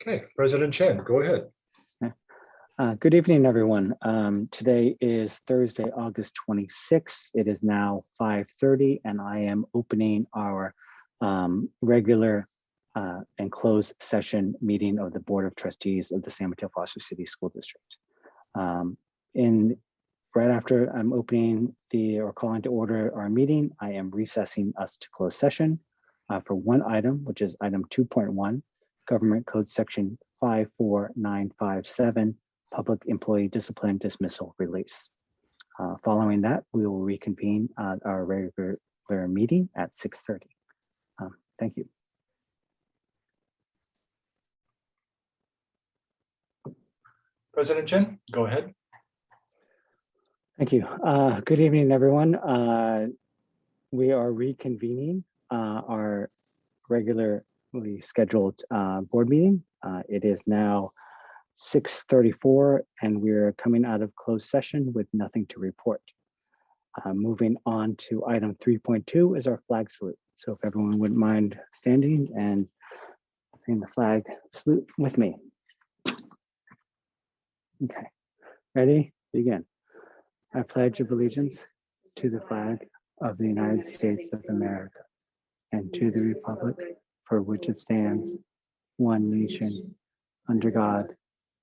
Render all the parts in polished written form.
Okay, President Chen, go ahead. Good evening, everyone. Today is Thursday, August 26th. It is now 5:30, and I am opening our regular and closed session meeting of the Board of Trustees of the San Mateo Foster City School District. Right after I'm opening or calling to order our meeting, I am recessing us to closed session for one item, which is item 2.1, Government Code Section 54957, Public Employee Discipline Dismissal Release. Following that, we will reconvene our regular meeting at 6:30. Thank you. President Chen, go ahead. Thank you. Good evening, everyone. We are reconvening our regularly scheduled board meeting. It is now 6:34, and we're coming out of closed session with nothing to report. Moving on to item 3.2 is our flag salute. So if everyone wouldn't mind standing and saying the flag salute with me. Okay, ready? Begin. I pledge allegiance to the flag of the United States of America and to the republic for which it stands, one nation, under God,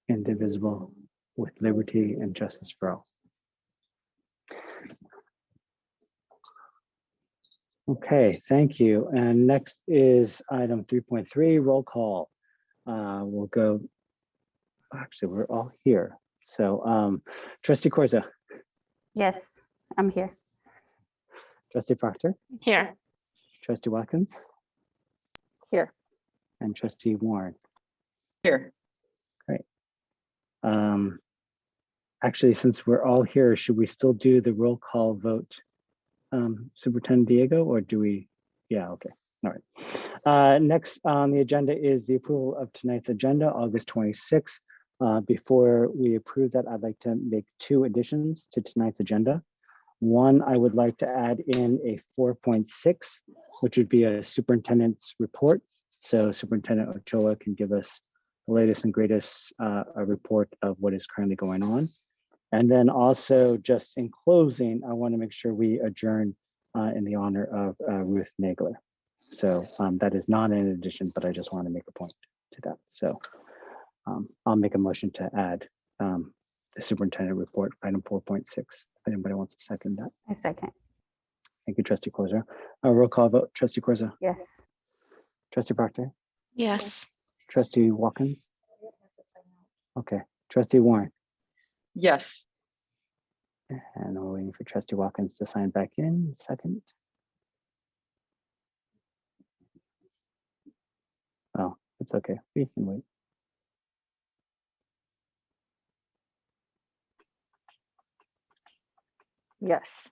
indivisible, with liberty and justice for all. Okay, thank you. And next is item 3.3, roll call. We'll go, actually, we're all here. So Trustee Corza. Yes, I'm here. Trustee Proctor. Here. Trustee Watkins. Here. And Trustee Warren. Here. Great. Actually, since we're all here, should we still do the roll call vote, Superintendent Diego, or do we? Yeah, okay. All right. Next on the agenda is the approval of tonight's agenda, August 26th. Before we approve that, I'd like to make two additions to tonight's agenda. One, I would like to add in a 4.6, which would be a superintendent's report. So Superintendent Ochoa can give us the latest and greatest a report of what is currently going on. And then also, just in closing, I want to make sure we adjourn in the honor of Ruth Nagler. So that is not an addition, but I just want to make a point to that. So I'll make a motion to add the superintendent report, item 4.6. If anybody wants to second that. I second. Thank you, Trustee Corza. Roll call vote, Trustee Corza. Yes. Trustee Proctor. Yes. Trustee Watkins. Okay. Trustee Warren. Yes. And we're waiting for Trustee Watkins to sign back in. Second. Oh, it's okay. We can wait. Yes.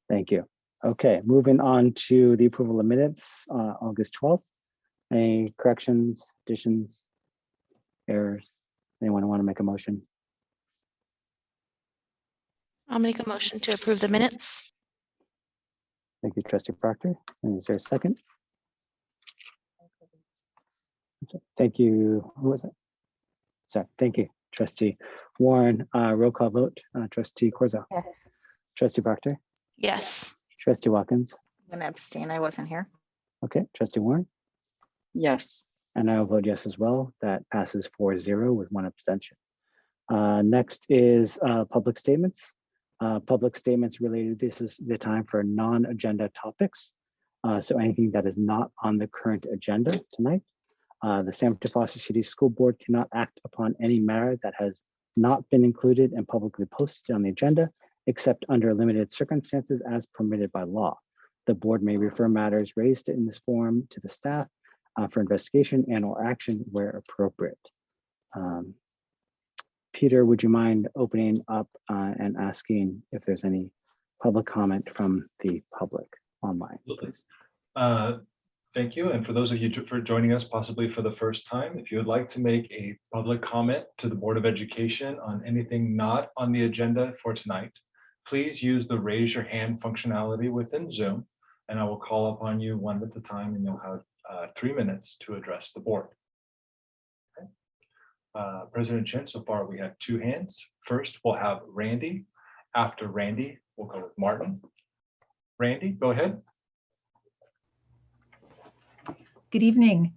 Thank you. Okay, moving on to the approval of minutes, August 12th. Any corrections, additions, errors? Anyone want to make a motion? I'll make a motion to approve the minutes. Thank you, Trustee Proctor. And is there a second? Thank you. Who was it? Sorry. Thank you, Trustee Warren. Roll call vote. Trustee Corza. Yes. Trustee Proctor. Yes. Trustee Watkins. I'm gonna abstain. I wasn't here. Okay. Trustee Warren. Yes. And I will vote yes as well. That passes 4-0 with one abstention. Next is public statements. Public statements related, this is the time for non-agenda topics. So anything that is not on the current agenda tonight. The San Mateo Foster City School Board cannot act upon any matter that has not been included and publicly posted on the agenda, except under limited circumstances as permitted by law. The board may refer matters raised in this forum to the staff for investigation and or action where appropriate. Peter, would you mind opening up and asking if there's any public comment from the public online, please? Thank you. And for those of you for joining us possibly for the first time, if you would like to make a public comment to the Board of Education on anything not on the agenda for tonight, please use the raise your hand functionality within Zoom, and I will call upon you one at a time, and you'll have 3 minutes to address the board. Okay. President Chen, so far we have two hands. First, we'll have Randy. After Randy, we'll go with Martin. Randy, go ahead. Good evening.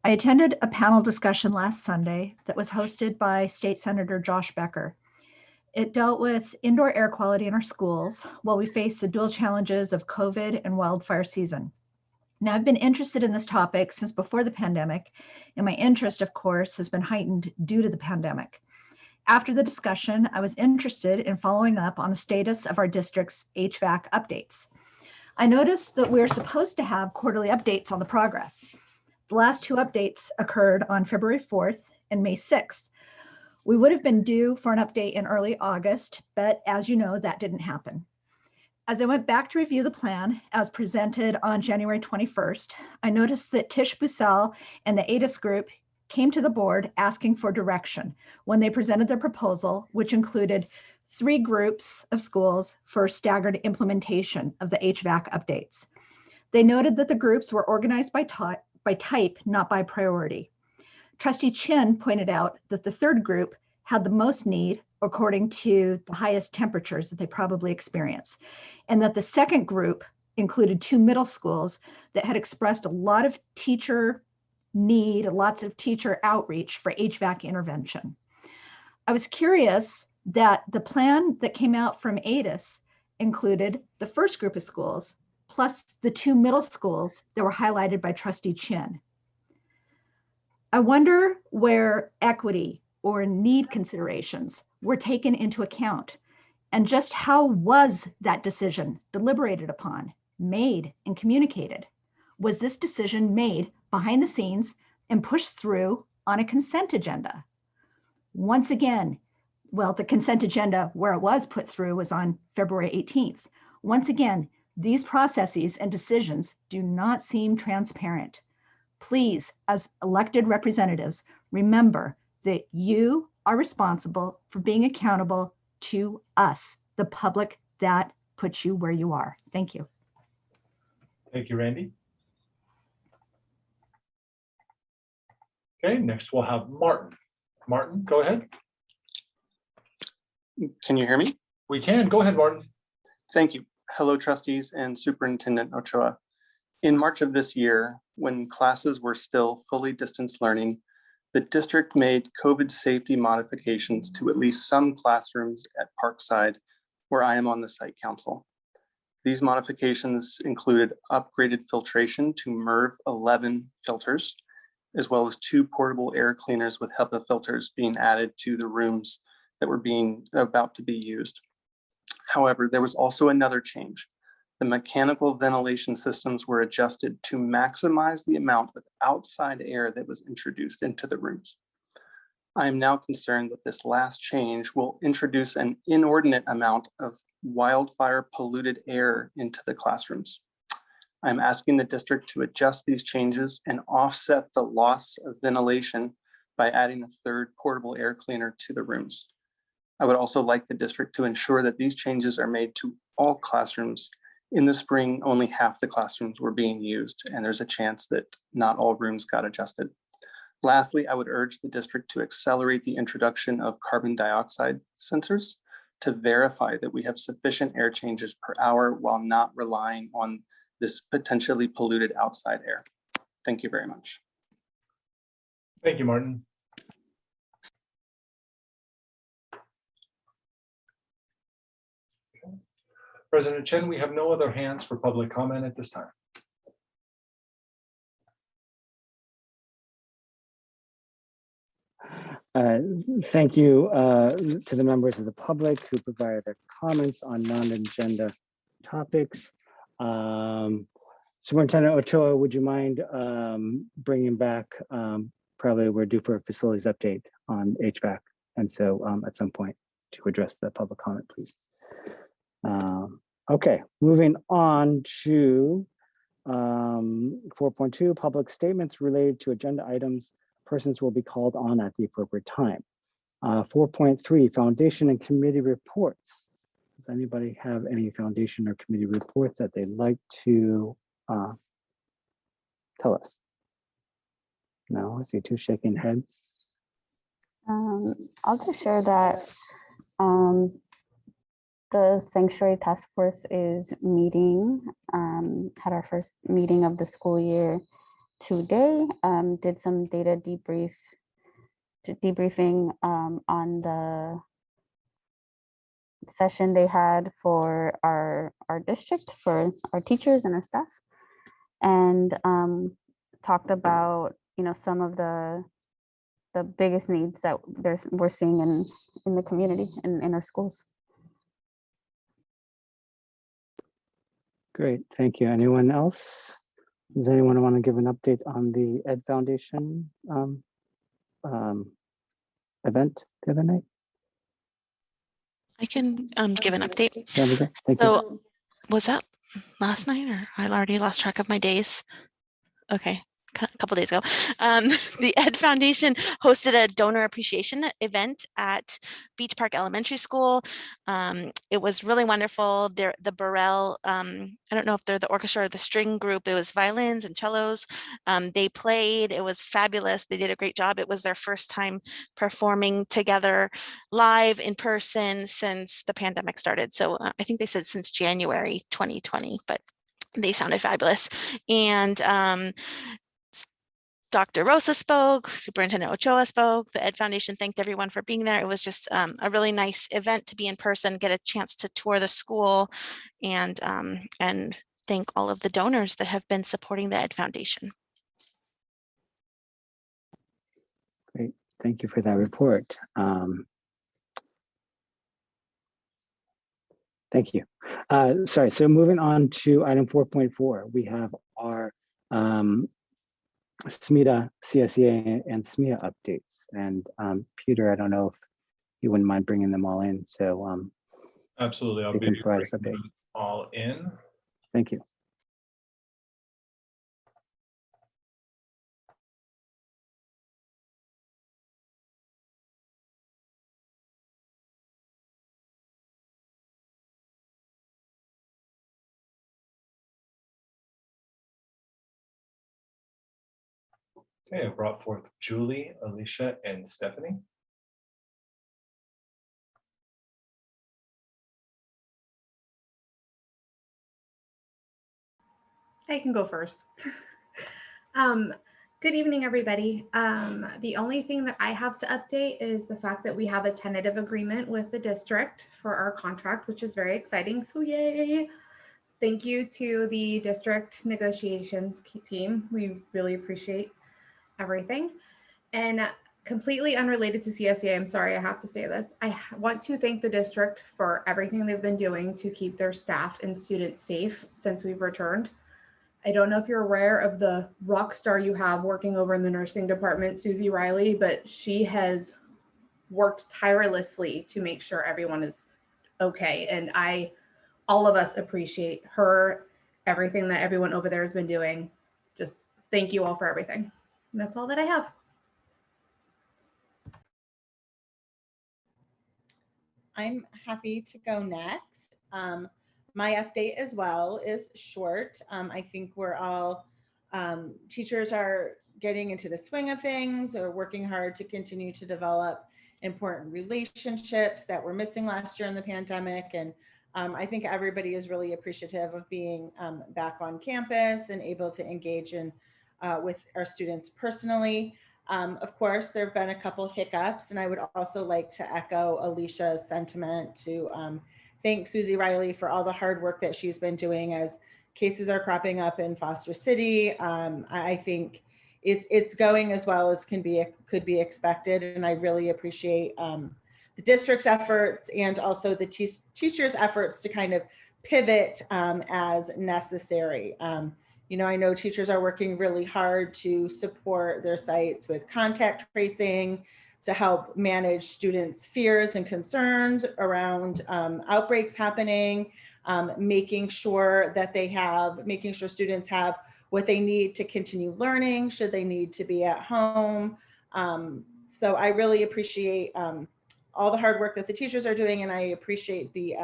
I attended a panel discussion last Sunday that was hosted by State Senator Josh Becker. It dealt with indoor air quality in our schools while we face the dual challenges of COVID and wildfire season. Now, I've been interested in this topic since before the pandemic, and my interest, of course, has been heightened due to the pandemic. After the discussion, I was interested in following up on the status of our district's HVAC updates. I noticed that we're supposed to have quarterly updates on the progress. The last two updates occurred on February 4th and May 6th. We would have been due for an update in early August, but as you know, that didn't happen. As I went back to review the plan as presented on January 21st, I noticed that Tish Bussell and the ADIS group came to the board asking for direction when they presented their proposal, which included 3 groups of schools for staggered implementation of the HVAC updates. They noted that the groups were organized by type, not by priority. Trustee Chin pointed out that the 3rd group had the most need according to the highest temperatures that they probably experience, and that the 2nd group included 2 middle schools that had expressed a lot of teacher need, lots of teacher outreach for HVAC intervention. I was curious that the plan that came out from ADIS included the 1st group of schools plus the 2 middle schools that were highlighted by Trustee Chin. I wonder where equity or need considerations were taken into account, and just how was that decision deliberated upon, made, and communicated? Was this decision made behind the scenes and pushed through on a consent agenda? Once again, well, the consent agenda where it was put through was on February 18th. Once again, these processes and decisions do not seem transparent. Please, as elected representatives, remember that you are responsible for being accountable to us, the public that puts you where you are. Thank you. Thank you, Randy. Okay, next we'll have Martin. Martin, go ahead. Can you hear me? We can. Go ahead, Martin. Thank you. Hello, trustees and Superintendent Ochoa. In March of this year, when classes were still fully distance learning, the district made COVID safety modifications to at least some classrooms at Parkside, where I am on the site council. These modifications included upgraded filtration to MERV 11 filters, as well as 2 portable air cleaners with HEPA filters being added to the rooms that were about to be used. However, there was also another change. The mechanical ventilation systems were adjusted to maximize the amount of outside air that was introduced into the rooms. I am now concerned that this last change will introduce an inordinate amount of wildfire polluted air into the classrooms. I'm asking the district to adjust these changes and offset the loss of ventilation by adding a 3rd portable air cleaner to the rooms. I would also like the district to ensure that these changes are made to all classrooms. In the spring, only half the classrooms were being used, and there's a chance that not all rooms got adjusted. Lastly, I would urge the district to accelerate the introduction of carbon dioxide sensors to verify that we have sufficient air changes per hour while not relying on this potentially polluted outside air. Thank you very much. Thank you, Martin. President Chen, we have no other hands for public comment at this time. Thank you to the members of the public who provided their comments on non-agenda topics. Superintendent Ochoa, would you mind bringing back, probably we're due for a facilities update on HVAC. And so at some point to address the public comment, please. Okay, moving on to 4.2, public statements related to agenda items. Persons will be called on at the appropriate time. 4.3, foundation and committee reports. Does anybody have any foundation or committee reports that they'd like to tell us? No, I see 2 shaking heads. I'll just share that the Sanctuary Task Force is meeting, had our first meeting of the school year today, did some data debriefing on the session they had for our district, for our teachers and our staff, and talked about, some of the biggest needs that we're seeing in the community and in our schools. Great, thank you. Anyone else? Does anyone want to give an update on the Ed Foundation event the other night? I can give an update. That'd be great. Thank you. So was that last night, or I already lost track of my days? Okay, a couple days ago. The Ed Foundation hosted a donor appreciation event at Beach Park Elementary School. It was really wonderful. The Burrell, I don't know if they're the orchestra or the string group, it was violins and cellos. They played, it was fabulous. They did a great job. It was their first time performing together live in person since the pandemic started. So I think they said since January 2020, but they sounded fabulous. And Dr. Rosa spoke, Superintendent Ochoa spoke, the Ed Foundation thanked everyone for being there. It was just a really nice event to be in person, get a chance to tour the school, and thank all of the donors that have been supporting the Ed Foundation. Great, thank you for that report. Thank you. Sorry, so moving on to item 4.4, we have our SMETA, CSEA, and SMEA updates. And Peter, I don't know if you wouldn't mind bringing them all in. So absolutely, I'll you be can provide us bringing update. them all in. Thank you. Okay, I brought forth Julie, Alicia, and Stephanie. I can go first. Good evening, everybody. The only thing that I have to update is the fact that we have a tentative agreement with the district for our contract, which is very exciting. So yay. Thank you to the district negotiations team. We really appreciate everything. And completely unrelated to CSEA, I'm sorry, I have to say this. I want to thank the district for everything they've been doing to keep their staff and students safe since we've returned. I don't know if you're aware of the rock star you have working over in the nursing department, Susie Riley, but she has worked tirelessly to make sure everyone is okay. And all of us appreciate her, everything that everyone over there has been doing. Just thank you all for everything. And that's all that I have. I'm happy to go next. My update as well is short. I think we're all, teachers are getting into the swing of things or working hard to continue to develop important relationships that were missing last year in the pandemic. And I think everybody is really appreciative of being back on campus and able to engage in with our students personally. Of course, there have been a couple hiccups, and I would also like to echo Alicia's sentiment to thank Susie Riley for all the hard work that she's been doing as cases are cropping up in Foster City. I think it's going as well as could be expected, and I really appreciate the district's efforts and also the teachers' efforts to kind of pivot as necessary. You know, I know teachers are working really hard to support their sites with contact tracing to help manage students' fears and concerns around outbreaks happening, making sure students have what they need to continue learning should they need to be at home. So I really appreciate all the hard work that the teachers are doing, and I appreciate the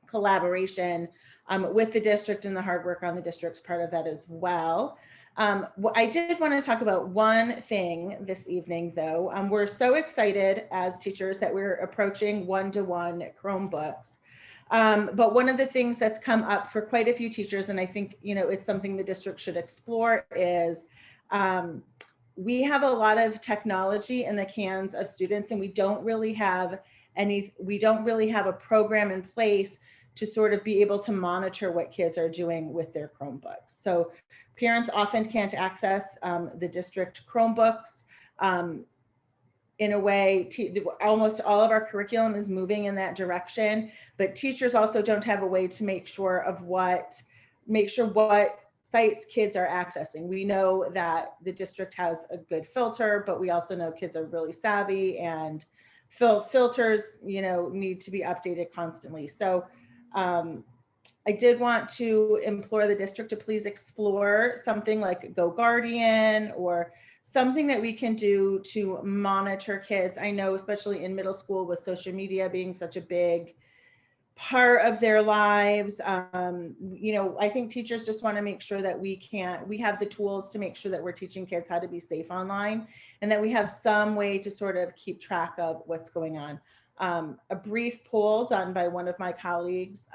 collaboration with the district and the hard work on the district's part of that as well. I did want to talk about one thing this evening, though. We're so excited as teachers that we're approaching one-to-one Chromebooks. But one of the things that's come up for quite a few teachers, and I think, you know, it's something the district should explore, is we have a lot of technology in the hands of students, and we don't really have a program in place to sort of be able to monitor what kids are doing with their Chromebooks. So parents often can't access the district Chromebooks. In a way, almost all of our curriculum is moving in that direction, but teachers also don't have a way to make sure what sites kids are accessing. We know that the district has a good filter, but we also know kids are really savvy, and filters, you know, need to be updated constantly. So I did want to implore the district to please explore something like Go Guardian, or something that we can do to monitor kids. I know, especially in middle school, with social media being such a big part of their lives, you know, I think teachers just want to make sure that we have the tools to make sure that we're teaching kids how to be safe online, and that we have some way to sort of keep track of what's going on. A brief poll done by one of my colleagues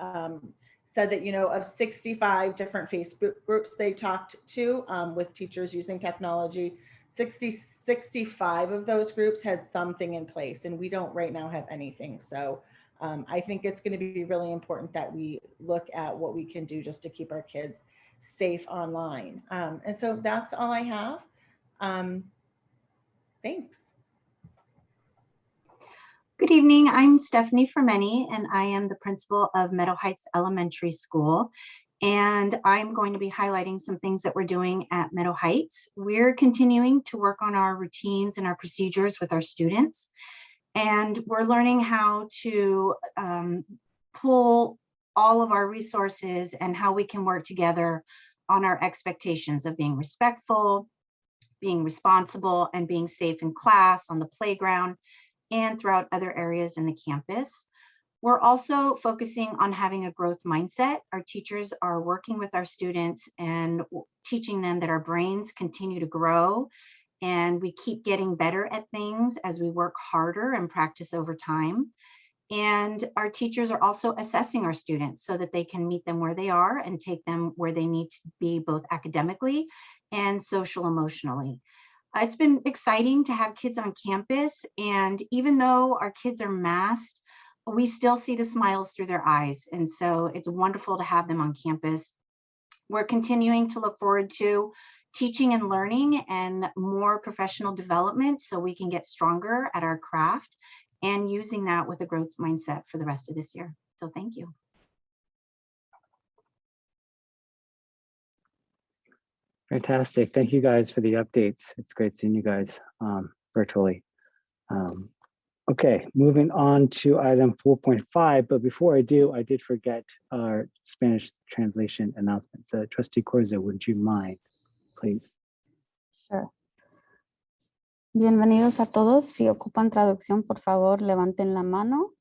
said that, you know, of 65 different Facebook groups they talked to with teachers using technology, 65 of those groups had something in place, and we don't right now have anything. So I think it's going to be really important that we look at what we can do just to keep our kids safe online. And so that's all I have. Thanks. Good evening, I'm Stephanie Fermeni, and I am the principal of Meadow Heights Elementary School. And I'm going to be highlighting some things that we're doing at Meadow Heights. We're continuing to work on our routines and our procedures with our students. And we're learning how to pull all of our resources and how we can work together on our expectations of being respectful, being responsible, and being safe in class, on the playground, and throughout other areas in the campus. We're also focusing on having a growth mindset. Our teachers are working with our students and teaching them that our brains continue to grow, and we keep getting better at things as we work harder and practice over time. And our teachers are also assessing our students so that they can meet them where they are and take them where they need to be, both academically and social emotionally. It's been exciting to have kids on campus, and even though our kids are masked, we still see the smiles through their eyes. And so it's wonderful to have them on campus. We're continuing to look forward to teaching and learning and more professional development so we can get stronger at our craft, and using that with a growth mindset for the rest of this year. So thank you. Fantastic. Thank you guys for the updates. It's great seeing you guys virtually. Okay, moving on to item 4.5, but before I do, I did forget our Spanish translation announcement. So Trustee Corzo, would you mind, please? Sure. Bienvenidos a todos. Si ocupan traducción, por favor, levanten la mano,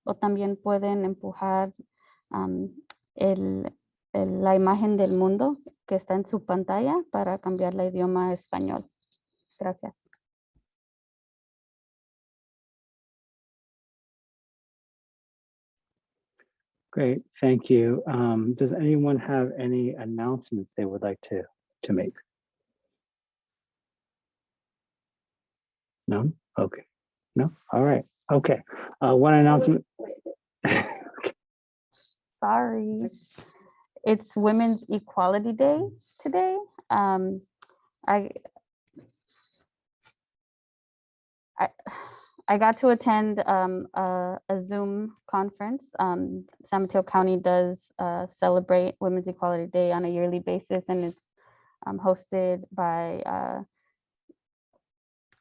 o también pueden empujar la imagen del mundo que está en su pantalla para cambiar la idioma a español. Gracias. Great, thank you. Does anyone have any announcements they would like to make? No? Okay. No? All right. Okay. One announcement. Sorry. It's Women's Equality Day today. I got to attend a Zoom conference. San Mateo County does celebrate Women's Equality Day on a yearly basis, and it's hosted by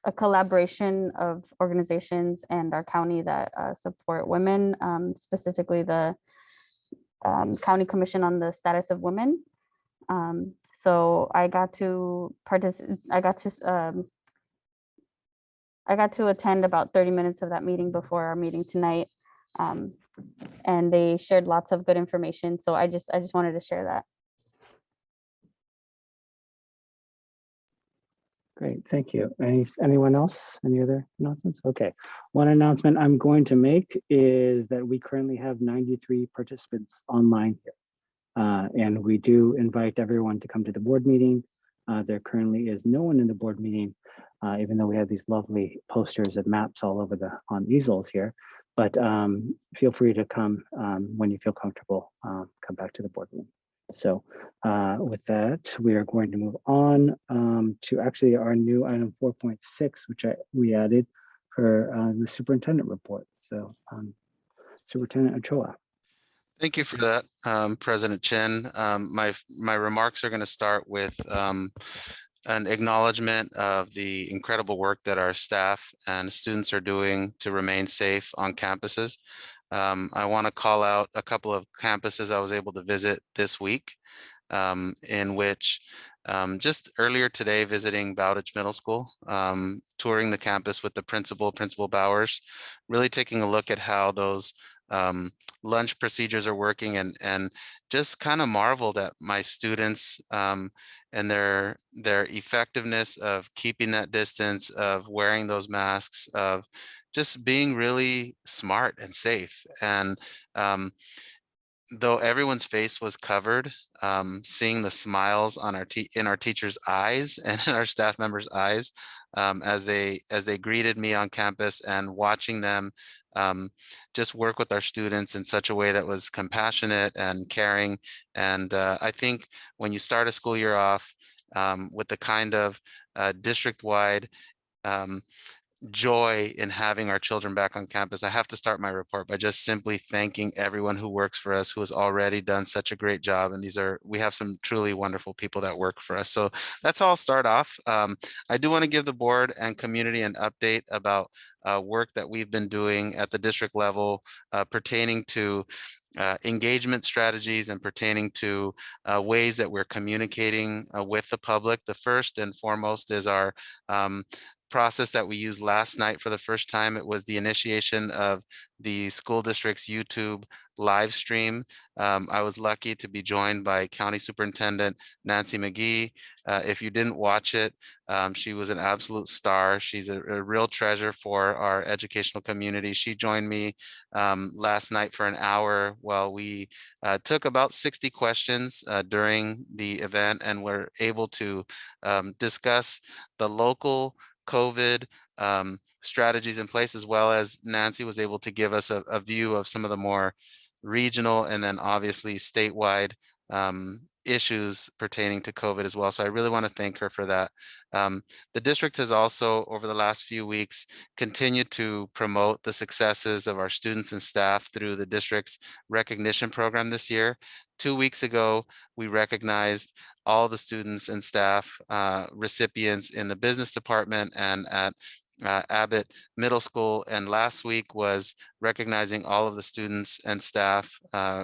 a collaboration of organizations and our county that support women, specifically the County Commission on the Status of Women. So I got to attend about 30 minutes of that meeting before our meeting tonight. And they shared lots of good information. So I just wanted to share that. Great, thank you. Anyone else? Any other announcements? Okay, one announcement I'm going to make is that we currently have 93 participants online here. And we do invite everyone to come to the board meeting. There currently is no one in the board meeting, even though we have these lovely posters and maps all over on easels here. But feel free to come when you feel comfortable, come back to the board meeting. So with that, we are going to move on to actually our new item 4.6, which we added for the superintendent report. So Superintendent Ochoa. Thank you for that, President Chin. My remarks are going to start with an acknowledgement of the incredible work that our staff and students are doing to remain safe on campuses. I want to call out a couple of campuses I was able to visit this week, in which just earlier today visiting Bowditch Middle School, touring the campus with the Principal Bowers, really taking a look at how those lunch procedures are working, and just kind of marveled at my students and their effectiveness of keeping that distance, of wearing those masks, of just being really smart and safe. And though everyone's face was covered, seeing the smiles on in our teachers' eyes and in our staff members' eyes as they greeted me on campus, and watching them just work with our students in such a way that was compassionate and caring. And I think when you start a school year off with the kind of district-wide joy in having our children back on campus, I have to start my report by just simply thanking everyone who works for us, who has already done such a great job. And we have some truly wonderful people that work for us. So that's how I'll start off. I do want to give the board and community an update about work that we've been doing at the district level pertaining to engagement strategies and pertaining to ways that we're communicating with the public. The first and foremost is our process that we used last night for the first time. It was the initiation of the school district's YouTube live stream. I was lucky to be joined by County Superintendent Nancy McGee. If you didn't watch it, she was an absolute star. She's a real treasure for our educational community. She joined me last night for an hour while we took about 60 questions during the event, and were able to discuss the local COVID strategies in place, as well as Nancy was able to give us a view of some of the more regional and then obviously statewide issues pertaining to COVID as well. So I really want to thank her for that. The district has also, over the last few weeks, continued to promote the successes of our students and staff through the district's recognition program this year. 2 weeks ago, we recognized all the students and staff recipients in the business department and at Abbott Middle School, and last week was recognizing all of the students and staff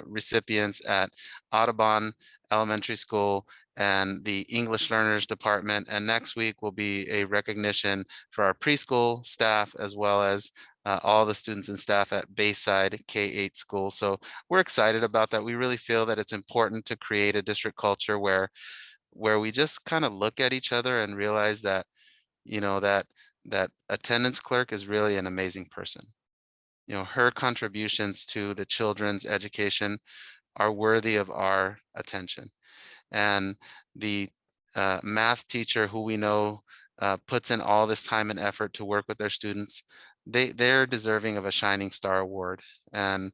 recipients at Audubon Elementary School and the English Learners Department. And next week will be a recognition for our preschool staff, as well as all the students and staff at Bayside K-8 school. So we're excited about that. We really feel that it's important to create a district culture where we just kind of look at each other and realize that, you know, that attendance clerk is really an amazing person. You know, her contributions to the children's education are worthy of our attention. And the math teacher, who we know puts in all this time and effort to work with their students, they're deserving of a Shining Star Award. And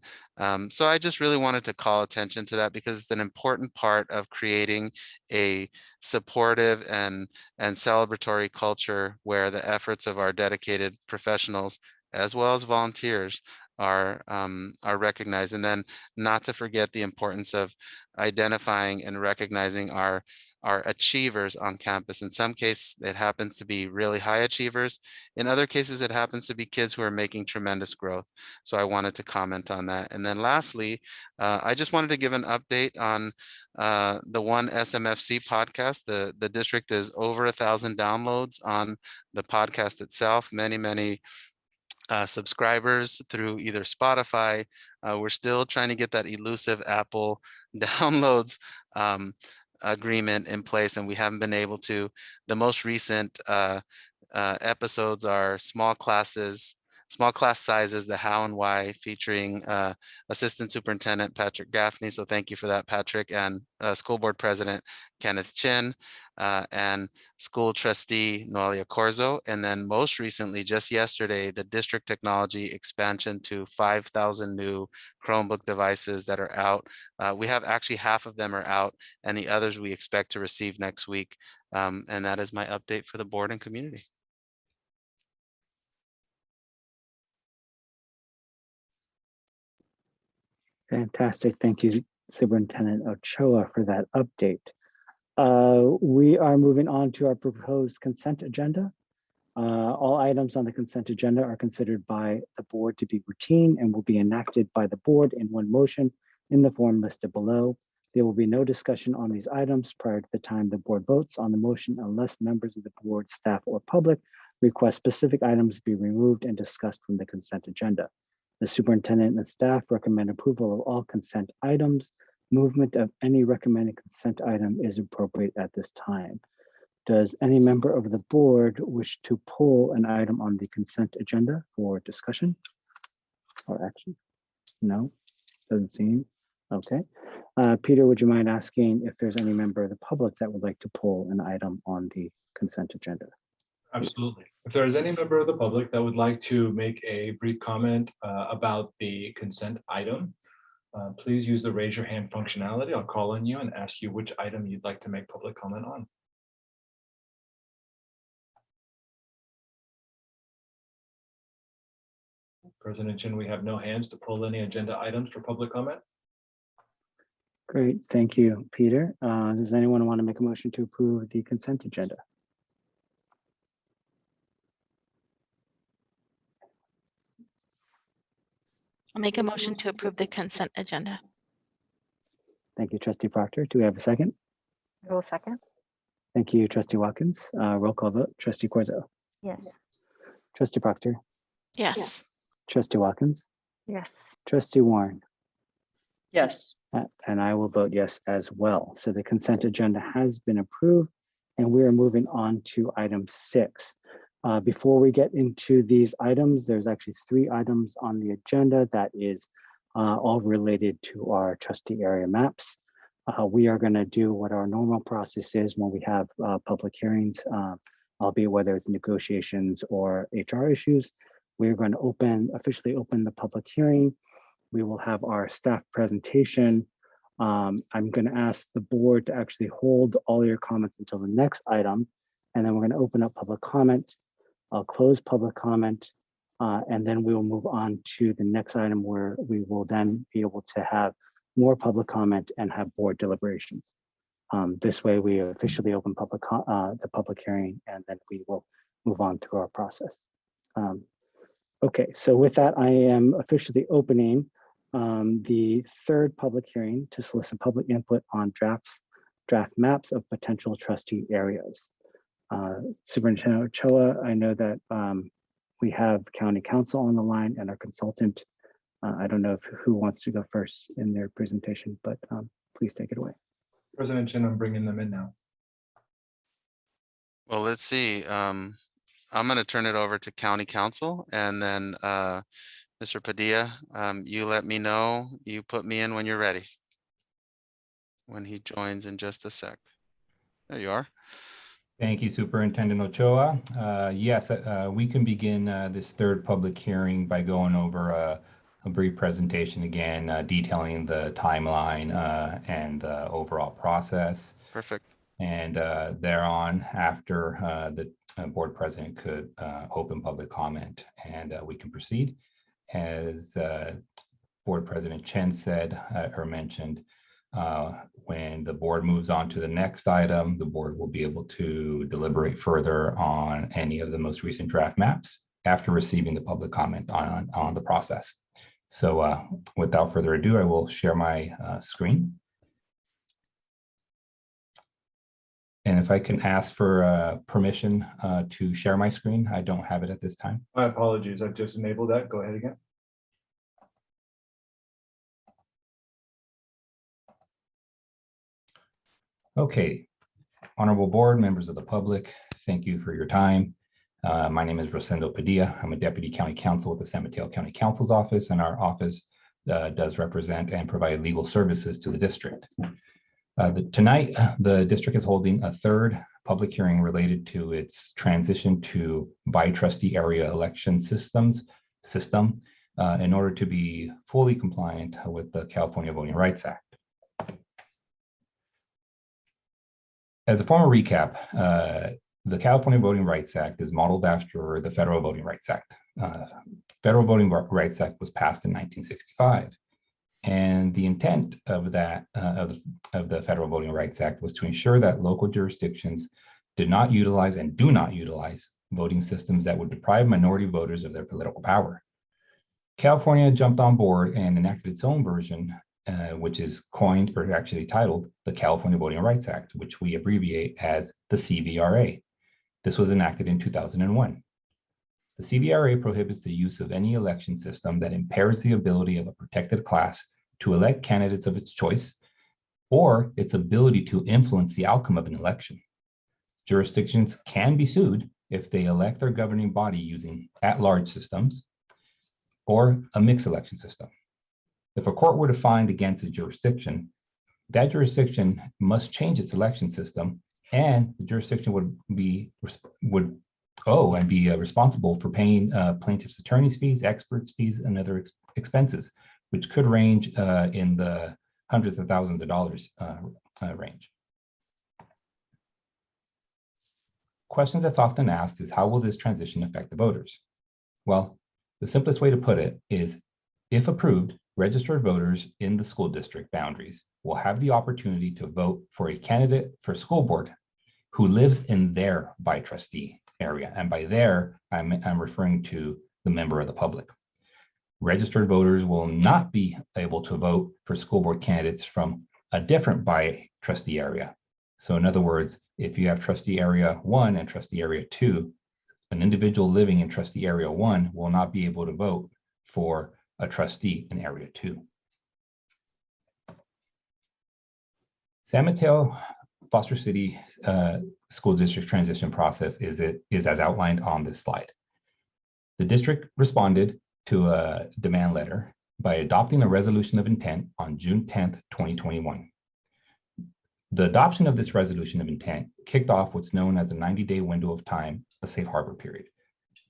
so I just really wanted to call attention to that, because it's an important part of creating a supportive and celebratory culture where the efforts of our dedicated professionals, as well as volunteers, are recognized. And then not to forget the importance of identifying and recognizing our achievers on campus. In some cases, it happens to be really high achievers. In other cases, it happens to be kids who are making tremendous growth. So I wanted to comment on that. And then lastly, I just wanted to give an update on the One SMFC podcast. The district is over 1,000 downloads on the podcast itself. Many subscribers through either Spotify. We're still trying to get that elusive Apple downloads agreement in place, and we haven't been able to. The most recent episodes are small class sizes, the how and why, featuring Assistant Superintendent Patrick Gaffney. So thank you for that, Patrick, and School Board President Kenneth Chin, and School Trustee Noelia Corzo. And then most recently, just yesterday, the district technology expansion to 5,000 new Chromebook devices that are out. We have actually half of them are out, and the others we expect to receive next week. And that is my update for the board and community. Fantastic. Thank you, Superintendent Ochoa, for that update. We are moving on to our proposed consent agenda. All items on the consent agenda are considered by the board to be routine and will be enacted by the board in one motion in the form listed below. There will be no discussion on these items prior to the time the board votes on the motion unless members of the board, staff, or public request specific items be removed and discussed from the consent agenda. The superintendent and staff recommend approval of all consent items. Movement of any recommended consent item is appropriate at this time. Does any member of the board wish to pull an item on the consent agenda for discussion or action? No, doesn't seem. Okay. Peter, would you mind asking if there's any member of the public that would like to pull an item on the consent agenda? Absolutely. If there is any member of the public that would like to make a brief comment about the consent item, please use the raise your hand functionality. I'll call on you and ask you which item you'd like to make public comment on. President Chin, we have no hands to pull any agenda items for public comment. Great, thank you, Peter. Does anyone want to make a motion to approve the consent agenda? I'll make a motion to approve the consent agenda. Thank you, Trustee Proctor. Do we have a second? I will second. Thank you, Trustee Watkins. Roll call vote. Trustee Corzo. Yes. Trustee Proctor. Yes. Trustee Watkins. Yes. Trustee Warren. Yes. And I will vote yes as well. So the consent agenda has been approved, and we are moving on to item 6. Before we get into these items, there's actually 3 items on the agenda that is all related to our trustee area maps. We are going to do what our normal process is when we have public hearings, albeit whether it's negotiations or HR issues. We're going to officially open the public hearing. We will have our staff presentation. I'm going to ask the board to actually hold all your comments until the next item, and then we're going to open up public comment. I'll close public comment, and then we will move on to the next item where we will then be able to have more public comment and have board deliberations. This way we officially open the public hearing, and then we will move on through our process. Okay, so with that, I am officially opening the 3rd public hearing to solicit public input on draft maps of potential trustee areas. Superintendent Ochoa, I know that we have County Council on the line and our consultant. I don't know who wants to go first in their presentation, but please take it away. President Chin, I'm bringing them in now. Well, let's see. I'm going to turn it over to County Council, and then Mr. Padilla, you let me know. You put me in when you're ready. When he joins in just a sec. There you are. Thank you, Superintendent Ochoa. Yes, we can begin this 3rd public hearing by going over a brief presentation again, detailing the timeline and the overall process. Perfect. And thereon, after the board president could open public comment, and we can proceed. As Board President Chen said or mentioned, when the board moves on to the next item, the board will be able to deliberate further on any of the most recent draft maps after receiving the public comment on the process. So without further ado, I will share my screen. And if I can ask for permission to share my screen, I don't have it at this time. My apologies, I've just enabled that. Go ahead again. Okay, honorable board, members of the public, thank you for your time. My name is Rosendo Padilla. I'm a deputy county counsel with the San Mateo County Counsel's Office, and our office does represent and provide legal services to the district. Tonight, the district is holding a third public hearing related to its transition to by trustee area election system in order to be fully compliant with the California Voting Rights Act. As a formal recap, the California Voting Rights Act is modeled after the Federal Voting Rights Act. Federal Voting Rights Act was passed in 1965. And the intent of that of the Federal Voting Rights Act was to ensure that local jurisdictions did not utilize and do not utilize voting systems that would deprive minority voters of their political power. California jumped on board and enacted its own version, which is coined or actually titled the California Voting Rights Act, which we abbreviate as the CVRA. This was enacted in 2001. The CVRA prohibits the use of any election system that impairs the ability of a protected class to elect candidates of its choice or its ability to influence the outcome of an election. Jurisdictions can be sued if they elect their governing body using at-large systems or a mixed election system. If a court were to find against a jurisdiction, that jurisdiction must change its election system, and the jurisdiction would owe and be responsible for paying plaintiffs' attorneys' fees, experts' fees, and other expenses, which could range in the hundreds of thousands of dollars range. Questions that's often asked is, how will this transition affect the voters? Well, the simplest way to put it is, if approved, registered voters in the school district boundaries will have the opportunity to vote for a candidate for school board who lives in their by trustee area. And by there, I'm referring to the member of the public. Registered voters will not be able to vote for school board candidates from a different by trustee area. So in other words, if you have trustee area 1 and trustee area 2, an individual living in trustee area 1 will not be able to vote for a trustee in area 2. San Mateo Foster City School District transition process is as outlined on this slide. The district responded to a demand letter by adopting a resolution of intent on June 10th, 2021. The adoption of this resolution of intent kicked off what's known as a 90-day window of time, a safe harbor period,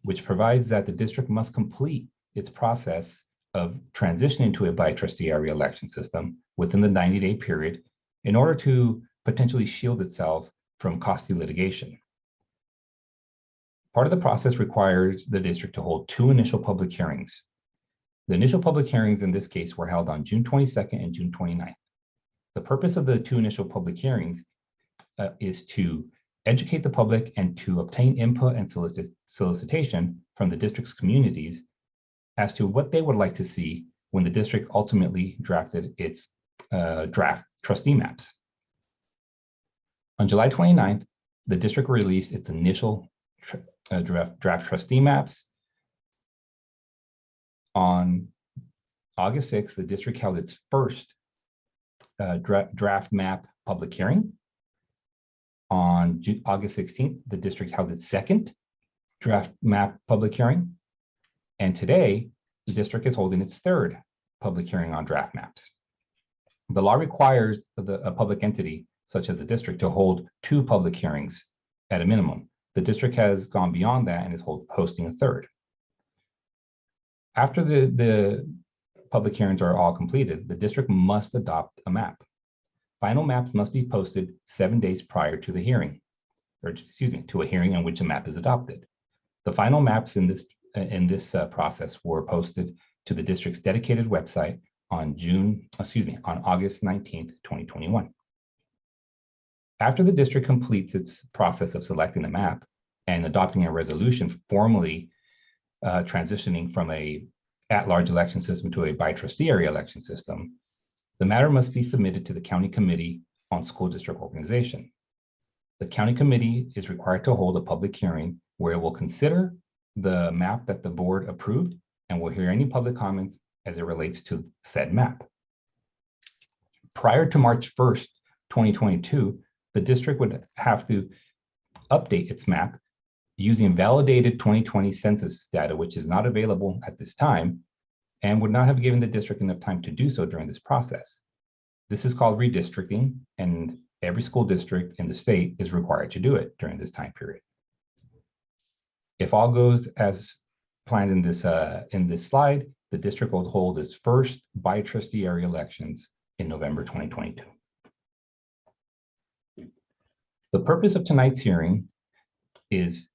which provides that the district must complete its process of transitioning to a by trustee area election system within the 90-day period in order to potentially shield itself from costly litigation. Part of the process requires the district to hold 2 initial public hearings. The initial public hearings in this case were held on June 22nd and June 29th. The purpose of the 2 initial public hearings is to educate the public and to obtain input and solicitation from the district's communities as to what they would like to see when the district ultimately drafted its draft trustee maps. On July 29th, the district released its initial draft trustee maps. On August 6th, the district held its first draft map public hearing. On August 16th, the district held its second draft map public hearing. And today, the district is holding its third public hearing on draft maps. The law requires a public entity, such as a district, to hold 2 public hearings at a minimum. The district has gone beyond that and is hosting a third. After the public hearings are all completed, the district must adopt a map. Final maps must be posted 7 days prior to the hearing, or excuse me, to a hearing in which a map is adopted. The final maps in this process were posted to the district's dedicated website on August 19th, 2021. After the district completes its process of selecting a map and adopting a resolution formally transitioning from a at-large election system to a by trustee area election system, the matter must be submitted to the County Committee on School District Organization. The County Committee is required to hold a public hearing where it will consider the map that the board approved and will hear any public comments as it relates to said map. Prior to March 1st, 2022, the district would have to update its map using validated 2020 census data, which is not available at this time and would not have given the district enough time to do so during this process. This is called redistricting, and every school district in the state is required to do it during this time period. If all goes as planned in this slide, the district will hold its first by-trustee area elections in November 2022. The purpose of tonight's hearing is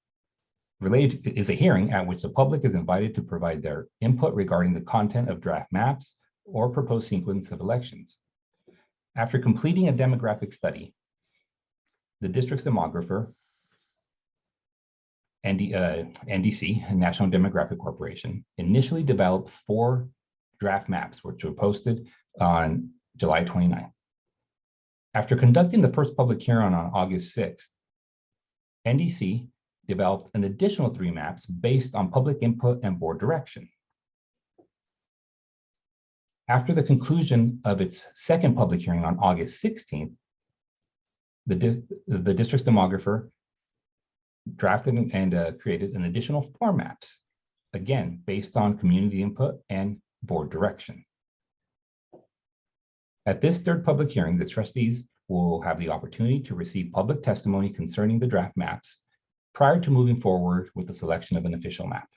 a hearing at which the public is invited to provide their input regarding the content of draft maps or proposed sequence of elections. After completing a demographic study, the district's demographer, NDC, National Demographic Corporation, initially developed 4 draft maps, which were posted on July 29th. After conducting the first public hearing on August 6th, NDC developed an additional 3 maps based on public input and board direction. After the conclusion of its second public hearing on August 16th, the district's demographer drafted and created an additional 4 maps, again, based on community input and board direction. At this third public hearing, the trustees will have the opportunity to receive public testimony concerning the draft maps prior to moving forward with the selection of an official map.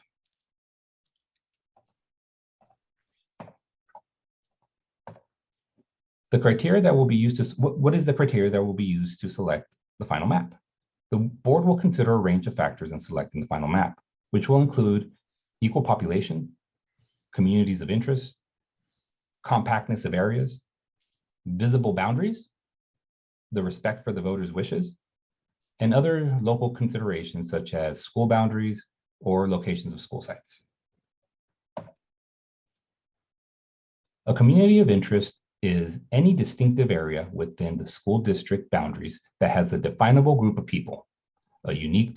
The criteria that will be used to, what is the criteria that will be used to select the final map? The board will consider a range of factors in selecting the final map, which will include equal population, communities of interest, compactness of areas, visible boundaries, the respect for the voters' wishes, and other local considerations such as school boundaries or locations of school sites. A community of interest is any distinctive area within the school district boundaries that has a definable group of people, a unique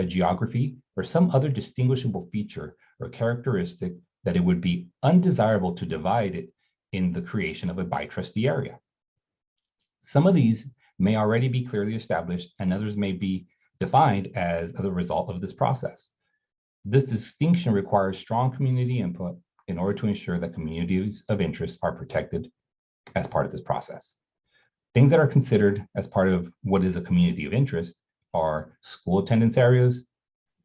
geography, or some other distinguishable feature or characteristic that it would be undesirable to divide it in the creation of a by-trustee area. Some of these may already be clearly established and others may be defined as the result of this process. This distinction requires strong community input in order to ensure that communities of interest are protected as part of this process. Things that are considered as part of what is a community of interest are school attendance areas,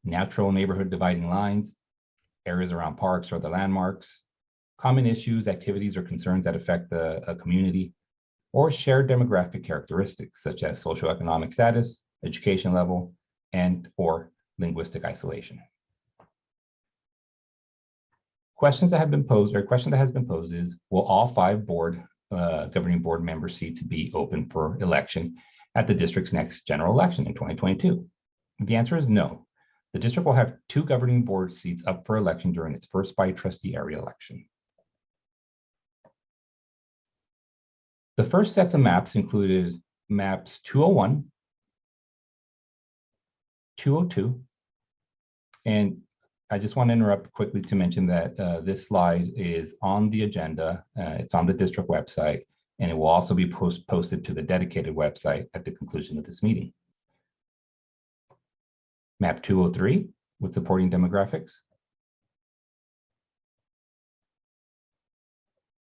natural neighborhood dividing lines, areas around parks or other landmarks, common issues, activities, or concerns that affect a community, or shared demographic characteristics such as socioeconomic status, education level, and or linguistic isolation. Questions that have been posed, or a question that has been posed is, will all 5 governing board member seats be open for election at the district's next general election in 2022? The answer is no. The district will have 2 governing board seats up for election during its first by-trustee area election. The first sets of maps included maps 201, 202, and I just want to interrupt quickly to mention that this slide is on the agenda. It's on the district website, and it will also be posted to the dedicated website at the conclusion of this meeting. Map 203 with supporting demographics.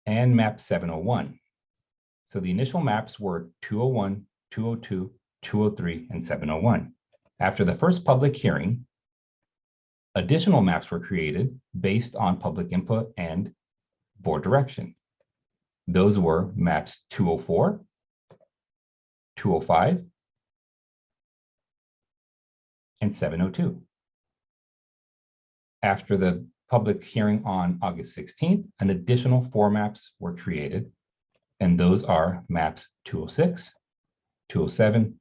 And map 701. So the initial maps were 201, 202, 203, and 701. After the first public hearing, additional maps were created based on public input and board direction. Those were maps 204, 205, and 702. After the public hearing on August 16th, an additional 4 maps were created, and those are maps 206, 207,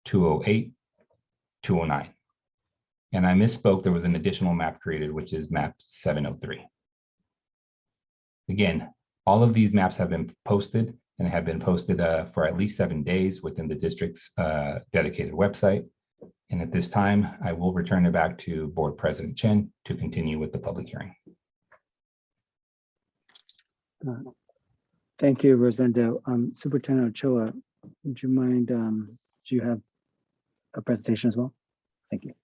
208, 209. And I misspoke, there was an additional map created, which is map 703. Again, all of these maps have been posted and have been posted for at least 7 days within the district's dedicated website. And at this time, I will return it back to Board President Chen to continue with the public hearing. Thank you, Rosendo. Superintendent Ochoa, Would you mind, do you have a presentation as well? Thank you.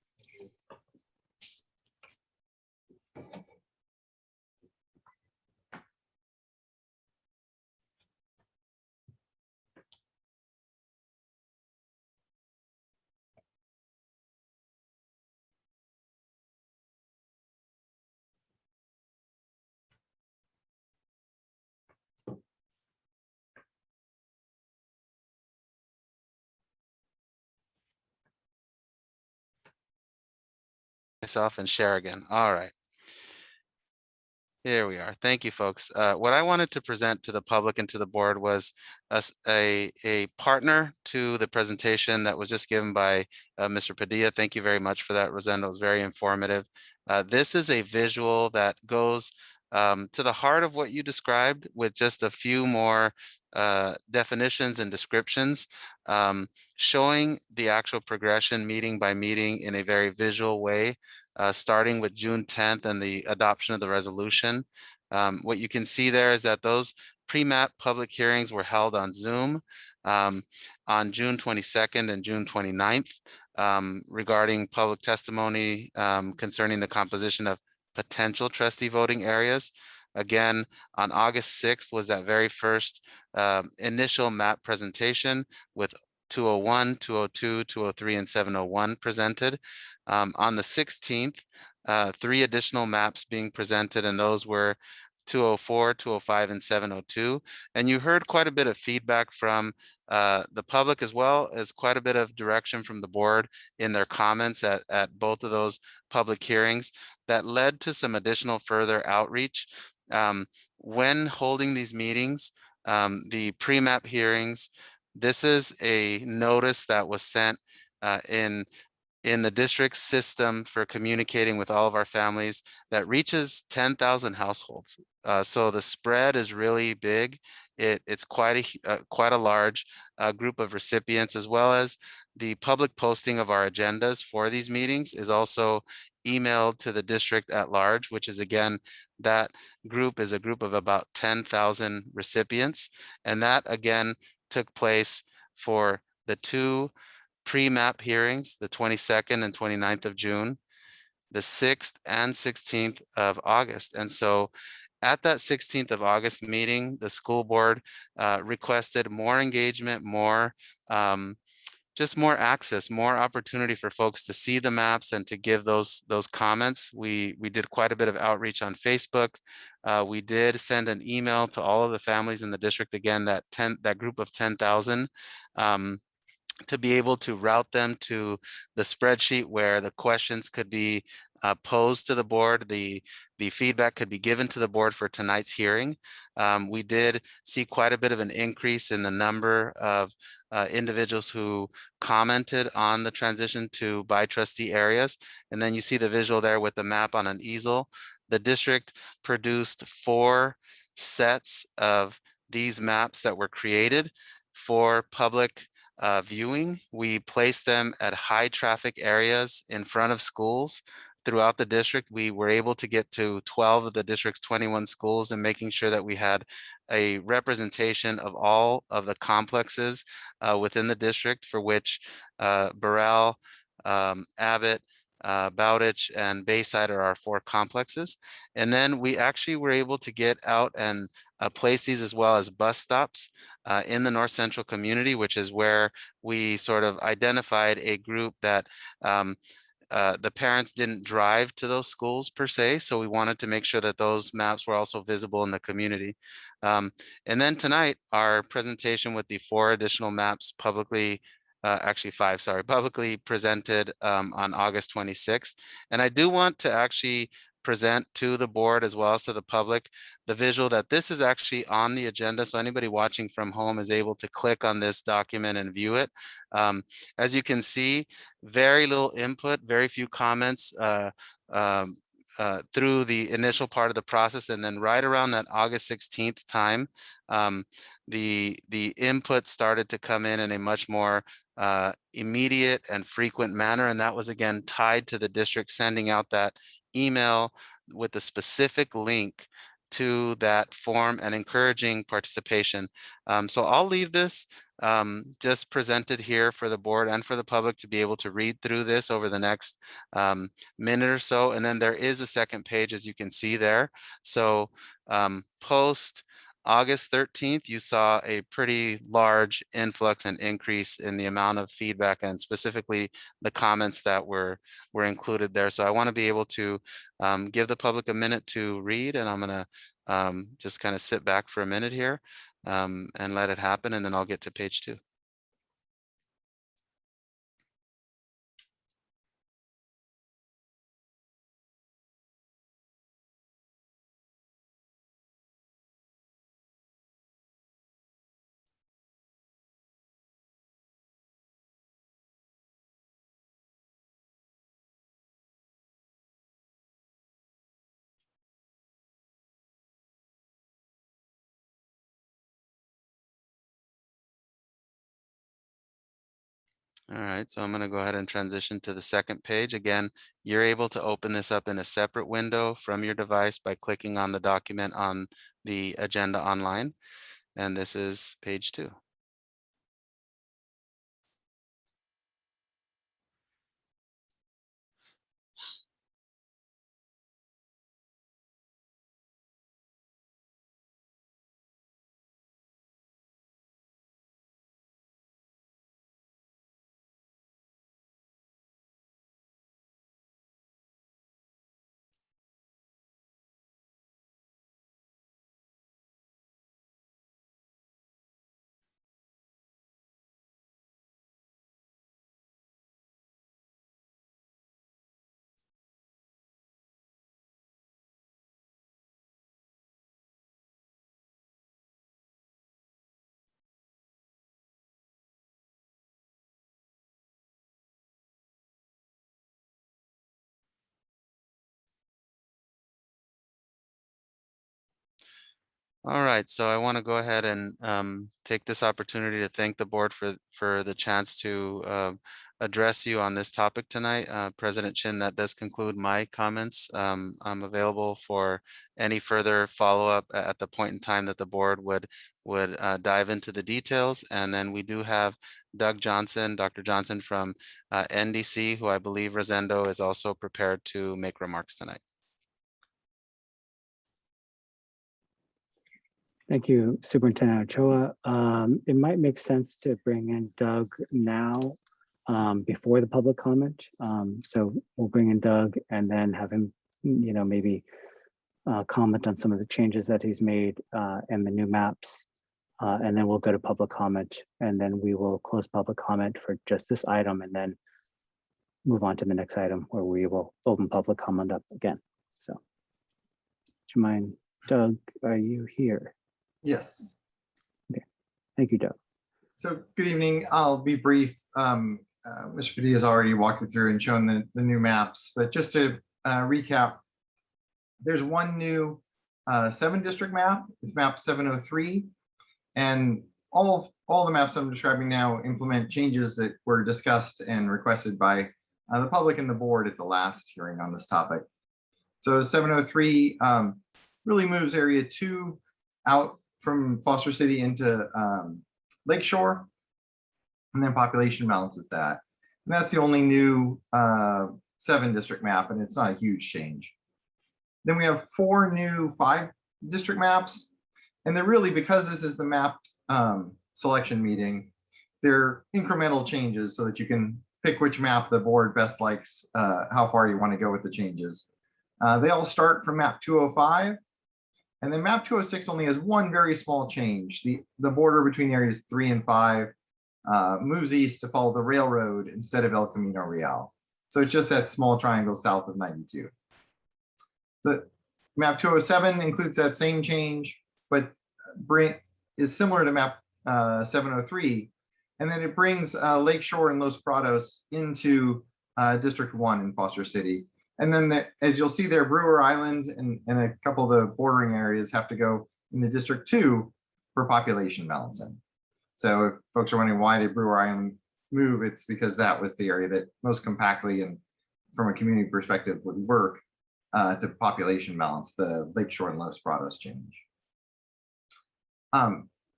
Myself and share again. All right. Here we are. Thank you, folks. What I wanted to present to the public and to the board was a partner to the presentation that was just given by Mr. Padilla. Thank you very much for that, Rosendo. It was very informative. This is a visual that goes to the heart of what you described with just a few more definitions and descriptions, showing the actual progression meeting by meeting in a very visual way. Starting with June 10th and the adoption of the resolution. What you can see there is that those pre-map public hearings were held on Zoom on June 22nd and June 29th regarding public testimony concerning the composition of potential trustee voting areas. Again, on August 6th was that very first initial map presentation with 201, 202, 203, and 701 presented. On the 16th, 3 additional maps being presented, and those were 204, 205, and 702. And you heard quite a bit of feedback from the public, as well as quite a bit of direction from the board in their comments at both of those public hearings that led to some additional further outreach. When holding these meetings, the pre-map hearings, this is a notice that was sent in the district system for communicating with all of our families that reaches 10,000 households. So the spread is really big. It's quite a large group of recipients, as well as the public posting of our agendas for these meetings is also emailed to the district at large, which is, again, that group is a group of about 10,000 recipients. And that, again, took place for the 2 pre-map hearings, the 22nd and 29th of June, the 6th and 16th of August. And so at that 16th of August meeting, the school board requested more engagement, more just more access, more opportunity for folks to see the maps and to give those comments. We did quite a bit of outreach on Facebook. We did send an email to all of the families in the district, again, that group of 10,000. To be able to route them to the spreadsheet where the questions could be posed to the board, the feedback could be given to the board for tonight's hearing. We did see quite a bit of an increase in the number of individuals who commented on the transition to by trustee areas. And then you see the visual there with the map on an easel. The district produced 4 sets of these maps that were created for public viewing. We placed them at high traffic areas in front of schools throughout the district. We were able to get to 12 of the district's 21 schools, and making sure that we had a representation of all of the complexes within the district, for which Burrell, Abbott, Bowditch, and Bayside are our 4 complexes. And then we actually were able to get out and place these as well as bus stops in the North Central community, which is where we sort of identified a group that the parents didn't drive to those schools per se. So we wanted to make sure that those maps were also visible in the community. And then tonight, our presentation with the 4 additional maps publicly, actually 5, sorry, publicly presented on August 26th. And I do want to actually present to the board as well as to the public the visual that this is actually on the agenda, so anybody watching from home is able to click on this document and view it. As you can see, very little input, very few comments through the initial part of the process, and then right around that August 16th time, the input started to come in a much more immediate and frequent manner, and that was again tied to the district sending out that email with a specific link to that form and encouraging participation. So I'll leave this just presented here for the board and for the public to be able to read through this over the next minute or so. And then there is a second page, as you can see there. So post August 13th, you saw a pretty large influx and increase in the amount of feedback and specifically the comments that were included there. So I want to be able to give the public a minute to read, and I'm going to just kind of sit back for a minute here and let it happen, and then I'll get to page 2. All right, so I'm going to go ahead and transition to the second page. Again, you're able to open this up in a separate window from your device by clicking on the document on the agenda online. And this is page 2. All right, so I want to go ahead and take this opportunity to thank the board for the chance to address you on this topic tonight. President Chin, that does conclude my comments. I'm available for any further follow-up at the point in time that the board would dive into the details. And then we do have Dr. Johnson from NDC, who I believe Rosendo is also prepared to make remarks tonight. Thank you, Superintendent Ochoa. It might make sense to bring in Doug now before the public comment. So we'll bring in Doug and then have him, maybe comment on some of the changes that he's made and the new maps. And then we'll go to public comment, and then we will close public comment for just this item and then move on to the next item where we will open public comment up again. So, do you mind, Doug, are you here? Yes. Okay. Thank you, Doug. So good evening. I'll be brief. Mr. Padilla has already walked you through and shown the new maps, but just to recap, there's one new 7-district map. It's map 703. And all the maps I'm describing now implement changes that were discussed and requested by the public and the board at the last hearing on this topic. So 703 really moves area 2 out from Foster City into Lakeshore, and then population balances that. And that's the only new 7-district map, and it's not a huge change. Then we have 4 new 5-district maps, and they're really, because this is the map selection meeting, they're incremental changes so that you can pick which map the board best likes, how far you want to go with the changes. They all start from map 205. And then map 206 only has one very small change. The border between areas 3 and 5 moves east to follow the railroad instead of El Camino Real. So it's just that small triangle south of 92. The map 207 includes that same change, but is similar to map 703. And then it brings Lakeshore and Los Prados into District 1 in Foster City. And then, as you'll see there, Brewer Island and a couple of the bordering areas have to go into District 2 for population balancing. So if folks are wondering why did Brewer Island move, it's because that was the area that most compactly and from a community perspective would work. to population balance, the Lakeshore and Los Prados change.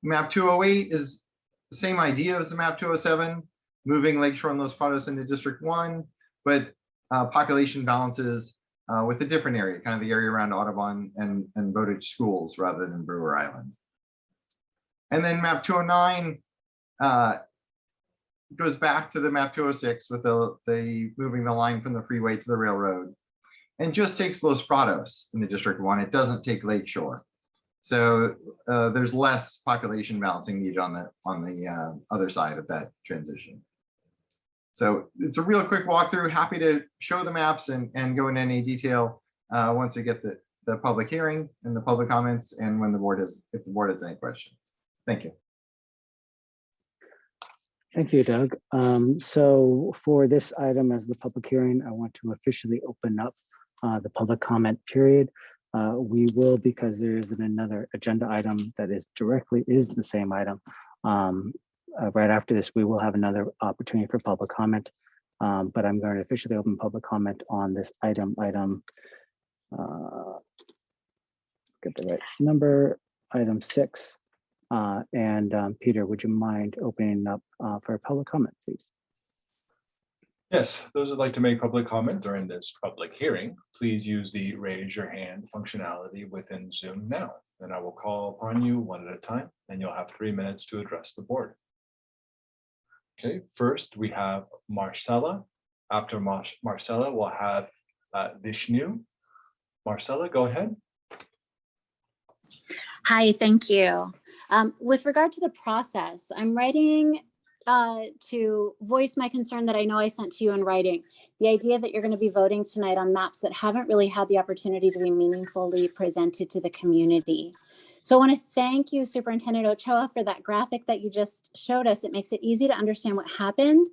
Map 208 is the same idea as the map 207, moving Lakeshore and Los Prados into District 1, but population balances with a different area, kind of the area around Audubon and Bowditch schools rather than Brewer Island. And then map 209 goes back to the map 206 with the moving the line from the freeway to the railroad, and just takes Los Prados into District 1. It doesn't take Lakeshore. So there's less population balancing needed on the other side of that transition. So it's a real quick walkthrough. Happy to show the maps and go into any detail once we get the public hearing and the public comments, and when the board has, if the board has any questions. Thank you. Thank you, Doug. So for this item as the public hearing, I want to officially open up the public comment period. We will, because there is another agenda item that is the same item. Right after this, we will have another opportunity for public comment, but I'm going to officially open public comment on this item. Get the right number, item 6. Peter, would you mind opening up for public comment, please? Yes, those who'd like to make public comment during this public hearing, please use the raise your hand functionality within Zoom now, and I will call upon you one at a time, and you'll have 3 minutes to address the board. Okay, first we have Marcella. After Marcella, we'll have Vishnu. Marcella, go ahead. Hi, thank you. With regard to the process, I'm writing to voice my concern that I know I sent to you in writing. The idea that you're going to be voting tonight on maps that haven't really had the opportunity to be meaningfully presented to the community. So I want to thank you, Superintendent Ochoa, for that graphic that you just showed us. It makes it easy to understand what happened,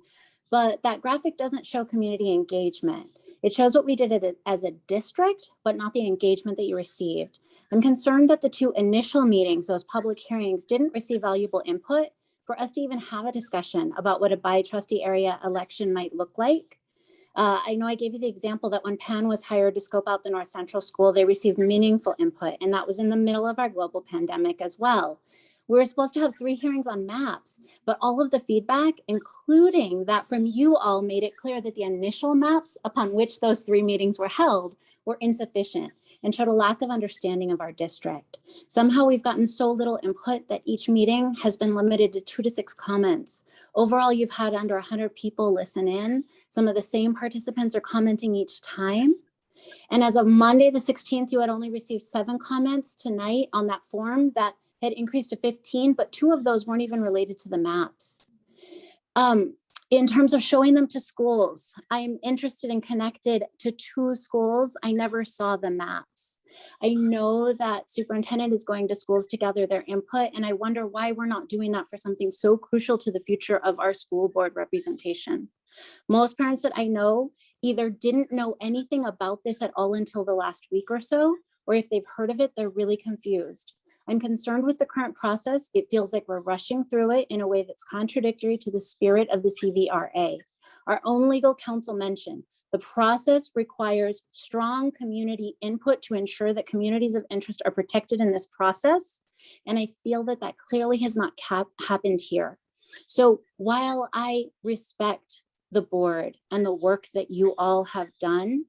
but that graphic doesn't show community engagement. It shows what we did as a district, but not the engagement that you received. I'm concerned that the 2 initial meetings, those public hearings, didn't receive valuable input for us to even have a discussion about what a bi-trustee area election might look like. I know I gave you the example that when Pan was hired to scope out the North Central School, they received meaningful input, and that was in the middle of our global pandemic as well. We were supposed to have 3 hearings on maps, but all of the feedback, including that from you all, made it clear that the initial maps upon which those 3 meetings were held were insufficient and showed a lack of understanding of our district. Somehow we've gotten so little input that each meeting has been limited to 2 to 6 comments. Overall, you've had under 100 people listen in. Some of the same participants are commenting each time. And as of Monday, the 16th, you had only received 7 comments tonight on that form that had increased to 15, but 2 of those weren't even related to the maps. In terms of showing them to schools, I'm interested and connected to 2 schools. I never saw the maps. I know that superintendent is going to schools to gather their input, and I wonder why we're not doing that for something so crucial to the future of our school board representation. Most parents that I know either didn't know anything about this at all until the last week or so, or if they've heard of it, they're really confused. I'm concerned with the current process. It feels like we're rushing through it in a way that's contradictory to the spirit of the CVRA. Our own legal counsel mentioned the process requires strong community input to ensure that communities of interest are protected in this process. And I feel that that clearly has not happened here. So while I respect the board and the work that you all have done,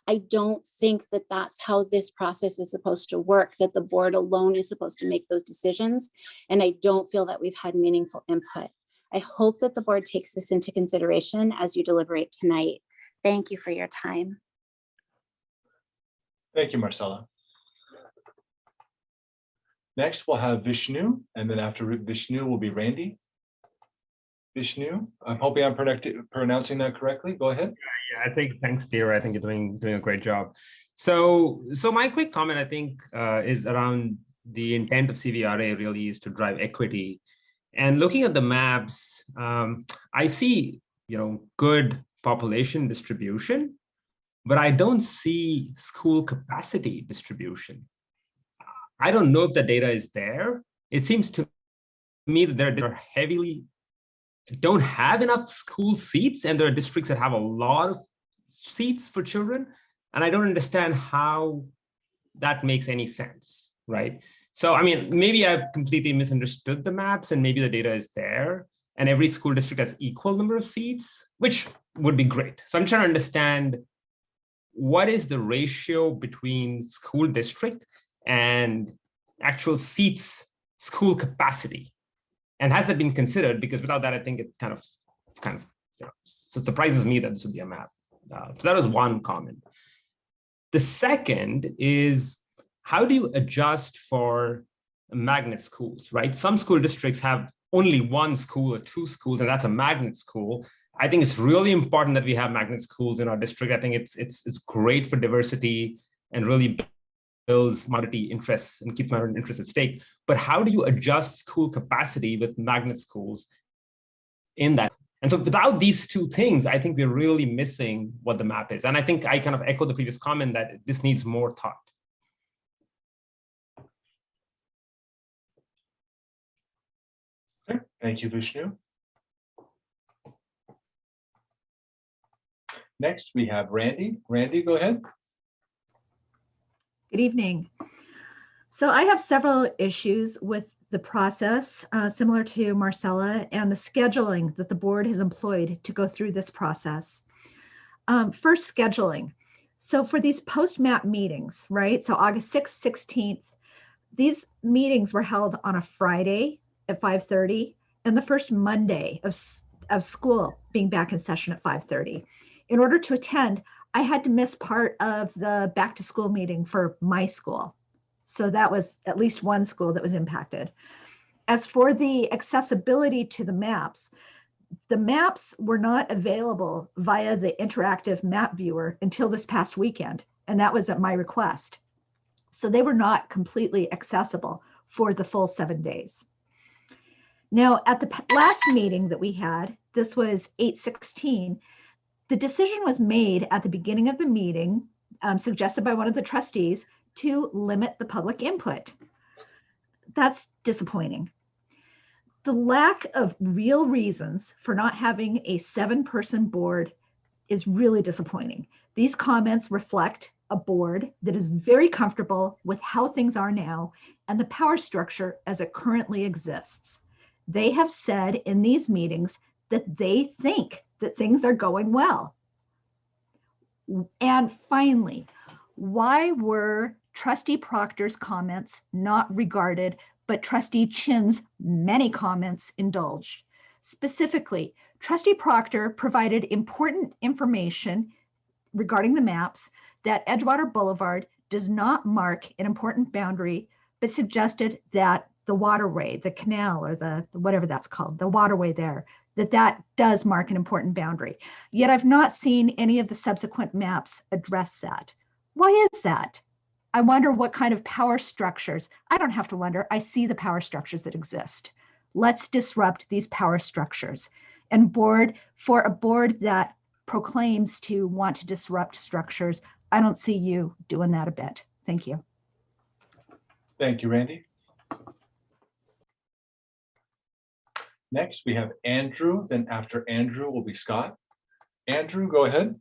I don't think that that's how this process is supposed to work, that the board alone is supposed to make those decisions. And I don't feel that we've had meaningful input. I hope that the board takes this into consideration as you deliberate tonight. Thank you for your time. Thank you, Marcella. Next, we'll have Vishnu, and then after Vishnu will be Randy. Vishnu, I'm hoping I'm pronouncing that correctly. Go ahead. Yeah, I think, thanks, Peter. I think you're doing a great job. So my quick comment, I think, is around the intent of CVRA really is to drive equity. And looking at the maps, I see, good population distribution, but I don't see school capacity distribution. I don't know if the data is there. It seems to me that they're heavily don't have enough school seats, and there are districts that have a lot of seats for children. And I don't understand how that makes any sense, right? So, I mean, maybe I've completely misunderstood the maps and maybe the data is there and every school district has equal number of seats, which would be great. So I'm trying to understand what is the ratio between school district and actual seats, school capacity? And has that been considered? Because without that, I think it kind of so it surprises me that this would be a map. So that was one comment. The second is, how do you adjust for magnet schools, right? Some school districts have only one school or two schools, and that's a magnet school. I think it's really important that we have magnet schools in our district. I think it's great for diversity and really builds minority interests and keeps minority interests at stake. But how do you adjust school capacity with magnet schools in that? And so without these two things, I think we're really missing what the map is. And I think I kind of echo the previous comment that this needs more thought. Okay. Thank you, Vishnu. Next, we have Randy. Randy, go ahead. Good evening. So I have several issues with the process, similar to Marcella, and the scheduling that the board has employed to go through this process. First, scheduling. So for these post-map meetings, right? So August 6th, 16th, these meetings were held on a Friday at 5:30 and the first Monday of school being back in session at 5:30. In order to attend, I had to miss part of the back to school meeting for my school. So that was at least one school that was impacted. As for the accessibility to the maps were not available via the interactive map viewer until this past weekend, and that was at my request. So they were not completely accessible for the full 7 days. Now, at the last meeting that we had, this was 8/16, the decision was made at the beginning of the meeting, suggested by one of the trustees, to limit the public input. That's disappointing. The lack of real reasons for not having a 7-person board is really disappointing. These comments reflect a board that is very comfortable with how things are now and the power structure as it currently exists. They have said in these meetings that they think that things are going well. And finally, why were Trustee Proctor's comments not regarded, but Trustee Chin's many comments indulged? Specifically, Trustee Proctor provided important information regarding the maps that Edgewater Boulevard does not mark an important boundary, but suggested that the waterway, the canal, or the whatever that's called, the waterway there, that does mark an important boundary. Yet I've not seen any of the subsequent maps address that. Why is that? I wonder what kind of power structures. I don't have to wonder, I see the power structures that exist. Let's disrupt these power structures. And for a board that proclaims to want to disrupt structures, I don't see you doing that a bit. Thank you. Thank you, Randy. Next, we have Andrew. Then after Andrew will be Scott. Andrew, go ahead.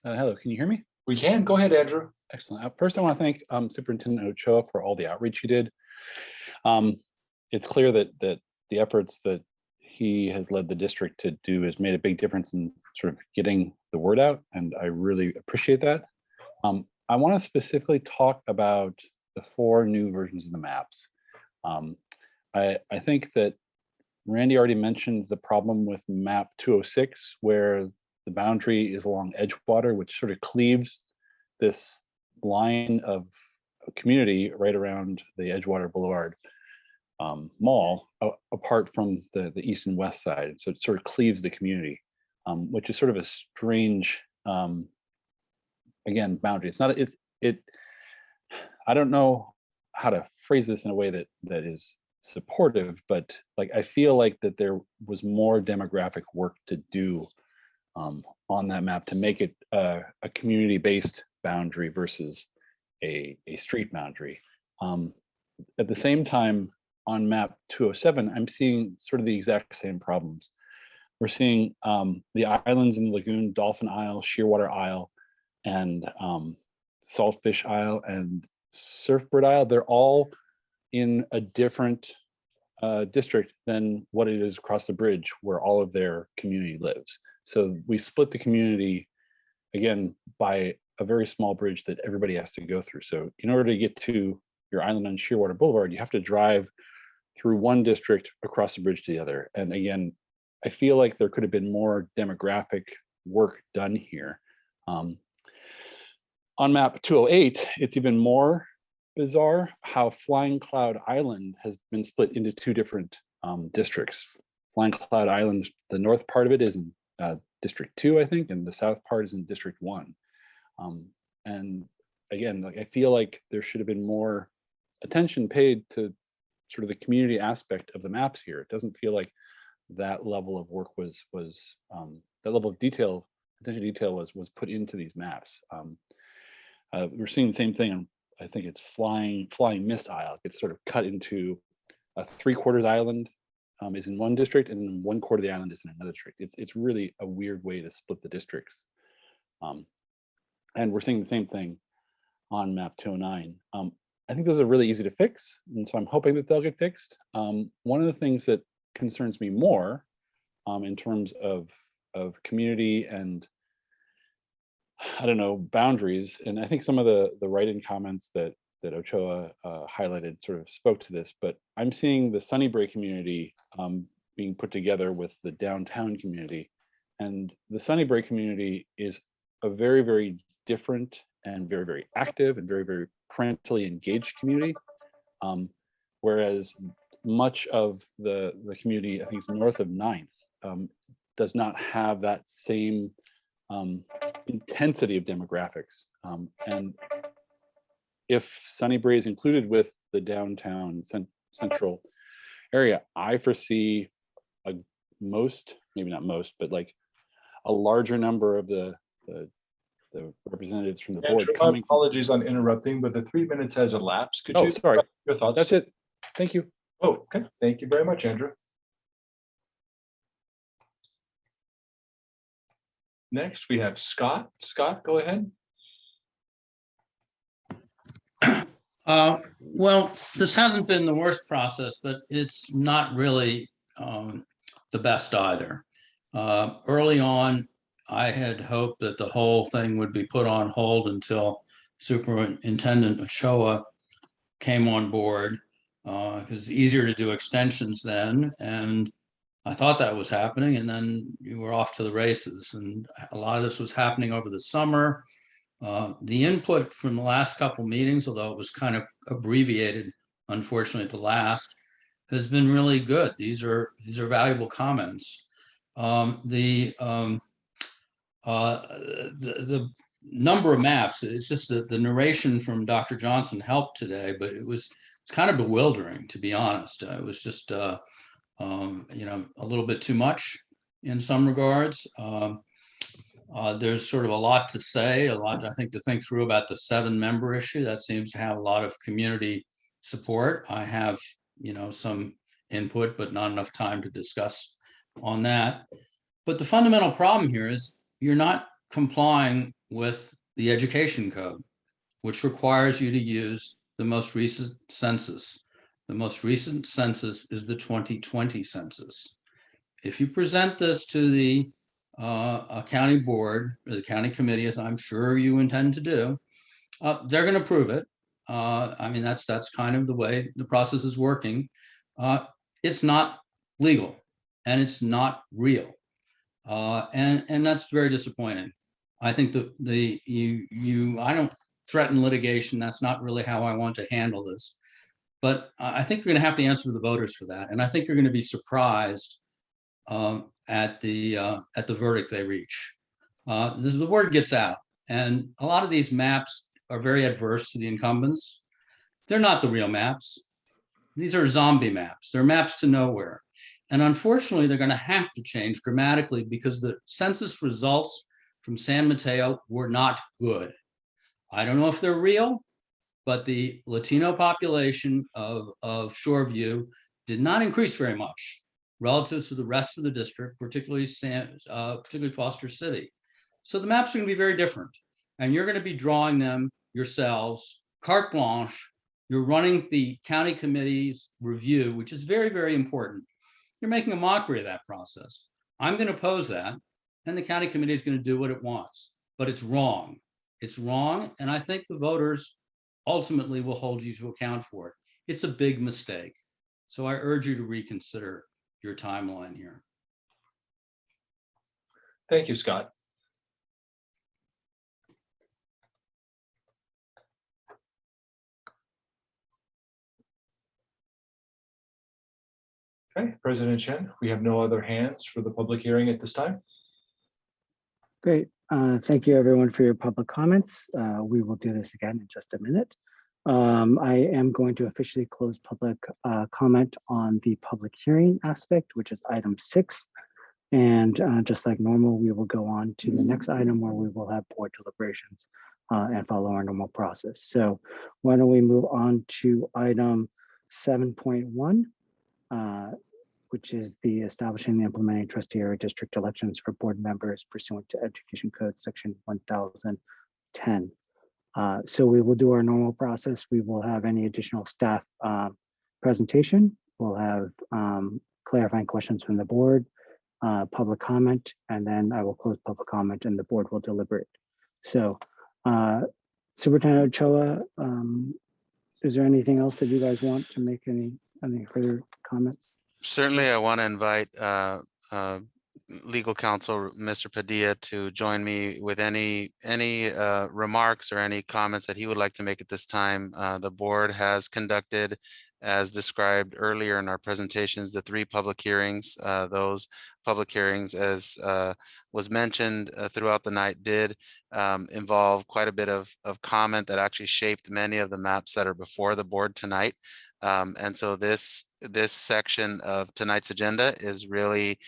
Hello, can you hear me? We can. Go ahead, Andrew. Excellent. First, I want to thank Superintendent Ochoa for all the outreach he did. It's clear that the efforts that he has led the district to do has made a big difference in sort of getting the word out, and I really appreciate that. I want to specifically talk about the 4 new versions of the maps. I think that Randy already mentioned the problem with map 206, where the boundary is along Edgewater, which sort of cleaves this line of community right around the Edgewater Boulevard mall apart from the east and west side. So it sort of cleaves the community, which is sort of a strange, again, boundary. It's not, I don't know how to phrase this in a way that is supportive, but like I feel like that there was more demographic work to do on that map to make it a community-based boundary versus a street boundary. At the same time, on map 207, I'm seeing sort of the exact same problems. We're seeing the islands in the lagoon, Dolphin Isle, Shearwater Isle, and Saltfish Isle and Surfbird Isle. They're all in a different district than what it is across the bridge where all of their community lives. So we split the community again by a very small bridge that everybody has to go through. So in order to get to your island on Shearwater Boulevard, you have to drive through one district across the bridge to the other. And again, I feel like there could have been more demographic work done here. On map 208, it's even more bizarre how Flying Cloud Island has been split into two different districts. Flying Cloud Island, the north part of it is in District 2, I think, and the south part is in District 1. And again, like I feel like there should have been more attention paid to sort of the community aspect of the maps here. It doesn't feel like that level of work was that level of attention to detail was put into these maps. We're seeing the same thing on, I think it's Flying Mist Isle. It's sort of cut into a 3/4 island is in one district, and then 1/4 of the island is in another district. It's really a weird way to split the districts. And we're seeing the same thing on map 209. I think those are really easy to fix, and so I'm hoping that they'll get fixed. One of the things that concerns me more in terms of community and, I don't know, boundaries, and I think some of the write-in comments that Ochoa highlighted sort of spoke to this, but I'm seeing the Sunnybrae community being put together with the downtown community. And the Sunnybrae community is a very, very different and very, very active and very, very parentally engaged community. Whereas much of the community, I think it's north of 9th, does not have that same intensity of demographics. And if Sunnybrae is included with the downtown central area, I foresee maybe not most, but like a larger number of the representatives from the board Andrew, my coming. apologies on interrupting, but the 3 minutes has elapsed. Could Oh, you sorry. your thoughts? That's it. Thank you. Oh, okay. Thank you very much, Andrew. Next, we have Scott. Scott, go ahead. Well, this hasn't been the worst process, but it's not really the best either. Early on, I had hoped that the whole thing would be put on hold until Superintendent Ochoa came on board, because it's easier to do extensions then. And I thought that was happening, and then you were off to the races. And a lot of this was happening over the summer. The input from the last couple meetings, although it was kind of abbreviated, unfortunately, at the last, has been really good. These are valuable comments. The number of maps, it's just that the narration from Dr. Johnson helped today, but it's kind of bewildering, to be honest. It was just a little bit too much in some regards. There's sort of a lot to say, a lot, I think, to think through about the 7-member issue. That seems to have a lot of community support. I have, some input, but not enough time to discuss on that. But the fundamental problem here is you're not complying with the education code, which requires you to use the most recent census. The most recent census is the 2020 census. If you present this to the county board or the county committee, as I'm sure you intend to do, they're going to approve it. I mean, that's kind of the way the process is working. It's not legal and it's not real, and that's very disappointing. I think I don't threaten litigation. That's not really how I want to handle this. But I think you're going to have to answer the voters for that, and I think you're going to be surprised at the verdict they reach. The word gets out, and a lot of these maps are very adverse to the incumbents. They're not the real maps. These are zombie maps. They're maps to nowhere. And unfortunately, they're going to have to change dramatically because the census results from San Mateo were not good. I don't know if they're real, but the Latino population of Shoreview did not increase very much relative to the rest of the district, particularly Foster City. So the maps are going to be very different. and you're going to be drawing them yourselves, carte blanche. You're running the county committee's review, which is very, very important. You're making a mockery of that process. I'm going to oppose that, and the county committee is going to do what it wants, but it's wrong. It's wrong, and I think the voters ultimately will hold you to account for it. It's a big mistake. So I urge you to reconsider your timeline here. Thank you, Scott. Okay, President Chen, we have no other hands for the public hearing at this time. Great. Thank you everyone for your public comments. We will do this again in just a minute. I am going to officially close public comment on the public hearing aspect, which is item 6. And just like normal, we will go on to the next item where we will have board deliberations and follow our normal process. So why don't we move on to item 7.1, which is the establishing and implementing trustee area district elections for board members pursuant to Education Code section 1010. So we will do our normal process. We will have any additional staff presentation. We'll have clarifying questions from the board, public comment, and then I will close public comment and the board will deliberate. So Superintendent Ochoa, is there anything else that you guys want to make any further comments? Certainly, I want to invite legal counsel, Mr. Padilla, to join me with any remarks or any comments that he would like to make at this time. The board has conducted, as described earlier in our presentations, the 3 public hearings. Those public hearings, as was mentioned throughout the night, did involve quite a bit of comment that actually shaped many of the maps that are before the board tonight. And so this section of tonight's agenda is really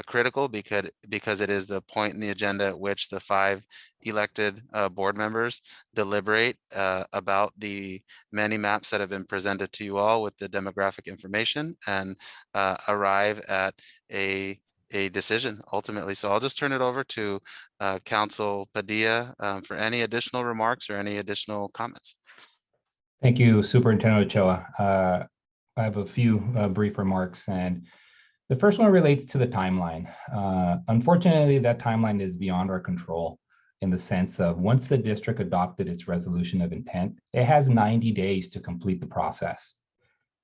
critical because it is the point in the agenda at which the 5 elected board members deliberate about the many maps that have been presented to you all with the demographic information and arrive at a decision ultimately. So I'll just turn it over to Council Padilla for any additional remarks or any additional comments. Thank you, Superintendent Ochoa. I have a few brief remarks, and the first one relates to the timeline. Unfortunately, that timeline is beyond our control in the sense of once the district adopted its resolution of intent, it has 90 days to complete the process.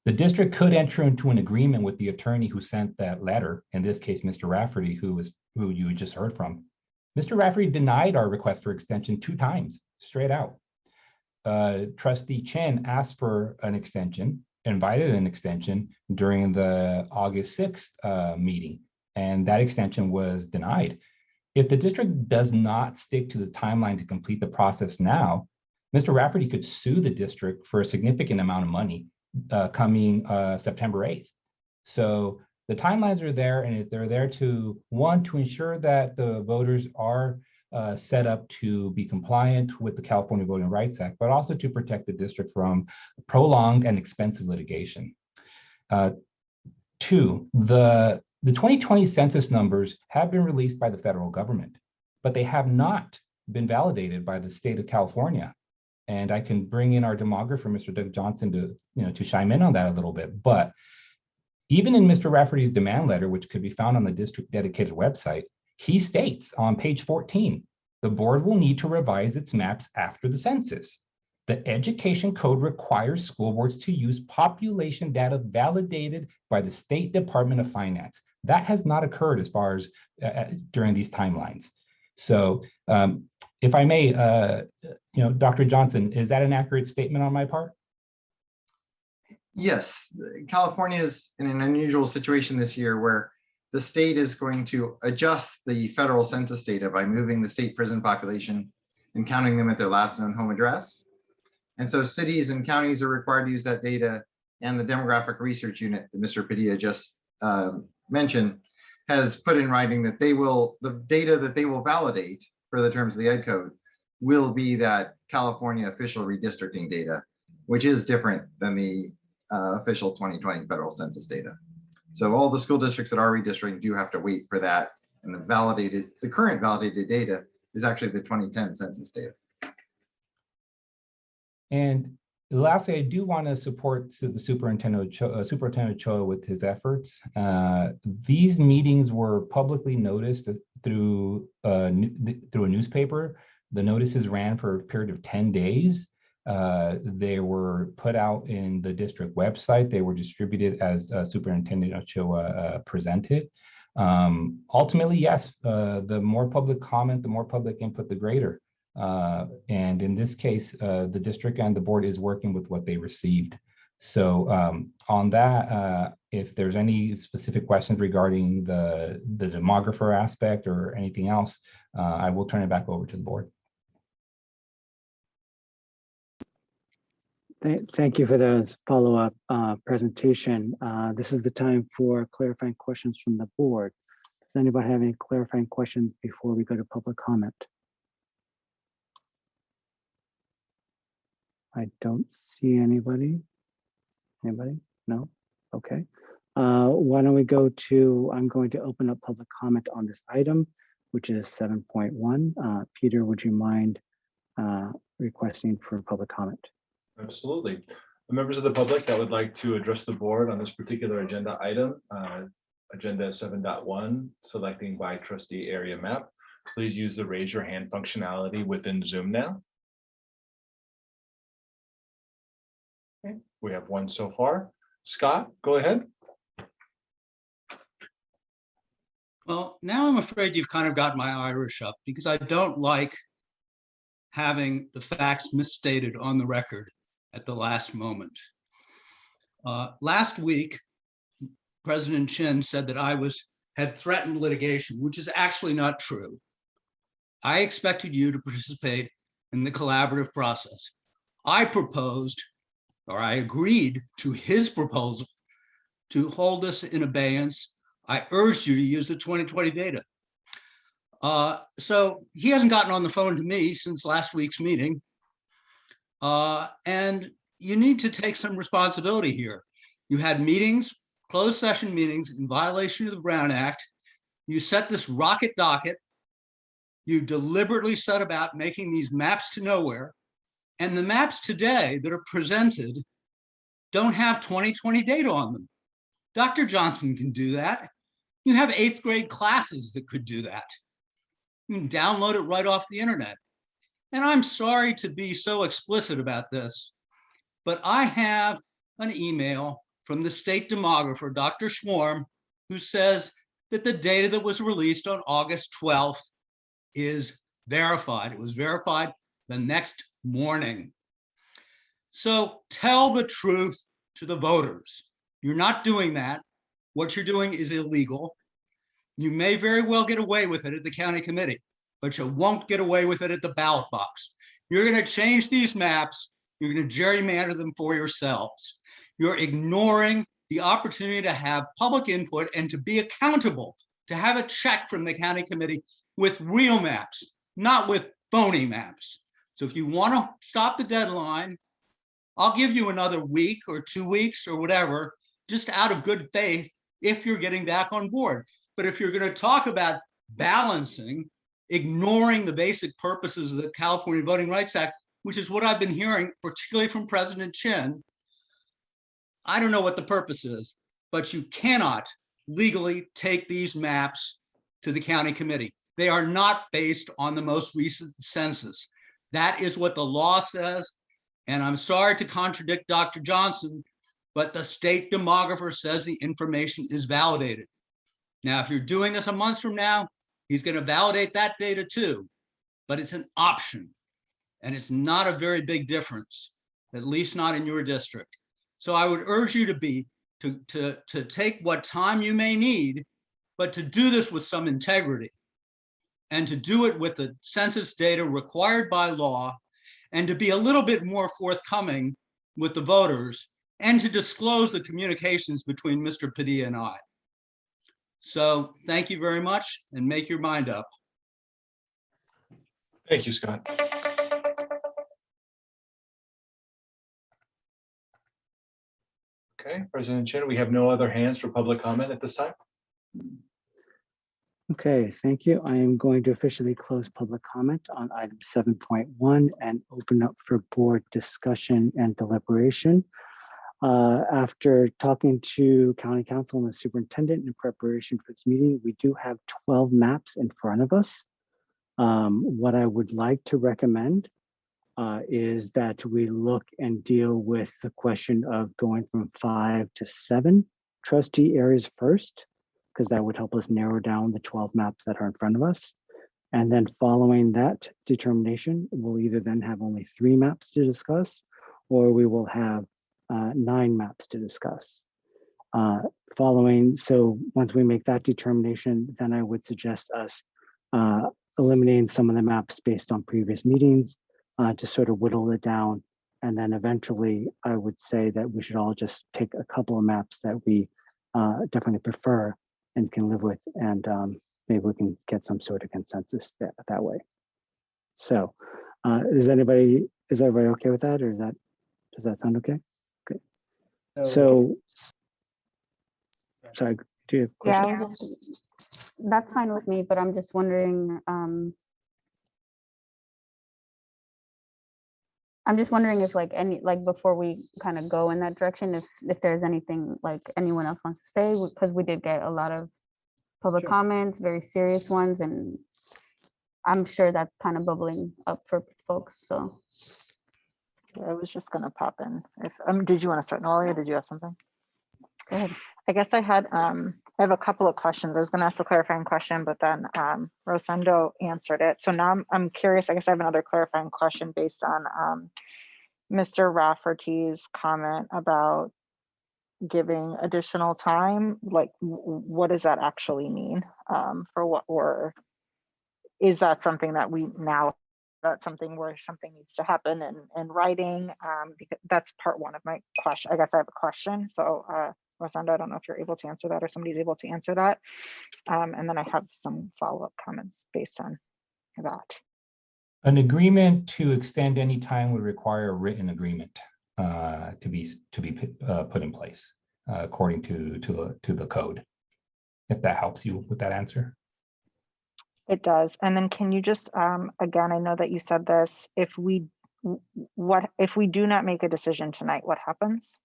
The district could enter into an agreement with the attorney who sent that letter, in this case, Mr. Rafferty, who you just heard from. Mr. Rafferty denied our request for extension 2 times, straight out. Trustee Chen asked for an extension, invited an extension during the August 6th meeting, and that extension was denied. If the district does not stick to the timeline to complete the process now, Mr. Rafferty could sue the district for a significant amount of money coming September 8th. So the timelines are there, and they're there to, one, to ensure that the voters are set up to be compliant with the California Voting Rights Act, but also to protect the district from prolonged and expensive litigation. 2, the 2020 census numbers have been released by the federal government, but they have not been validated by the state of California. And I can bring in our demographer, Mr. Doug Johnson, to chime in on that a little bit. But even in Mr. Rafferty's demand letter, which could be found on the district dedicated website, he states on page 14, the board will need to revise its maps after the census. The Education Code requires school boards to use population data validated by the State Department of Finance. That has not occurred as far as during these timelines. So if I may, Dr. Johnson, is that an accurate statement on my part? Yes, California is in an unusual situation this year where the state is going to adjust the federal census data by moving the state prison population and counting them at their last known home address. And so cities and counties are required to use that data, and the demographic research unit that Mr. Padilla just mentioned has put in writing that the data that they will validate for the terms of the Ed Code will be that California official redistricting data, which is different than the official 2020 federal census data. So all the school districts that are redistricting do have to wait for that, and the current validated data is actually the 2010 census data. And lastly, I do want to support the Superintendent Ochoa with his efforts. These meetings were publicly noticed through a newspaper. The notices ran for a period of 10 days. They were put out in the district website. They were distributed as Superintendent Ochoa presented. Ultimately, yes, the more public comment, the more public input, the greater. And in this case, the district and the board is working with what they received. So on that, if there's any specific questions regarding the demographer aspect or anything else, I will turn it back over to the board. Thank you for those follow-up presentation. This is the time for clarifying questions from the board. Does anybody have any clarifying questions before we go to public comment? I don't see anybody. Anybody? No? Okay. Why don't we go to, I'm going to open up public comment on this item, which is 7.1. Peter, would you mind requesting for public comment? Absolutely. The members of the public that would like to address the board on this particular agenda item, agenda 7.1, selecting by trustee area map, please use the raise your hand functionality within Zoom now. Okay, we have one so far. Scott, go ahead. Well, now I'm afraid you've kind of got my Irish up because I don't like having the facts misstated on the record at the last moment. Last week, President Chin said that I had threatened litigation, which is actually not true. I expected you to participate in the collaborative process. I proposed, or I agreed to his proposal to hold this in abeyance. I urged you to use the 2020 data. So he hasn't gotten on the phone to me since last week's meeting. And you need to take some responsibility here. You had meetings, closed session meetings in violation of the Brown Act. You set this rocket docket. You deliberately set about making these maps to nowhere. And the maps today that are presented don't have 2020 data on them. Dr. Johnson can do that. You have 8th grade classes that could do that. You can download it right off the internet. And I'm sorry to be so explicit about this, but I have an email from the state demographer, Dr. Schwarm, who says that the data that was released on August 12th is verified. It was verified the next morning. So tell the truth to the voters. You're not doing that. What you're doing is illegal. You may very well get away with it at the county committee, but you won't get away with it at the ballot box. You're going to change these maps. You're going to gerrymander them for yourselves. You're ignoring the opportunity to have public input and to be accountable, to have a check from the county committee with real maps, not with phony maps. So if you want to stop the deadline, I'll give you another week or 2 weeks or whatever, just out of good faith, if you're getting back on board. But if you're going to talk about balancing, ignoring the basic purposes of the California Voting Rights Act, which is what I've been hearing, particularly from President Chin, I don't know what the purpose is, but you cannot legally take these maps to the county committee. They are not based on the most recent census. That is what the law says. And I'm sorry to contradict Dr. Johnson, but the state demographer says the information is validated. Now, if you're doing this a month from now, he's going to validate that data too, but it's an option. And it's not a very big difference, at least not in your district. So I would urge you to take what time you may need, but to do this with some integrity and to do it with the census data required by law and to be a little bit more forthcoming with the voters and to disclose the communications between Mr. Padilla and I. So thank you very much and make your mind up. Thank you, Scott. Okay, President Chin, we have no other hands for public comment at this time. Okay, thank you. I am going to officially close public comment on item 7.1 and open up for board discussion and deliberation. After talking to County Council and the Superintendent in preparation for this meeting, we do have 12 maps in front of us. What I would like to recommend is that we look and deal with the question of going from 5 to 7 trustee areas first, because that would help us narrow down the 12 maps that are in front of us. And then following that determination, we'll either then have only 3 maps to discuss, or we will have 9 maps to discuss. So once we make that determination, then I would suggest us eliminating some of the maps based on previous meetings to sort of whittle it down. And then eventually I would say that we should all just pick a couple of maps that we definitely prefer and can live with, and maybe we can get some sort of consensus that way. So is everybody okay with that, or does that sound okay? Okay. So sorry, do you have a question? Yeah, that's fine with me, but I'm just wondering, if like before we kind of go in that direction, if there's anything like anyone else wants to stay, because we did get a lot of public comments, very serious ones, and I'm sure that's kind of bubbling up for folks. So I was just going to pop in. If did you want to start, Noli, or did you have something? go ahead. I guess I have a couple of questions. I was going to ask the clarifying question, but then Rosendo answered it. So now I'm curious. I guess I have another clarifying question based on Mr. Rafferty's comment about giving additional time. Like, what does that actually mean for what we're? Is that something that we now? That's something where something needs to happen in writing? Because that's part one of my question. I guess I have a question. So Rosendo, I don't know if you're able to answer that or somebody's able to answer that. And then I have some follow-up comments based on that. An agreement to extend any time would require a written agreement to be put in place according to the code. If that helps you with that answer. It does. And then can you just again, I know that you said this, if we do not make a decision tonight, what happens?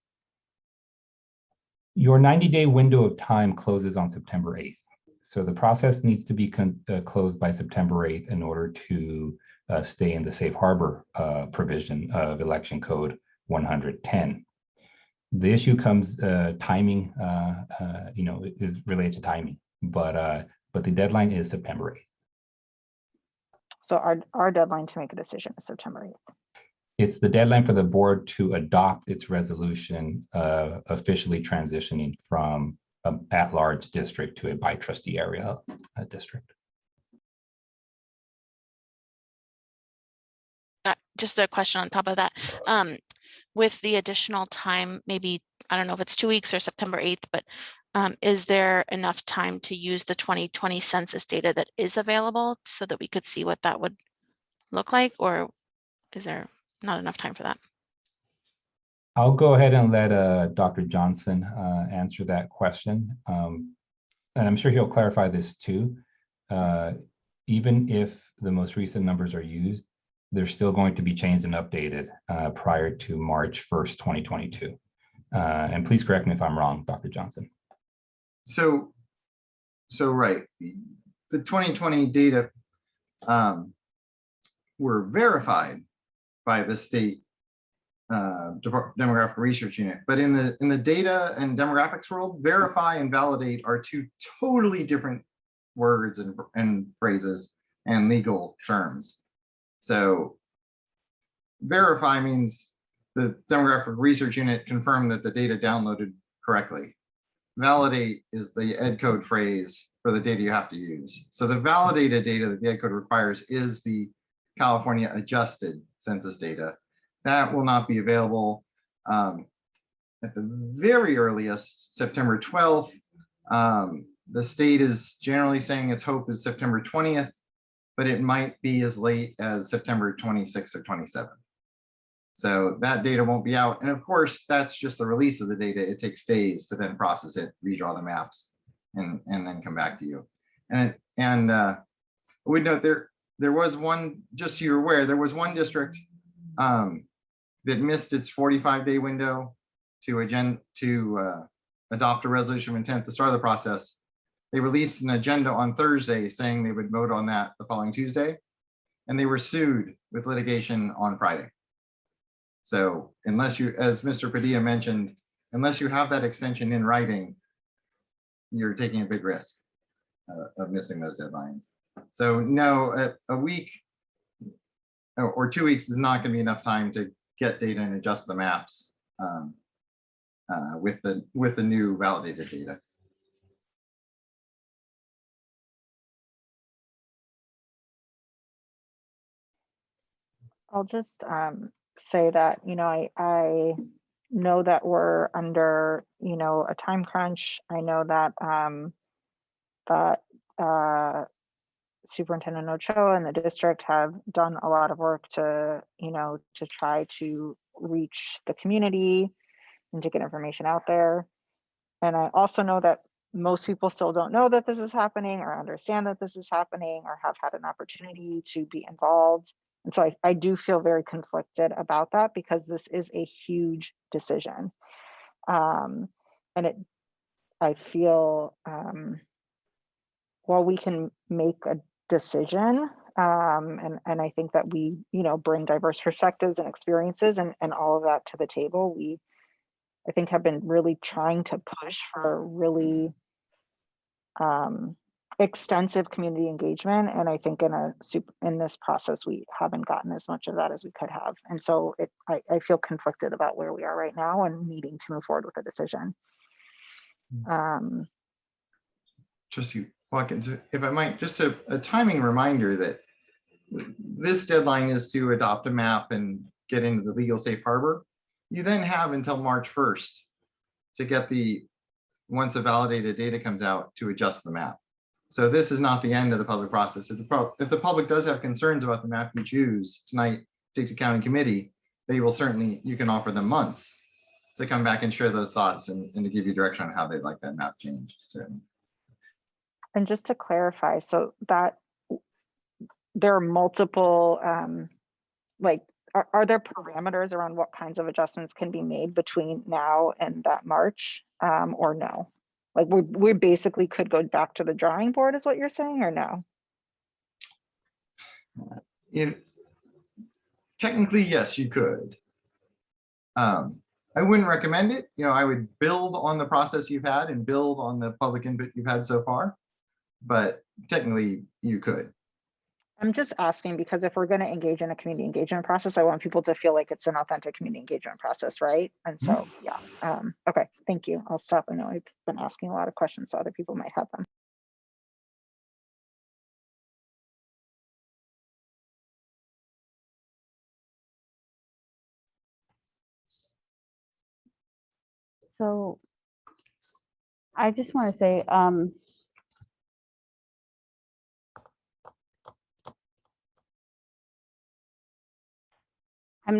Your 90-day window of time closes on September 8th. So the process needs to be closed by September 8th in order to stay in the safe harbor provision of Election Code 110. The issue comes timing, is related to timing, but the deadline is September 8th. So our deadline to make a decision is September 8th. It's the deadline for the board to adopt its resolution officially transitioning from an at-large district to a by trustee area district. Just a question on top of that. With the additional time, maybe, I don't know if it's 2 weeks or September 8th, but is there enough time to use the 2020 census data that is available so that we could see what that would look like, or is there not enough time for that? I'll go ahead and let Dr. Johnson answer that question. And I'm sure he'll clarify this too. Even if the most recent numbers are used, they're still going to be changed and updated prior to March 1st, 2022. And please correct me if I'm wrong, Dr. Johnson. So right, the 2020 data were verified by the state demographic research unit, but in the data and demographics world, verify and validate are two totally different words and phrases and legal terms. So verify means the demographic research unit confirmed that the data downloaded correctly. Validate is the ed code phrase for the data you have to use. So the validated data that the ed code requires is the California adjusted census data. That will not be available at the very earliest, September 12th. The state is generally saying its hope is September 20th, but it might be as late as September 26th or 27th. So that data won't be out. And of course, that's just the release of the data. It takes days to then process it, redraw the maps, and then come back to you. we note there was one, just so you're aware, there was one district that missed its 45-day window to adopt a resolution of intent at the start of the process. They released an agenda on Thursday saying they would vote on that the following Tuesday, and they were sued with litigation on Friday. So unless you, as Mr. Padilla mentioned, unless you have that extension in writing, you're taking a big risk of missing those deadlines. So no, a week or 2 weeks is not going to be enough time to get data and adjust the maps with the new validated data. I'll just say that, I know that we're under, a time crunch. I know that Superintendent Ochoa and the district have done a lot of work to try to reach the community and to get information out there. And I also know that most people still don't know that this is happening or understand that this is happening or have had an opportunity to be involved. And so I do feel very conflicted about that because this is a huge decision. And I feel while we can make a decision, and I think that we, bring diverse perspectives and experiences and all of that to the table, I think have been really trying to push for really extensive community engagement. And I think in this process, we haven't gotten as much of that as we could have. And so I feel conflicted about where we are right now and needing to move forward with a decision. Trustee Watkins, if I might, just a timing reminder that this deadline is to adopt a map and get into the legal safe harbor. You then have until March 1st to get once the validated data comes out, to adjust the map. So this is not the end of the public process. If the public does have concerns about the map you choose tonight, take to county committee, they will certainly, you can offer them months to come back and share those thoughts and to give you direction on how they'd like that map changed. Certainly. And just to clarify, so that there are multiple, are there parameters around what kinds of adjustments can be made between now and that March, or no? Like we basically could go back to the drawing board is what you're saying, or no? Technically, yes, you could. I wouldn't recommend it. I would build on the process you've had and build on the public input you've had so far, but technically you could. I'm just asking because if we're going to engage in a community engagement process, I want people to feel like it's an authentic community engagement process, right? And so, yeah. Okay, thank you. I'll stop. I know I've been asking a lot of questions, so other people might have them. So I just want to say, I'm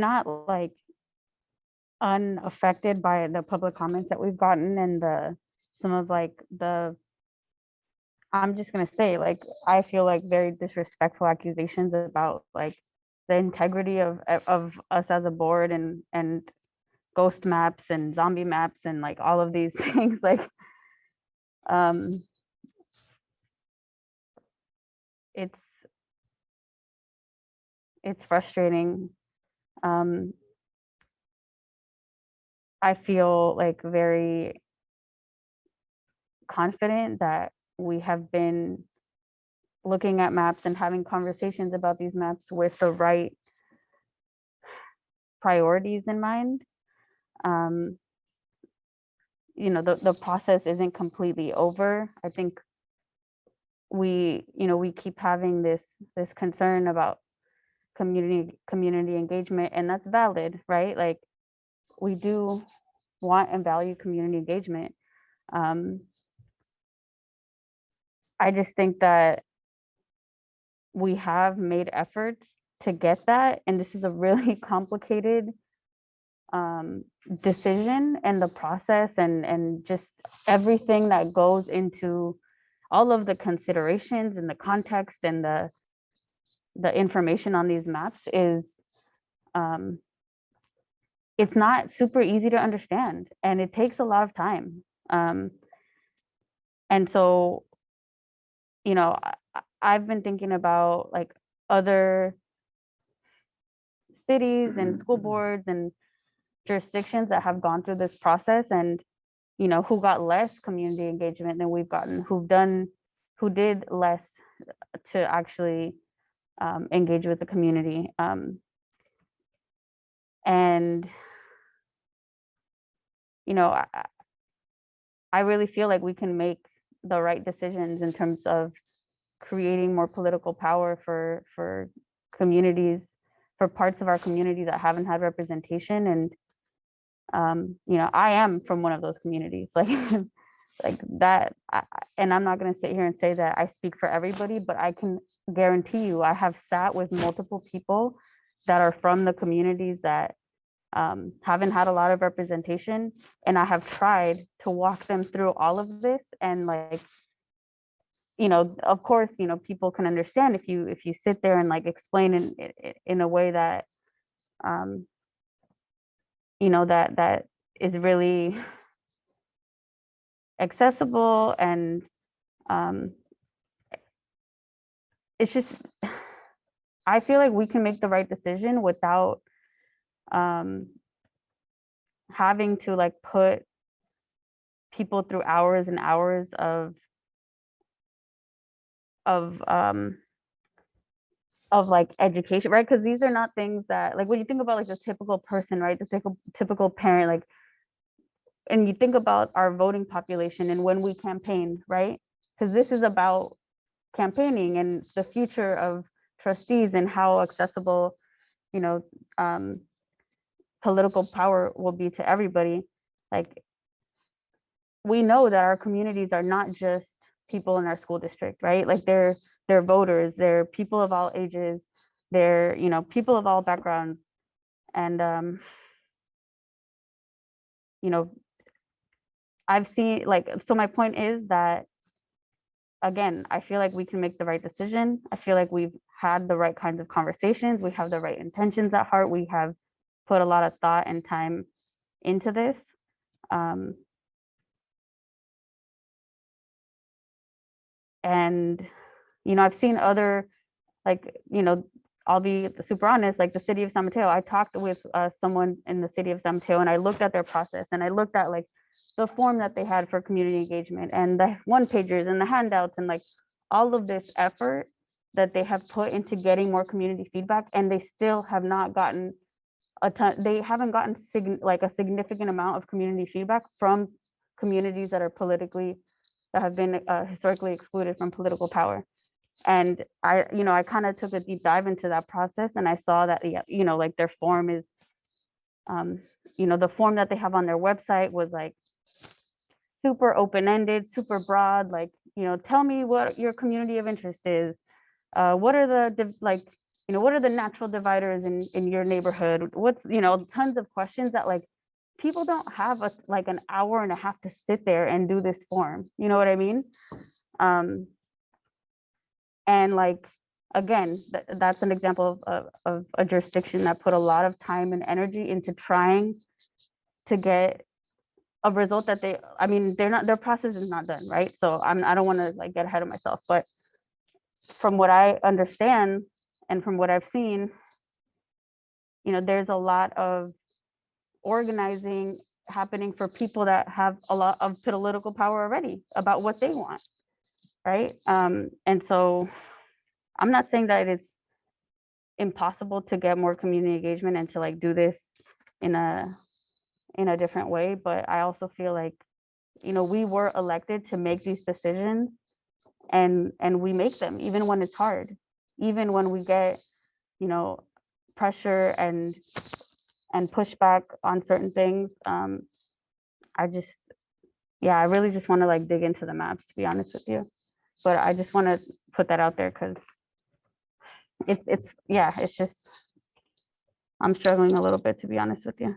not like unaffected by the public comments that we've gotten and some of I'm just gonna say, like, I feel like very disrespectful accusations about like the integrity of us as a board and ghost maps and zombie maps and like all of these things. Like, it's frustrating. I feel like very confident that we have been looking at maps and having conversations about these maps with the right priorities in mind. The process isn't completely over. I think we keep having this concern about community engagement, and that's valid, right? Like, we do want and value community engagement. I just think that we have made efforts to get that, and this is a really complicated decision and the process and just everything that goes into all of the considerations and the context and the information on these maps is it's not super easy to understand, and it takes a lot of time. And so, you know, I've been thinking about like other cities and school boards and jurisdictions that have gone through this process, and you know, who got less community engagement than we've gotten, who did less to actually engage with the community. And you know, I really feel like we can make the right decisions in terms of creating more political power for communities, for parts of our community that haven't had representation. And you know, I am from one of those communities, like like that. And I'm not going to sit here and say that I speak for everybody, but I can guarantee you I have sat with multiple people that are from the communities that haven't had a lot of representation, and I have tried to walk them through all of this. And like, you know, of course, you know, people can understand if you sit there and like explain in a way that you know, that is really accessible. And it's just, I feel like we can make the right decision without having to like put people through hours and hours of like education, right? Because these are not things that, like, when you think about like the typical person, right, the typical parent, like, and you think about our voting population and when we campaign, right? Because this is about campaigning and the future of trustees and how accessible, you know, political power will be to everybody. Like, we know that our communities are not just people in our school district, right? Like they're voters, they're people of all ages, they're, you know, people of all backgrounds. And you know, I've seen, like, so my point is that, again, I feel like we can make the right decision. I feel like we've had the right kinds of conversations. We have the right intentions at heart. We have put a lot of thought and time into this. And, you know, I've seen other, like, you know, I'll be super honest, like the city of San Mateo, I talked with someone in the city of San Mateo, and I looked at their process, and I looked at like the form that they had for community engagement and the one-pagers and the handouts and like all of this effort that they have put into getting more community feedback, and they still have not gotten a ton, they haven't gotten like a significant amount of community feedback from communities that are politically, that have been historically excluded from political power. And I, you know, I kind of took a deep dive into that process, and I saw that, yeah, you know, like their form is, you know, the form that they have on their website was like super open-ended, super broad, like, you know, tell me what your community of interest is. What are the, like, you know, what are the natural dividers in your neighborhood? What's, you know, tons of questions that like people don't have like an hour and a half to sit there and do this form. You know what I mean? And like, again, that's an example of a jurisdiction that put a lot of time and energy into trying to get a result that they, I mean, they're not, their process is not done, right? So I don't want to like get ahead of myself, but from what I understand and from what I've seen, you know, there's a lot of organizing happening for people that have a lot of political power already about what they want, right? And so I'm not saying that it's impossible to get more community engagement and to like do this in a different way, but I also feel like, you know, we were elected to make these decisions, and we make them even when it's hard, even when we get, you know, pressure and pushback on certain things. I just, yeah, I really just want to like dig into the maps, to be honest with you. But I just want to put that out there because it's yeah, it's just, I'm struggling a little bit, to be honest with you.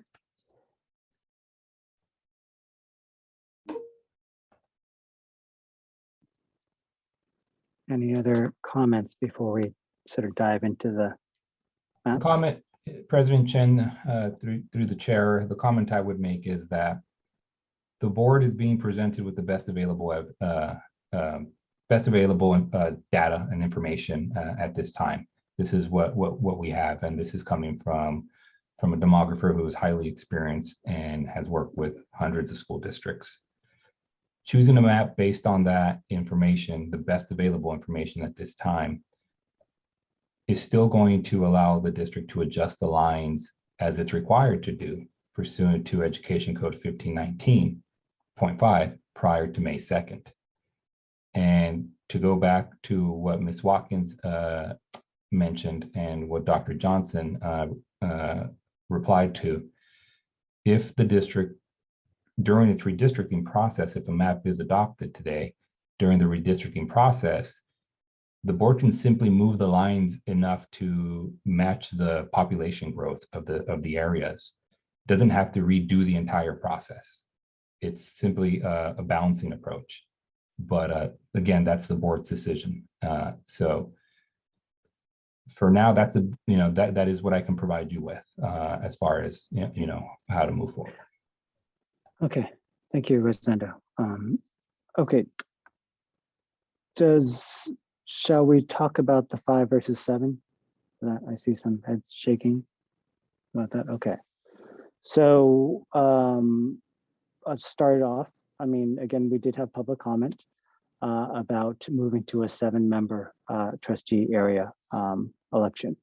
Any other comments before we sort of dive into the maps? Comment, President Chen, through the chair, the comment I would make is that the board is being presented with the best available data and information at this time. This is what we have, and this is coming from a demographer who is highly experienced and has worked with hundreds of school districts. Choosing a map based on that information, the best available information at this time, is still going to allow the district to adjust the lines as it's required to do pursuant to Education Code 1519.5 prior to May 2nd. And to go back to what Ms. Watkins mentioned and what Dr. Johnson replied to, if the district, during its redistricting process, if a map is adopted today, during the redistricting process, the board can simply move the lines enough to match the population growth of the areas. Doesn't have to redo the entire process. It's simply a balancing approach. But again, that's the board's decision. So for now, that's that is what I can provide you with as far as how to move forward. Okay, thank you, Rosendo. Okay, shall we talk about the 5 versus 7? I see some heads shaking about that. Okay, so let's start off. I mean, again, we did have public comment about moving to a 7-member trustee area election.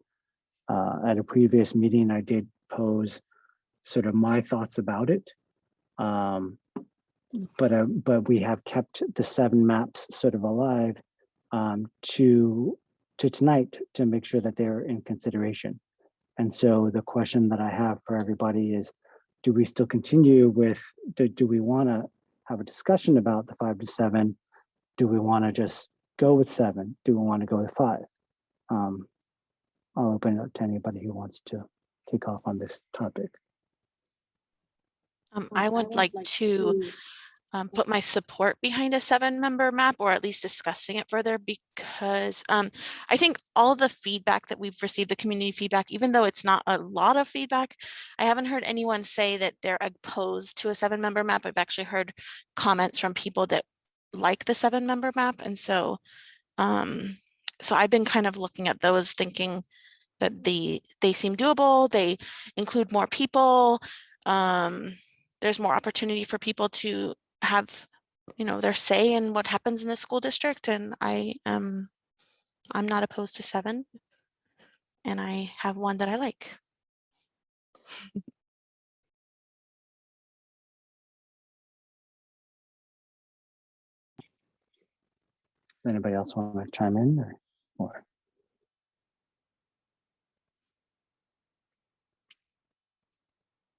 At a previous meeting, I did pose sort of my thoughts about it. But we have kept the 7 maps sort of alive to tonight to make sure that they're in consideration. And so the question that I have for everybody is, do we still continue with, do we want to have a discussion about the 5 to 7? Do we want to just go with 7? Do we want to go with 5? I'll open it up to anybody who wants to kick off on this topic. I would like to put my support behind a 7-member map, or at least discussing it further, because I think all the feedback that we've received, the community feedback, even though it's not a lot of feedback, I haven't heard anyone say that they're opposed to a 7-member map. I've actually heard comments from people that like the 7-member map. And so, so I've been kind of looking at those, thinking that they seem doable. They include more people. There's more opportunity for people to have, their say in what happens in the school district. And I'm not opposed to 7. And I have one that I like. Anybody else want to chime in or?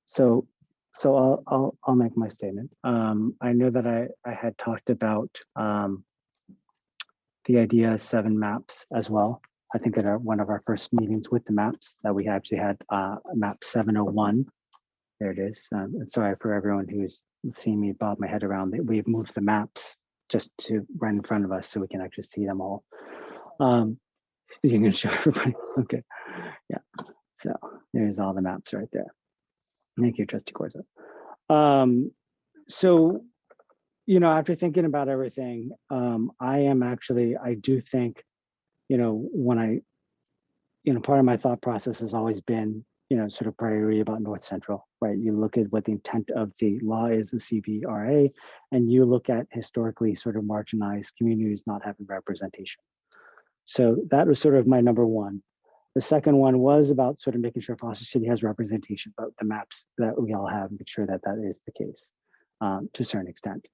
So I'll make my statement. I know that I had talked about the idea of 7 maps as well. I think at one of our first meetings with the maps that we actually had map 701. There it is. And sorry for everyone who's seen me bob my head around. We've moved the maps just to right in front of us so we can actually see them all. You can show everybody. Okay. Yeah. So there's all the maps right there. Thank you, Trustee Corzo. So, after thinking about everything, I do think, when part of my thought process has always been, sort of priority about North Central, right? You look at what the intent of the law is, the CVRA, and you look at historically sort of marginalized communities not having representation. So that was sort of my number one. The second one was about sort of making sure Foster City has representation, but the maps that we all have, make sure that that is the case to a certain extent.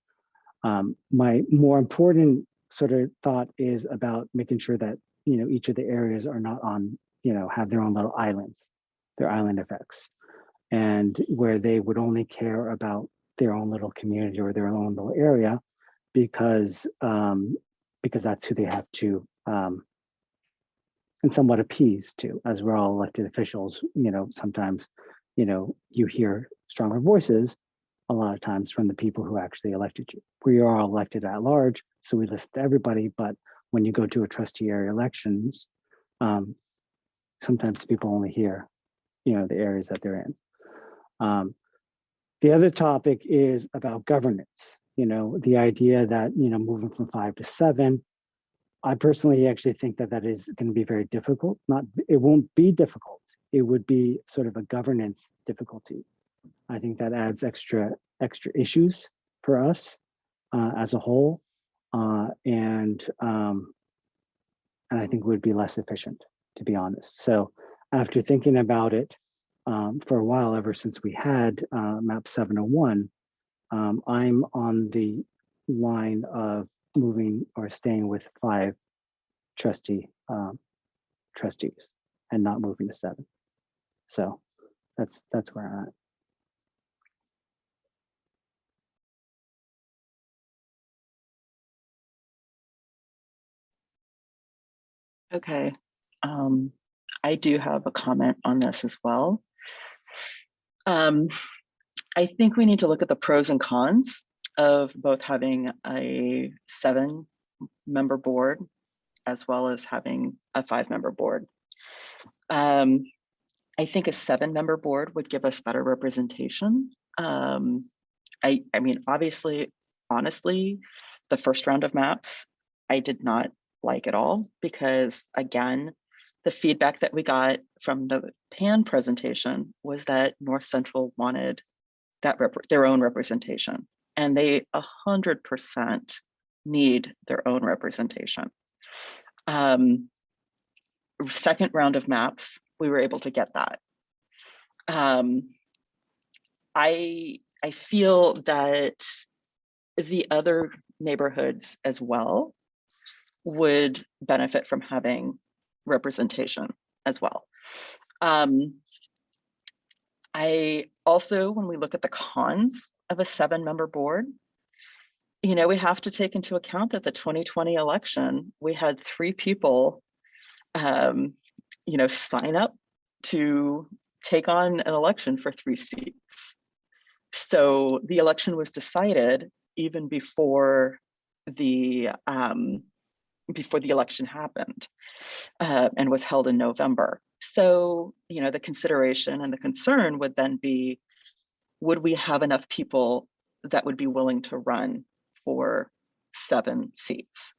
My more important sort of thought is about making sure that, each of the areas are not on, have their own little islands, their island effects, and where they would only care about their own little community or their own little area because that's who they have to and somewhat appease to, as we're all elected officials. Sometimes, you hear stronger voices a lot of times from the people who actually elected you. We are all elected at large, so we listen to everybody, but when you go to a trustee area elections, sometimes people only hear, the areas that they're in. The other topic is about governance. The idea that, moving from 5 to 7, I personally actually think that that is going to be very difficult. It won't be difficult. It would be sort of a governance difficulty. I think that adds extra issues for us as a whole, and I think would be less efficient, to be honest. So after thinking about it for a while, ever since we had map 701, I'm on the line of moving or staying with 5 trustees and not moving to 7. So that's where I'm at. Okay, I do have a comment on this as well. I think we need to look at the pros and cons of both having a 7-member board as well as having a 5-member board. I think a 7-member board would give us better representation. I mean, obviously, honestly, the first round of maps, I did not like at all because, again, the feedback that we got from the PAN presentation was that North Central wanted their own representation, and they 100% need their own representation. Second round of maps, we were able to get that. I feel that the other neighborhoods as well would benefit from having representation as well. I also, when we look at the cons of a 7-member board, we have to take into account that the 2020 election, we had 3 people, sign up to take on an election for 3 seats. So the election was decided even before the election happened and was held in November. So, the consideration and the concern would then be, would we have enough people that would be willing to run for 7 seats?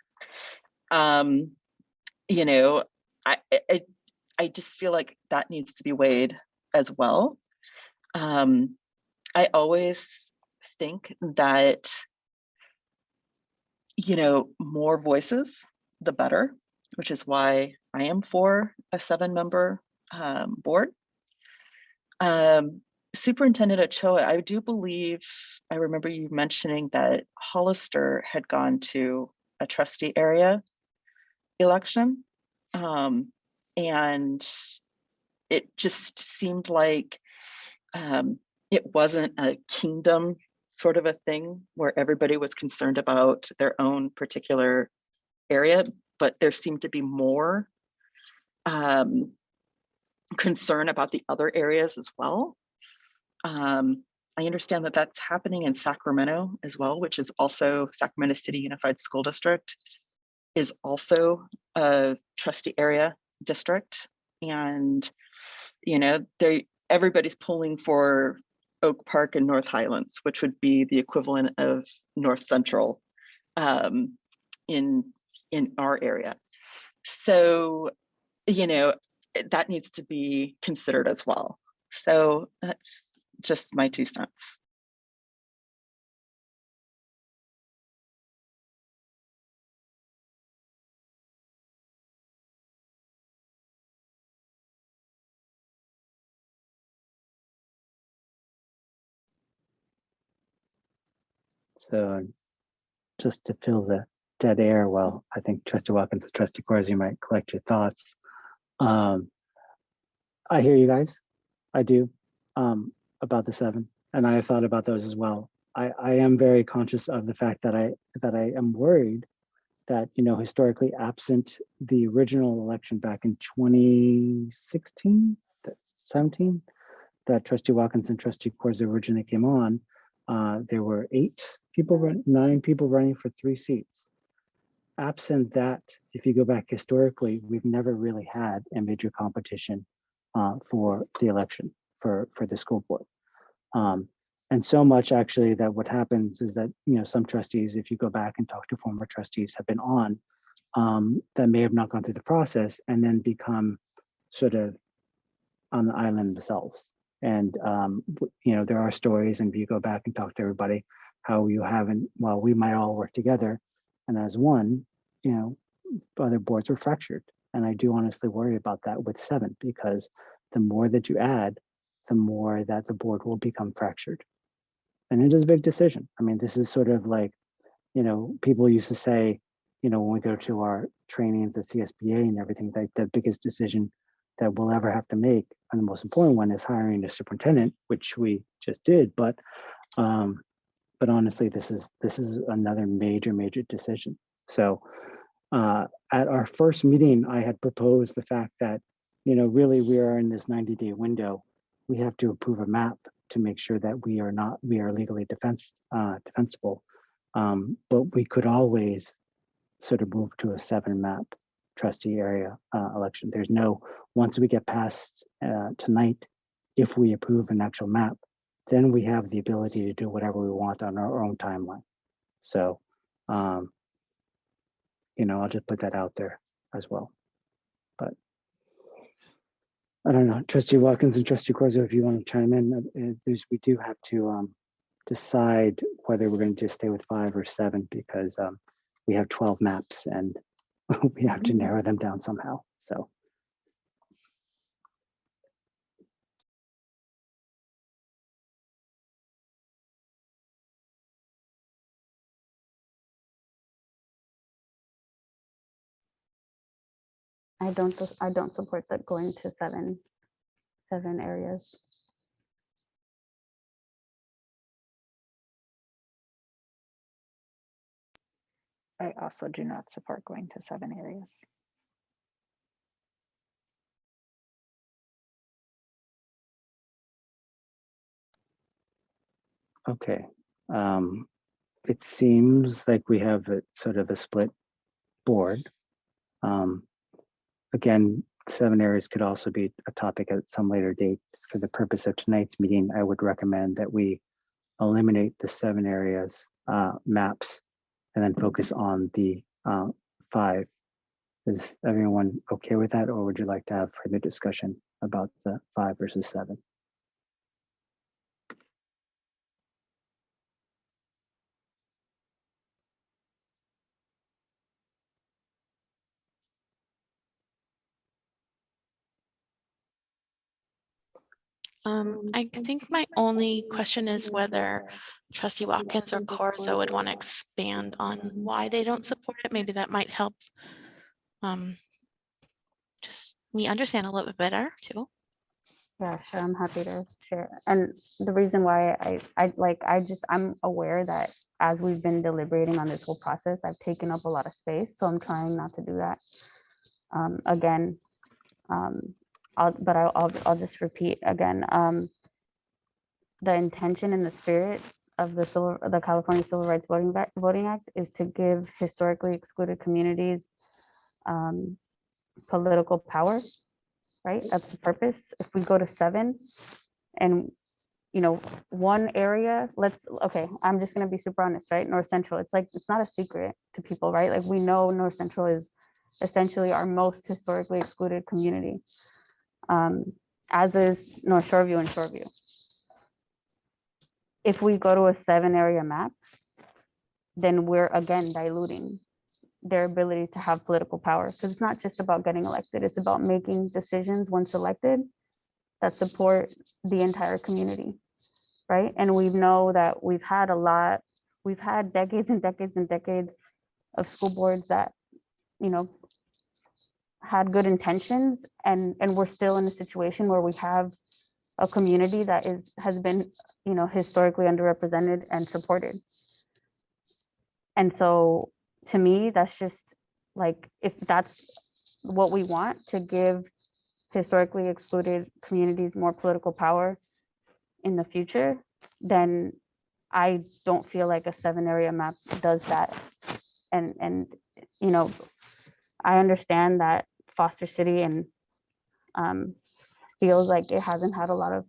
I just feel like that needs to be weighed as well. I always think that, more voices, the better, which is why I am for a 7-member board. Superintendent Ochoa, I do believe, I remember you mentioning that Hollister had gone to a trustee area election. And it just seemed like it wasn't a kingdom sort of a thing where everybody was concerned about their own particular area, but there seemed to be more concern about the other areas as well. I understand that that's happening in Sacramento as well, which is also Sacramento City Unified School District is also a trustee area district. And, everybody's pulling for Oak Park and North Highlands, which would be the equivalent of North Central in our area. So, that needs to be considered as well. So that's just my 2 cents. So just to fill the dead air, well, I think Trustee Watkins and Trustee Corsi might collect your thoughts. I hear you guys. I do, about the 7, and I have thought about those as well. I am very conscious of the fact that I am worried that, historically absent the original election back in 2016, 17, that Trustee Watkins and Trustee Corsi originally came on, there were 9 people running for 3 seats. absent that, if you go back historically, we've never really had a major competition for the election for the school board. And so much actually that what happens is that, some trustees, if you go back and talk to former trustees, have been on that may have not gone through the process and then become sort of on the island themselves. And, there are stories, and if you go back and talk to everybody, how you haven't, well, we might all work together. And as one, other boards were fractured. And I do honestly worry about that with 7, because the more that you add, the more that the board will become fractured. And it is a big decision. I mean, this is sort of like, people used to say, when we go to our trainings at CSBA and everything, like the biggest decision that we'll ever have to make, and the most important one, is hiring a superintendent, which we just did. But honestly, this is another major decision. So at our first meeting, I had proposed the fact that, really we are in this 90-day window. We have to approve a map to make sure that we are legally defensible. But we could always sort of move to a 7-map trustee area election. There's no, once we get past tonight, if we approve an actual map, then we have the ability to do whatever we want on our own timeline. So, I'll just put that out there as well. But I don't know, Trustee Watkins and Trustee Corzo, if you want to chime in, we do have to decide whether we're going to just stay with 5 or 7, because we have 12 maps and we have to narrow them down somehow. So. I don't support that going to seven areas. I also do not support going to 7 areas. Okay. It seems like we have a sort of a split board. Again, 7 areas could also be a topic at some later date. For the purpose of tonight's meeting, I would recommend that we eliminate the 7 areas maps and then focus on the 5. Is everyone okay with that, or would you like to have further discussion about the 5 versus 7? I think my only question is whether Trustee Watkins or Corzo would want to expand on why they don't support it. Maybe that might help just me understand a little bit better too. Yeah, sure. I'm happy to share. And the reason why I'm aware that as we've been deliberating on this whole process, I've taken up a lot of space. So I'm trying not to do that again. I'll just repeat again. The intention and the spirit of the California Civil Rights Voting Act is to give historically excluded communities political power, right? That's the purpose. If we go to 7 and, one area, I'm just going to be super honest, right? North Central, it's not a secret to people, right? Like we know North Central is essentially our most historically excluded community, as is North Shoreview and Shoreview. If we go to a 7 area map, then we're again diluting their ability to have political power, because it's not just about getting elected, it's about making decisions once elected that support the entire community, right? And we know that we've had decades and decades and decades of school boards that, had good intentions, and we're still in a situation where we have a community that has been, historically underrepresented and supported. And so to me, that's just like, if that's what we want, to give historically excluded communities more political power in the future, then I don't feel like a 7 area map does that. And you know, I understand that Foster City and feels like it hasn't had a lot of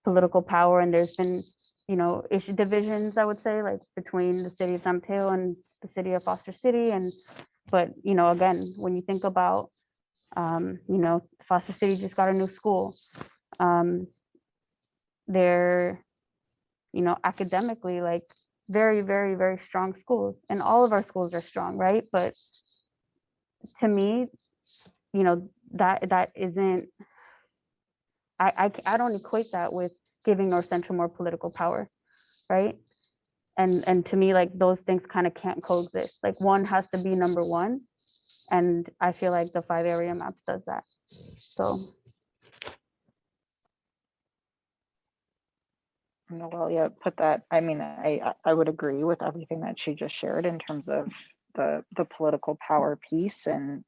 political power, and there's been, you know, issue divisions, I would say, like between the city of San Mateo and the city of Foster City. But, you know, again, when you think about, you know, Foster City just got a new school. They're, you know, academically, like very, very, very strong schools, and all of our schools are strong, right? But to me, you know, that isn't, I don't equate that with giving North Central more political power, right? And to me, like those things kind of can't coexist. Like one has to be number one, and I feel like the 5 area maps does that. So. Noelia put that, I mean, I would agree with everything that she just shared in terms of the political power piece, and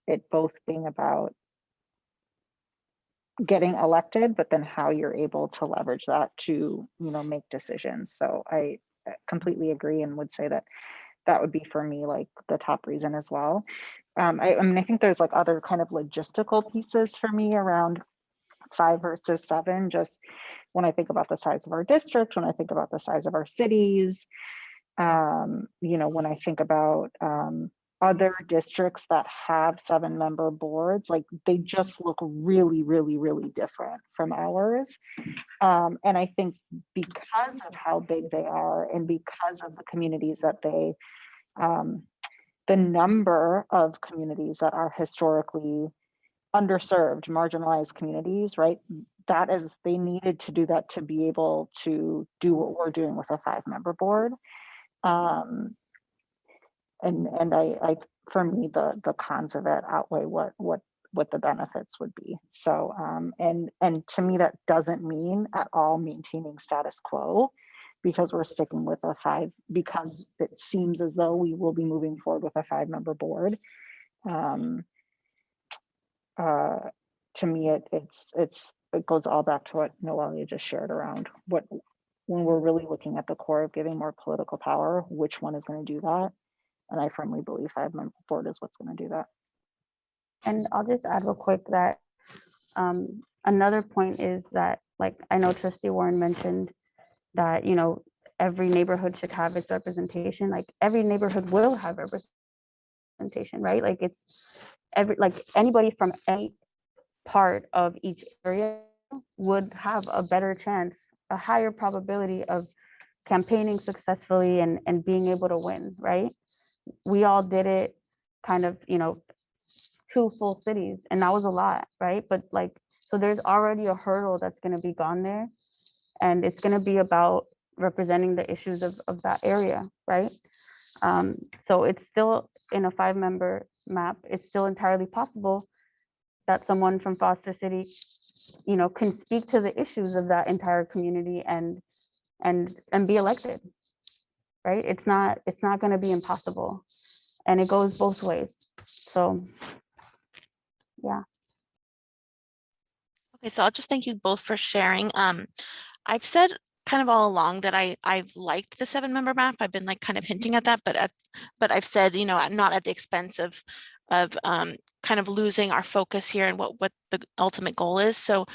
it both being about getting elected, but then how you're able to leverage that to, you know, make decisions. So I completely agree and would say that that would be for me like the top reason as well. I mean, I think there's like other kind of logistical pieces for me around 5 versus 7, just when I think about the size of our district, when I think about the size of our cities, you know, when I think about other districts that have 7-member boards, like they just look really, really, really different from ours. And I think because of how big they are and because of the communities that they, the number of communities that are historically underserved, marginalized communities, right? That is, they needed to do that to be able to do what we're doing with a 5-member board. And I for me, the cons of it outweigh what the benefits would be. So and to me, that doesn't mean at all maintaining status quo, because we're sticking with a 5, because it seems as though we will be moving forward with a 5-member board. To me, it goes all back to what Noelia just shared around what, when we're really looking at the core of giving more political power, which one is going to do that? And I firmly believe 5-member board is what's going to do that. And I'll just add real quick that another point is that, like, I know Trustee Warren mentioned that, you know, every neighborhood should have its representation. Like every neighborhood will have representation, right? Like it's like anybody from any part of each area would have a better chance, a higher probability of campaigning successfully and being able to win, right? We all did it kind of, you know, 2 full cities, and that was a lot, right? But like, so there's already a hurdle that's going to be gone there, and it's going to be about representing the issues of that area, right? So it's still in a 5-member map, it's still entirely possible that someone from Foster City, you know, can speak to the issues of that entire community and be elected, right? It's not going to be impossible, and it goes both ways. So yeah. Okay, so I'll just thank you both for sharing. I've said kind of all along that I've liked the 7-member map. I've been like kind of hinting at that, but I've said, you know, not at the expense of kind of losing our focus here and what the ultimate goal is. So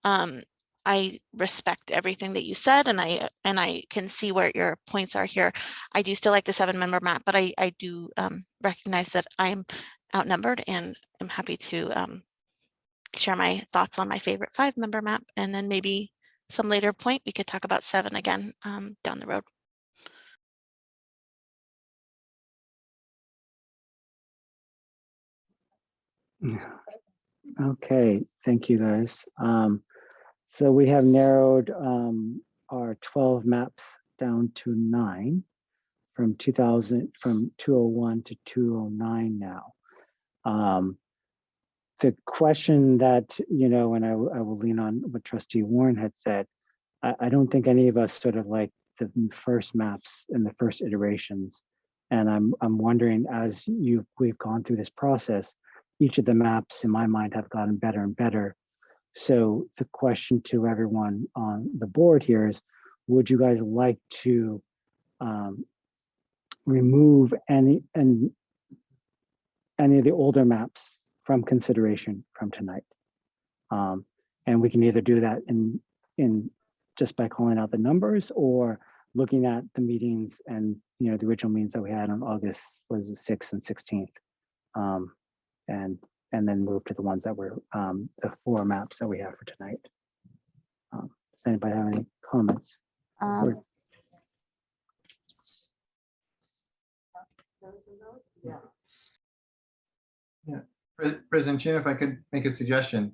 I respect everything that you said, and I can see where your points are here. I do still like the 7-member map, but I do recognize that I'm outnumbered, and I'm happy to share my thoughts on my favorite 5-member map, and then maybe some later point we could talk about 7 again down the road. Okay, thank you guys. So we have narrowed our 12 maps down to 9 from 201 to 209 now. The question that, you know, and I will lean on what Trustee Warren had said, I don't think any of us sort of like the first maps and the first iterations. And I'm wondering, as we've gone through this process, each of the maps in my mind have gotten better and better. So the question to everyone on the board here is, would you guys like to remove any and any of the older maps from consideration from tonight. And we can either do that in just by calling out the numbers or looking at the meetings and, you know, the original meetings that we had on August was the 6th and 16th. And then move to the ones that were the 4 maps that we have for tonight. Does anybody have any comments? Yeah, President Chin, if I could make a suggestion.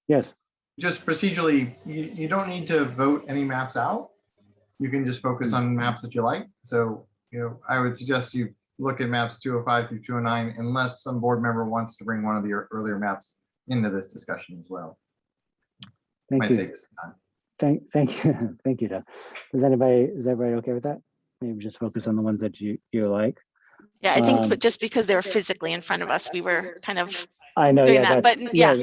Yes. Just procedurally, you don't need to vote any maps out. You can just focus on maps that you like. So, you know, I would suggest you look at maps 205 through 209, unless some board member wants to bring one of the earlier maps into this discussion as well. Thank Might you. save you some time. Thank you. Thank you, Doug. Is everybody okay with that? Maybe just focus on the ones that you like. Yeah, I think just because they were physically in front of us, we were kind of I know, doing yeah, that, but yeah.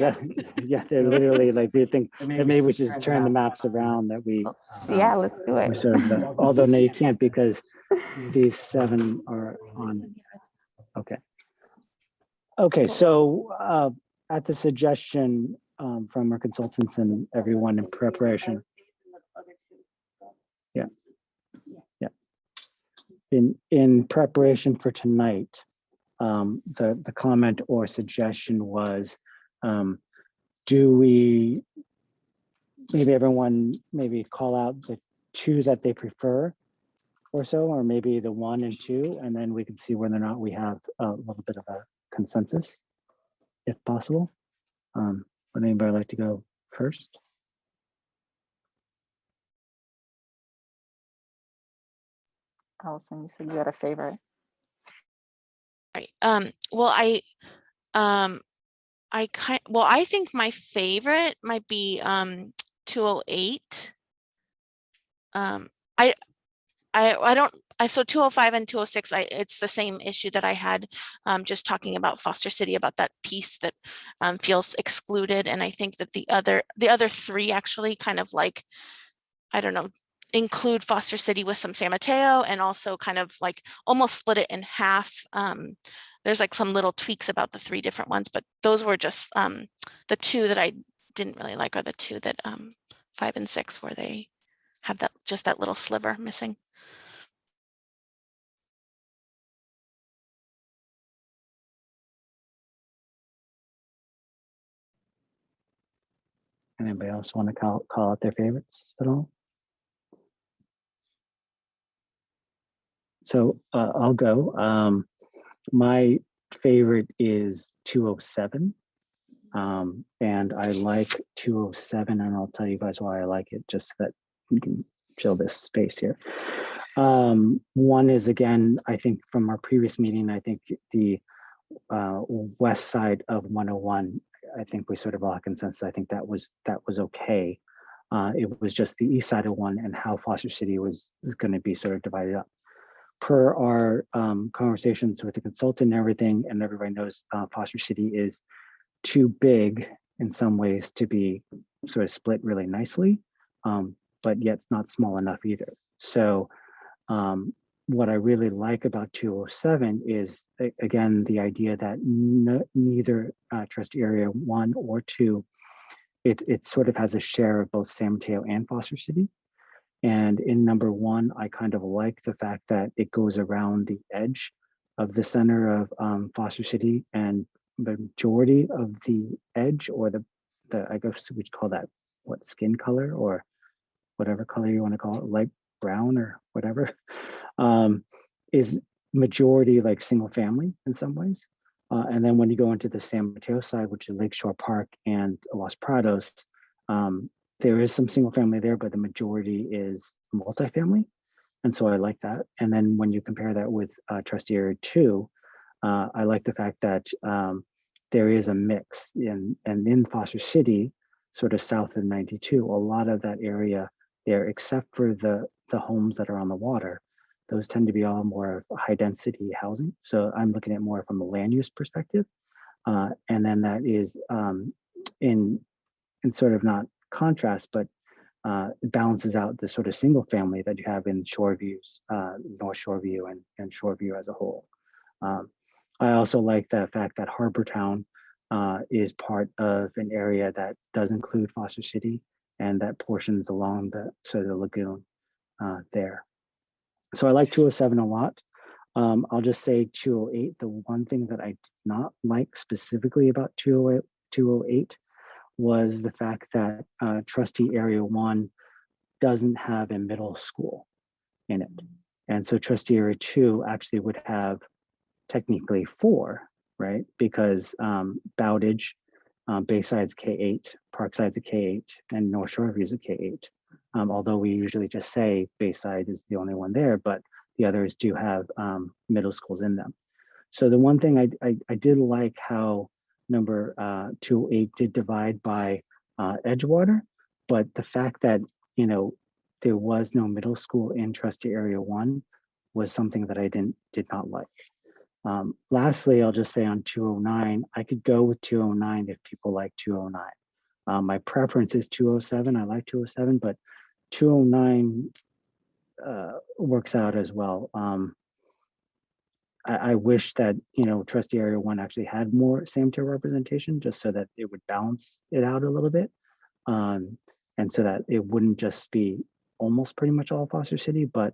Yeah, they're literally like, we think that maybe we should just turn the maps around that we. Yeah, let's do it. We sort of, although no, you can't because these 7 are on. Okay. Okay, so at the suggestion from our consultants and everyone in preparation. Yeah. Yeah. In preparation for tonight, the comment or suggestion was, do we, maybe everyone maybe call out the 2 that they prefer or so, or maybe the 1 and 2, and then we can see whether or not we have a little bit of a consensus, if possible. Would anybody like to go first? Allison, you said you had a favorite. Right. Well, I think my favorite might be 208. So 205 and 206, it's the same issue that I had just talking about Foster City, about that piece that feels excluded. And I think that the other 3 actually kind of like, I don't know, include Foster City with some San Mateo, and also kind of like almost split it in half. There's like some little tweaks about the 3 different ones, but those were just the 2 that I didn't really like, are the 2 that 5 and 6, where they have that, just that little sliver missing. Anybody else want to call out their favorites at all? So I'll go. My favorite is 207. And I like 207, and I'll tell you guys why I like it, just so that we can fill this space here. 1 is, again, I think from our previous meeting, I think the west side of 101, I think we sort of all had consensus. I think that was okay. It was just the east side of 1 and how Foster City is going to be sort of divided up. Per our conversations with the consultant and everything, and everybody knows Foster City is too big in some ways to be sort of split really nicely, but yet not small enough either. So what I really like about 207 is, again, the idea that neither trust area 1 or 2, it sort of has a share of both San Mateo and Foster City. And in number 1, I kind of like the fact that it goes around the edge of the center of Foster City, and the majority of the edge, or the I guess we'd call that what, skin color, or whatever color you want to call it, light brown or whatever, is majority like single family in some ways. And then when you go into the San Mateo side, which is Lakeshore Park and Los Prados, there is some single family there, but the majority is multifamily. And so I like that. And then when you compare that with Trustee Area 2, I like the fact that there is a mix and in Foster City, sort of south of 92, a lot of that area there, except for the homes that are on the water, those tend to be all more high density housing. So I'm looking at more from a land use perspective. And then that is in sort of not contrast, but it balances out the sort of single family that you have in Shoreviews, North Shoreview and Shoreview as a whole. I also like the fact that Harbortown is part of an area that does include Foster City and that portions along the lagoon there. So I like 207 a lot. I'll just say 208. The one thing that I did not like specifically about 208 was the fact that trustee area 1 doesn't have a middle school in it. And so trustee area 2 actually would have technically 4, right? Because Bowditch, Bayside's K8, Parkside's a K8, and North Shoreview is a K8. Although we usually just say Bayside is the only one there, but the others do have middle schools in them. So the one thing I did like how number 208 did divide by Edgewater, but the fact that, you know, there was no middle school in trustee area 1 was something that I did not like. Lastly, I'll just say on 209, I could go with 209 if people like 209. My preference is 207. I like 207, but 209 works out as well. I wish that, you know, trustee area 1 actually had more same tier representation, just so that it would balance it out a little bit. And so that it wouldn't just be almost pretty much all Foster City, but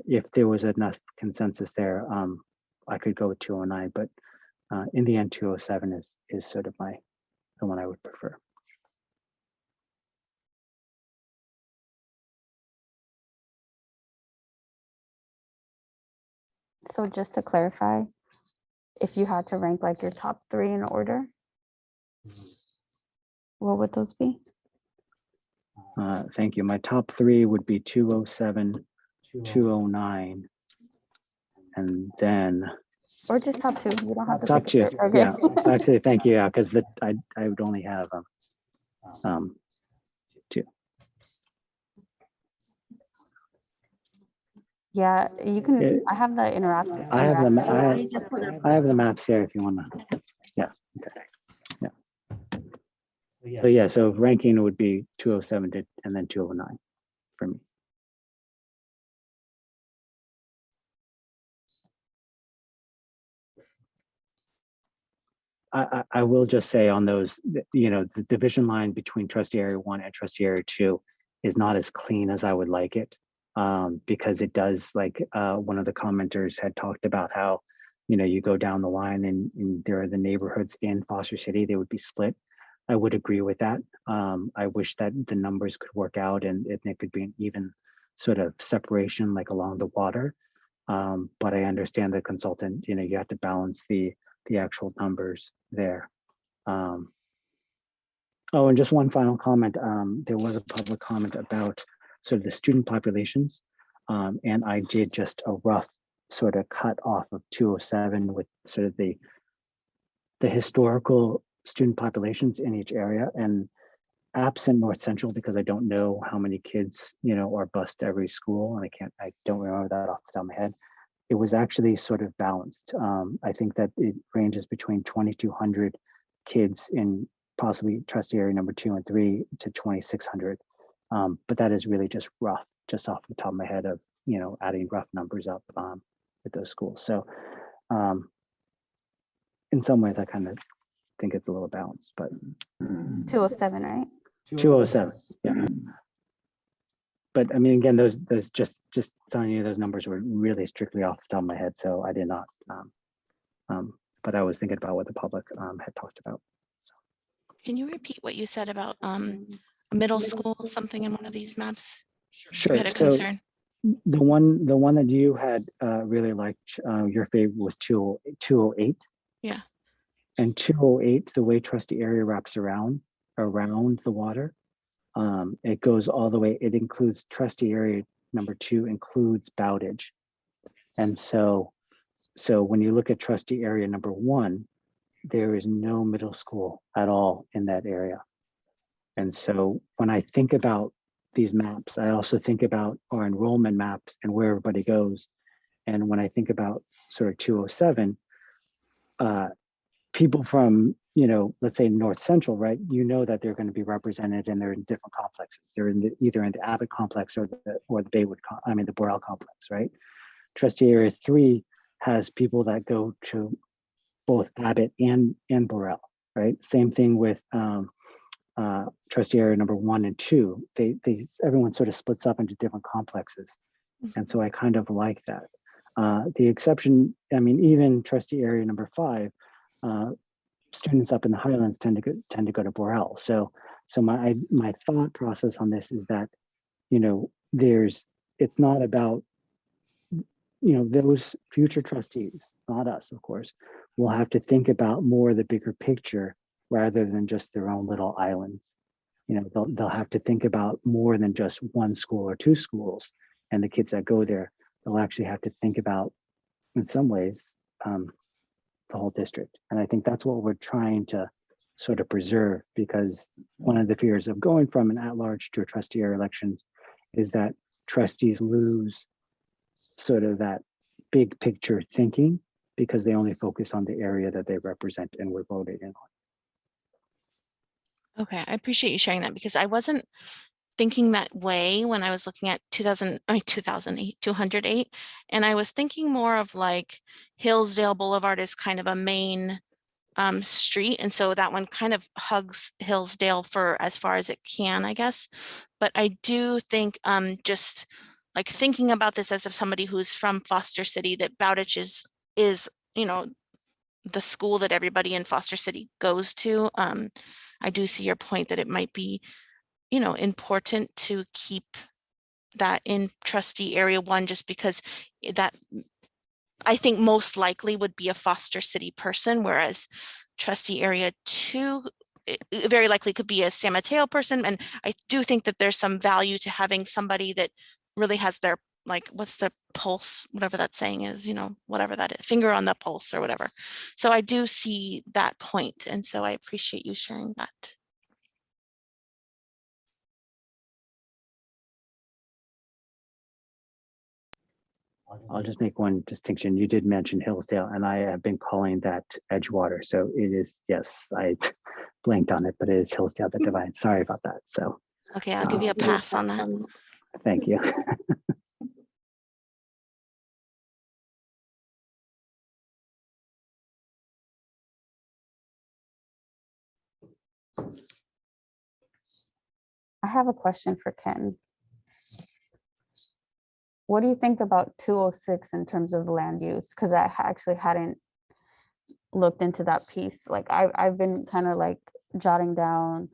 if there was enough consensus there, I could go with 209, but in the end, 207 is sort of the one I would prefer. So just to clarify, if you had to rank like your top 3 in order, what would those be? Thank you. My top 3 would be 207, 209, and then Or just top 2. You don't have to top pick 2. Okay. Yeah, actually, thank you. Yeah, because I would only have 2. Yeah, you can. I have the interactive. I have the maps here if you want to. Yeah. Okay. Yeah. So yeah, so ranking would be 207 and then 209 for me. I will just say on those, you know, the division line between trustee area 1 and trustee area 2 is not as clean as I would like it, because it does, like one of the commenters had talked about how, you know, you go down the line and there are the neighborhoods in Foster City, they would be split. I would agree with that. I wish that the numbers could work out and there could be an even sort of separation like along the water. But I understand the consultant, you know, you have to balance the actual numbers there. Oh, and just one final comment. There was a public comment about sort of the student populations. And I did just a rough sort of cut off of 207 with sort of the historical student populations in each area, and absent North Central, because I don't know how many kids, you know, are bused to every school, and I don't remember that off the top of my head. It was actually sort of balanced. I think that it ranges between 2,200 kids in possibly trustee area number 2 and 3 to 2,600. But that is really just rough, just off the top of my head of, you know, adding rough numbers up with those schools. So in some ways, I kind of think it's a little balanced, but 207, right? 207, yeah. But I mean, again, those just telling you those numbers were really strictly off the top of my head, so I did not. But I was thinking about what the public had talked about. Can you repeat what you said about a middle school, something in one of these maps? Sure. I had a So concern. the one that you had really liked, your favorite was 208. Yeah. And 208, the way trustee area wraps around the water, it goes all the way. It includes trustee area number 2 includes Bowditch, and so when you look at trustee area number 1, there is no middle school at all in that area. And so when I think about these maps, I also think about our enrollment maps and where everybody goes. And when I think about sort of 207, people from, you know, let's say North Central, right? You know that they're going to be represented and they're in different complexes. They're in either in the Abbott complex or the Baywood, the Boreal complex, right? Trustee area 3 has people that go to both Abbott and Burrell, right? Same thing with trustee area number 1 and 2. Everyone sort of splits up into different complexes. And so I kind of like that. The exception, I mean, even trustee area number 5, students up in the Highlands tend to go to Burrell. So my thought process on this is that, you know, it's not about, you know, those future trustees, not us, of course, will have to think about more the bigger picture rather than just their own little islands. You know, they'll have to think about more than just one school or 2 schools, and the kids that go there, they'll actually have to think about, in some ways, the whole district. And I think that's what we're trying to sort of preserve, because one of the fears of going from an at-large to a trustee area elections is that trustees lose sort of that big picture thinking because they only focus on the area that they represent and were voted in on. Okay, I appreciate you sharing that, because I wasn't thinking that way when I was looking at 208, and I was thinking more of like Hillsdale Boulevard is kind of a main street, and so that one kind of hugs Hillsdale for as far as it can, I guess. But I do think just like thinking about this as of somebody who's from Foster City, that Bowditch is you know, the school that everybody in Foster City goes to. I do see your point that it might be, you know, important to keep that in trustee area 1, just because that I think most likely would be a Foster City person, whereas trustee area 2 very likely could be a San Mateo person. And I do think that there's some value to having somebody that really has their, like, what's the pulse, whatever that saying is, you know, whatever that is, finger on the pulse or whatever. So I do see that point, and so I appreciate you sharing that. I'll just make one distinction. You did mention Hillsdale, and I have been calling that Edgewater. So it is, yes, I blanked on it, but it is Hillsdale that divides. Sorry about that. So Okay, I'll give you a pass on that. thank you. I have a question for Ken. What do you think about 206 in terms of land use? Because I actually hadn't looked into that piece. Like I've been kind of like jotting down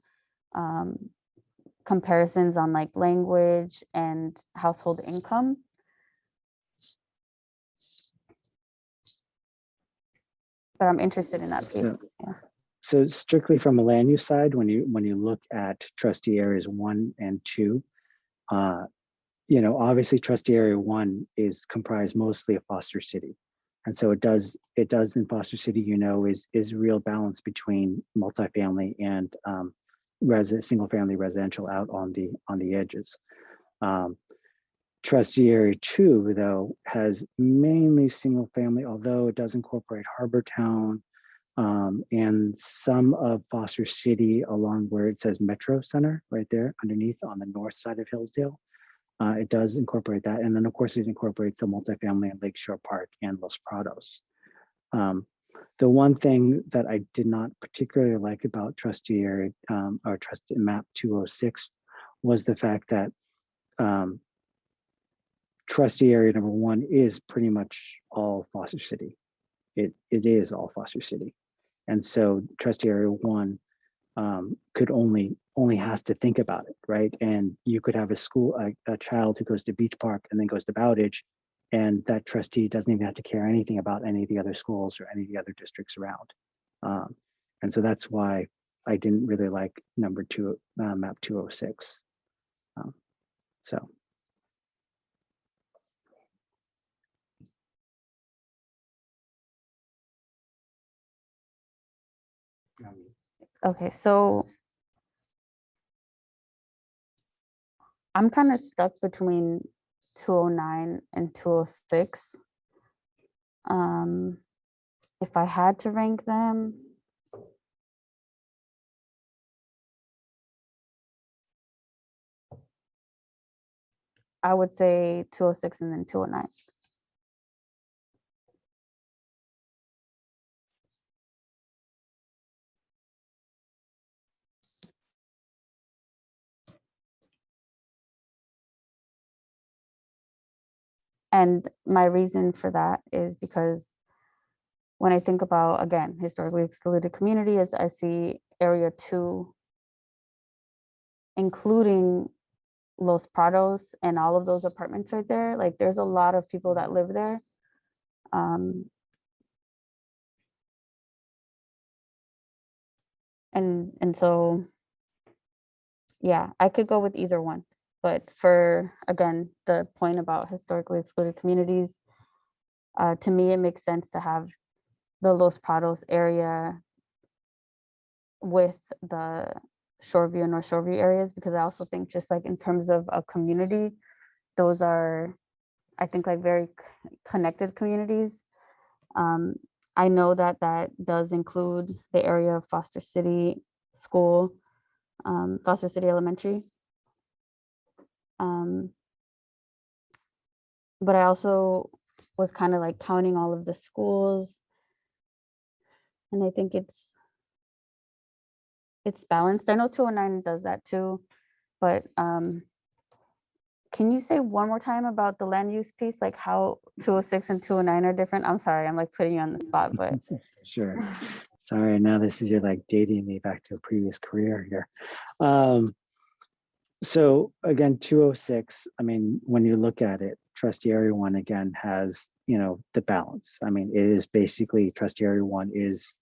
comparisons on like language and household income. But I'm interested in that piece. So strictly from a land use side, when you look at trustee areas 1 and 2, you know, obviously trustee area 1 is comprised mostly of Foster City. And so it does in Foster City, you know, is real balance between multifamily and single family residential out on the edges. Trustee area 2, though, has mainly single family, although it does incorporate Harbor Town and some of Foster City along where it says Metro Center right there underneath on the north side of Hillsdale. It does incorporate that. And then of course it incorporates the multifamily in Lakeshore Park and Los Prados. The one thing that I did not particularly like about trustee area or trustee map 206 was the fact that trustee area number 1 is pretty much all Foster City. It is all Foster City. And so trustee area 1 could only has to think about it, right? And you could have a child who goes to Beach Park and then goes to Bowditch, and that trustee doesn't even have to care anything about any of the other schools or any of the other districts around. And so that's why I didn't really like number 2, map 206. So. Okay, so I'm kind of stuck between 209 and 206. If I had to rank them, I would say 206 and then 209. And my reason for that is because when I think about, again, historically excluded community, as I see area 2, including Los Prados and all of those apartments right there, like there's a lot of people that live there. And so, yeah, I could go with either one. But for, again, the point about historically excluded communities, to me, it makes sense to have the Los Prados area with the Shoreview and North Shoreview areas, because I also think just like in terms of a community, those are, I think, like very connected communities. I know that that does include the area of Foster City School, Foster City Elementary. But I also was kind of like counting all of the schools, and I think it's balanced. I know 209 does that too, but can you say one more time about the land use piece, like how 206 and 209 are different? I'm sorry, I'm like putting you on the spot, but Sure. Sorry, now this is, you're like dating me back to a previous career here. So again, 206, I mean, when you look at it, trustee area 1 again has, you know, the balance. I mean, it is basically, trustee area 1 is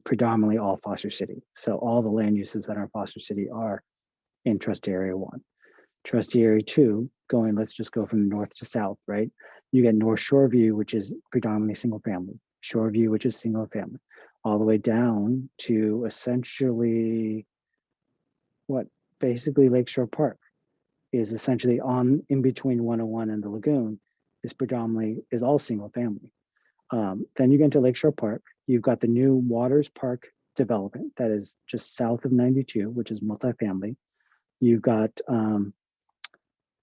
predominantly all Foster City. So all the land uses that are in Foster City are in trustee area 1. Trustee area 2, going, let's just go from north to south, right? You get North Shoreview, which is predominantly single family, Shoreview, which is single family, all the way down to essentially what basically Lakeshore Park is essentially on in between 101 and the lagoon, is predominantly is all single family. Then you get into Lakeshore Park, you've got the new Waters Park development that is just south of 92, which is multifamily. You've got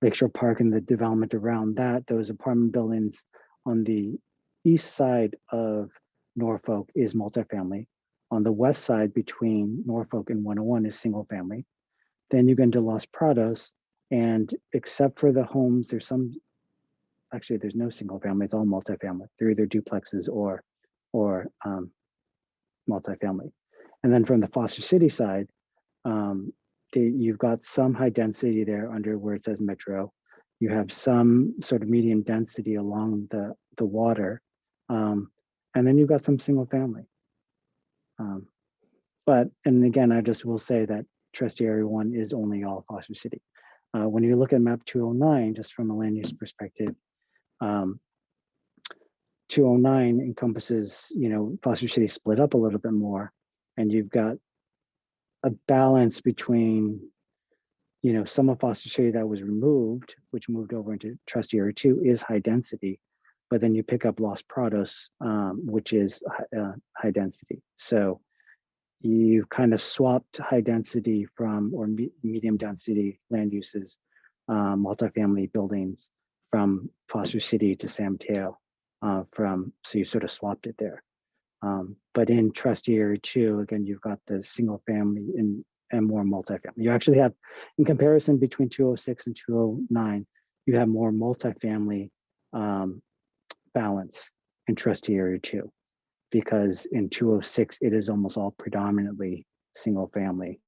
Lakeshore Park and the development around that, those apartment buildings on the east side of Norfolk is multifamily. On the west side between Norfolk and 101 is single family. Then you get into Los Prados, and except for the homes, there's some, actually there's no single family, it's all multifamily. They're either duplexes or multifamily. And then from the Foster City side, you've got some high density there under where it says Metro. You have some sort of medium density along the water. And then you've got some single family. And again, I just will say that trustee area 1 is only all Foster City. When you look at map 209, just from a land use perspective, 209 encompasses, you know, Foster City split up a little bit more, and you've got a balance between, you know, some of Foster City that was removed, which moved over into trustee area 2 is high density, but then you pick up Los Prados, which is high density. So you've kind of swapped high density from, or medium density land uses, multifamily buildings from Foster City to San Mateo, so you sort of swapped it there. But in trustee area 2, again, you've got the single family and more multifamily. You actually have, in comparison between 206 and 209, you have more multifamily balance in trustee area 2, because in 206, it is almost all predominantly single family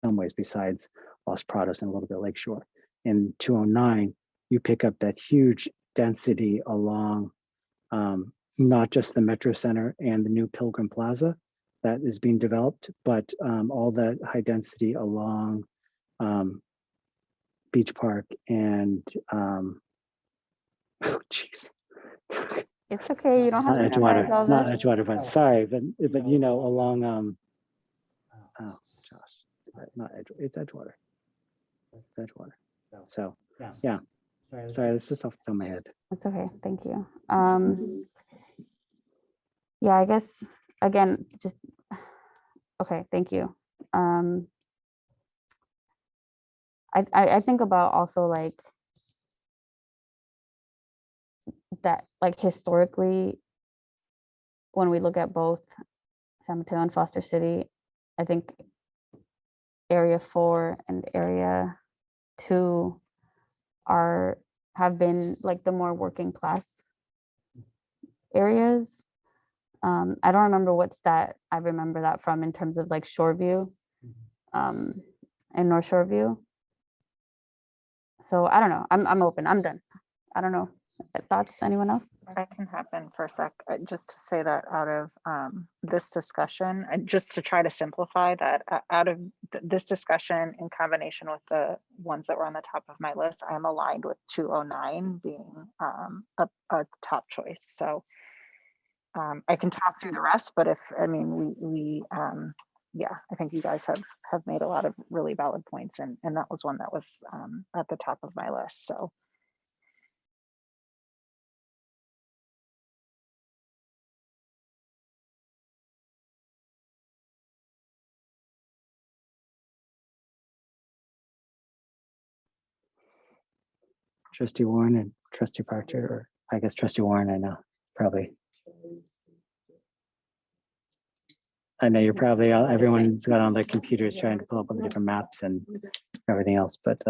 in some ways, besides Los Prados and a little bit Lakeshore. In 209, you pick up that huge density along not just the Metro Center and the new Pilgrim Plaza that is being developed, but all that high density along Beach Park and oh jeez. it's okay. You don't have Not to memorize Edgewater, all not this. Edgewater, but sorry, but you know, along oh Josh, not Edgewater, it's Edgewater. It's Edgewater. So yeah. Sorry, this is off the top of my head. It's okay. Thank you. Yeah, I guess again, just okay. Thank you. I think about also like that, like historically, when we look at both San Mateo and Foster City, I think area 4 and area 2 have been like the more working class areas. I don't remember what stat I remember that from in terms of like Shoreview and North Shoreview. So I don't know. I'm open. I'm done. I don't know. Thoughts? Anyone else? I can hop in for a sec, just to say that out of this discussion, just to try to simplify that, out of this discussion in combination with the ones that were on the top of my list, I'm aligned with 209 being a top choice. So I can talk through the rest, but I mean, yeah, I think you guys have made a lot of really valid points, and that was one that was at the top of my list. So. Trustee Warren and Trustee Proctor, or I guess Trustee Warren, I know, probably. I know you're probably, everyone's got on their computers trying to pull up all the different maps and everything else, but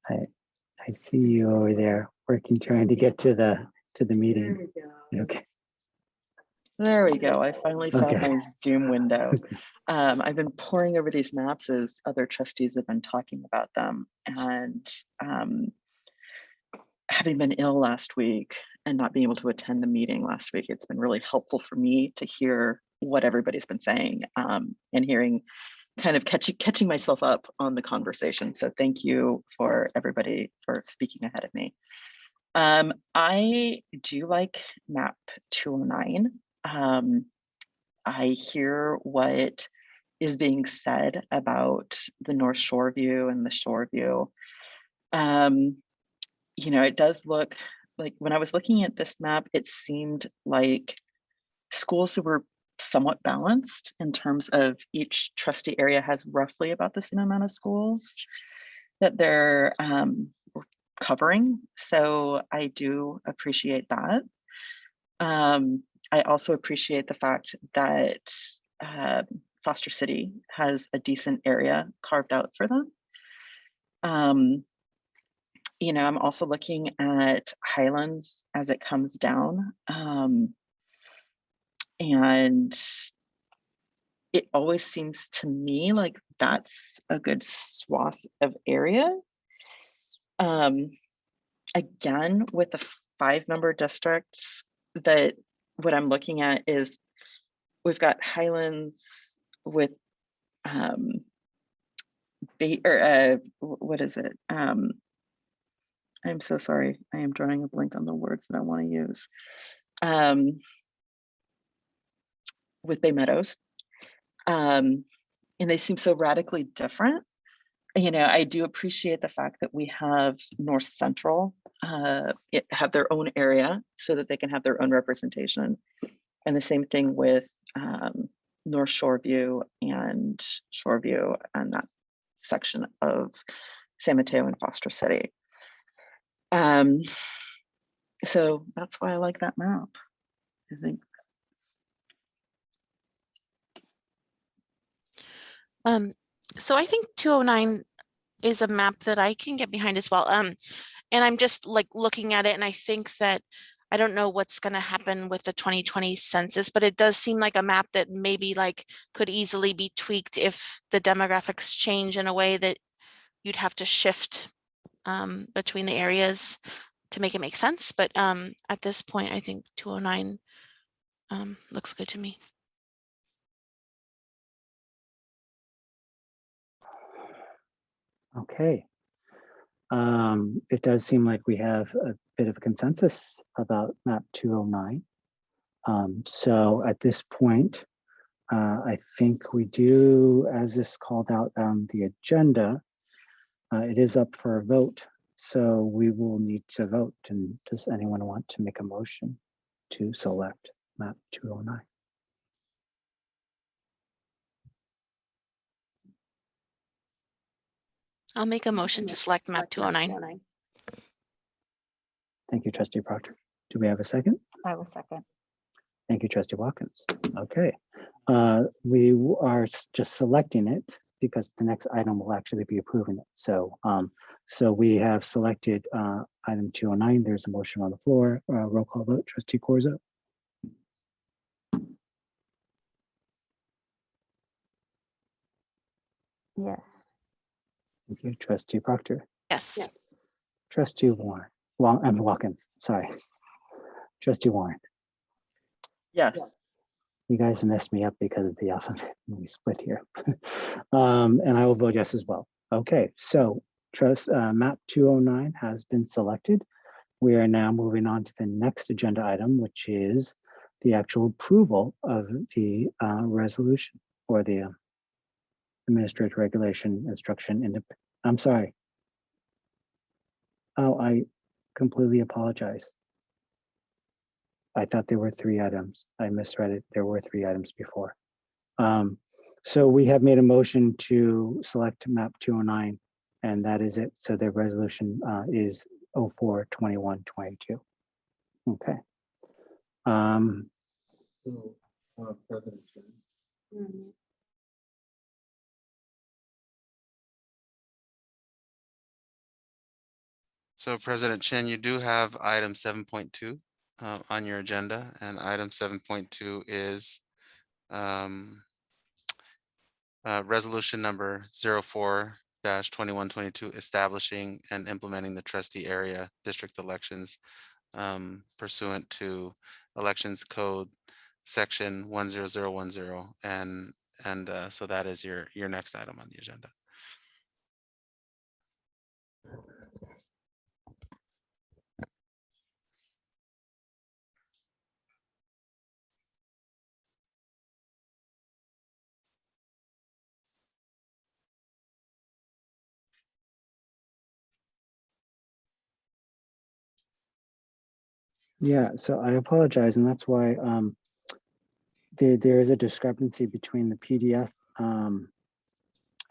I see you over there working, trying to get to the meeting. Okay. There we go. I finally found Okay. my Zoom window. I've been poring over these maps as other trustees have been talking about them. And having been ill last week and not being able to attend the meeting last week, it's been really helpful for me to hear what everybody's been saying and hearing, kind of catching myself up on the conversation. So thank you for everybody for speaking ahead of me. I do like map 209. I hear what is being said about the North Shore view and the Shore view. You know, it does look like, when I was looking at this map, it seemed like schools were somewhat balanced in terms of each trustee area has roughly about the same amount of schools that they're covering. So I do appreciate that. I also appreciate the fact that Foster City has a decent area carved out for them. You know, I'm also looking at Highlands as it comes down. And it always seems to me like that's a good swath of area. Again, with the 5-member districts, that what I'm looking at is we've got Highlands with what is it? I'm so sorry. I am drawing a blank on the words that I want to use. With Bay Meadows. And they seem so radically different. You know, I do appreciate the fact that we have North Central have their own area so that they can have their own representation. And the same thing with North Shoreview and Shoreview and that section of San Mateo and Foster City. So that's why I like that map, I think. So I think 209 is a map that I can get behind as well. And I'm just like looking at it, and I think that I don't know what's going to happen with the 2020 census, but it does seem like a map that maybe like could easily be tweaked if the demographics change in a way that you'd have to shift between the areas to make it make sense. But at this point, I think 209 looks good to me. Okay. It does seem like we have a bit of a consensus about map 209. So at this point, I think we do, as this called out on the agenda, it is up for a vote. So we will need to vote. And does anyone want to make a motion to select map 209? I'll make a motion to select map 209. Thank you, Trustee Proctor. Do we have a second? I will second. Thank you, Trustee Watkins. Okay, we are just selecting it because the next item will actually be approving it. So, So we have selected item 209. There's a motion on the floor. Roll call vote. Trustee Corzo. Yes. Thank you. Trustee Proctor. Yes. Trustee Warren. Watkins. Sorry. Trustee Warren. Yes. You guys messed me up because of the alphabet. We split here. And I will vote yes as well. Okay, so map 209 has been selected. We are now moving on to the next agenda item, which is the actual approval of the resolution or the administrative regulation instruction. I'm sorry. Oh, I completely apologize. I thought there were 3 items. I misread it. There were 3 items before. So we have made a motion to select map 209, and that is it. So the resolution is 04-21-22. Okay. So President Chen, you do have item 7.2 on your agenda, and item 7.2 is resolution number 04-2122, establishing and implementing the trustee area district elections pursuant to elections code section 10010, and so that is your next item on the agenda. Yeah, so I apologize, and that's why there is a discrepancy between the PDF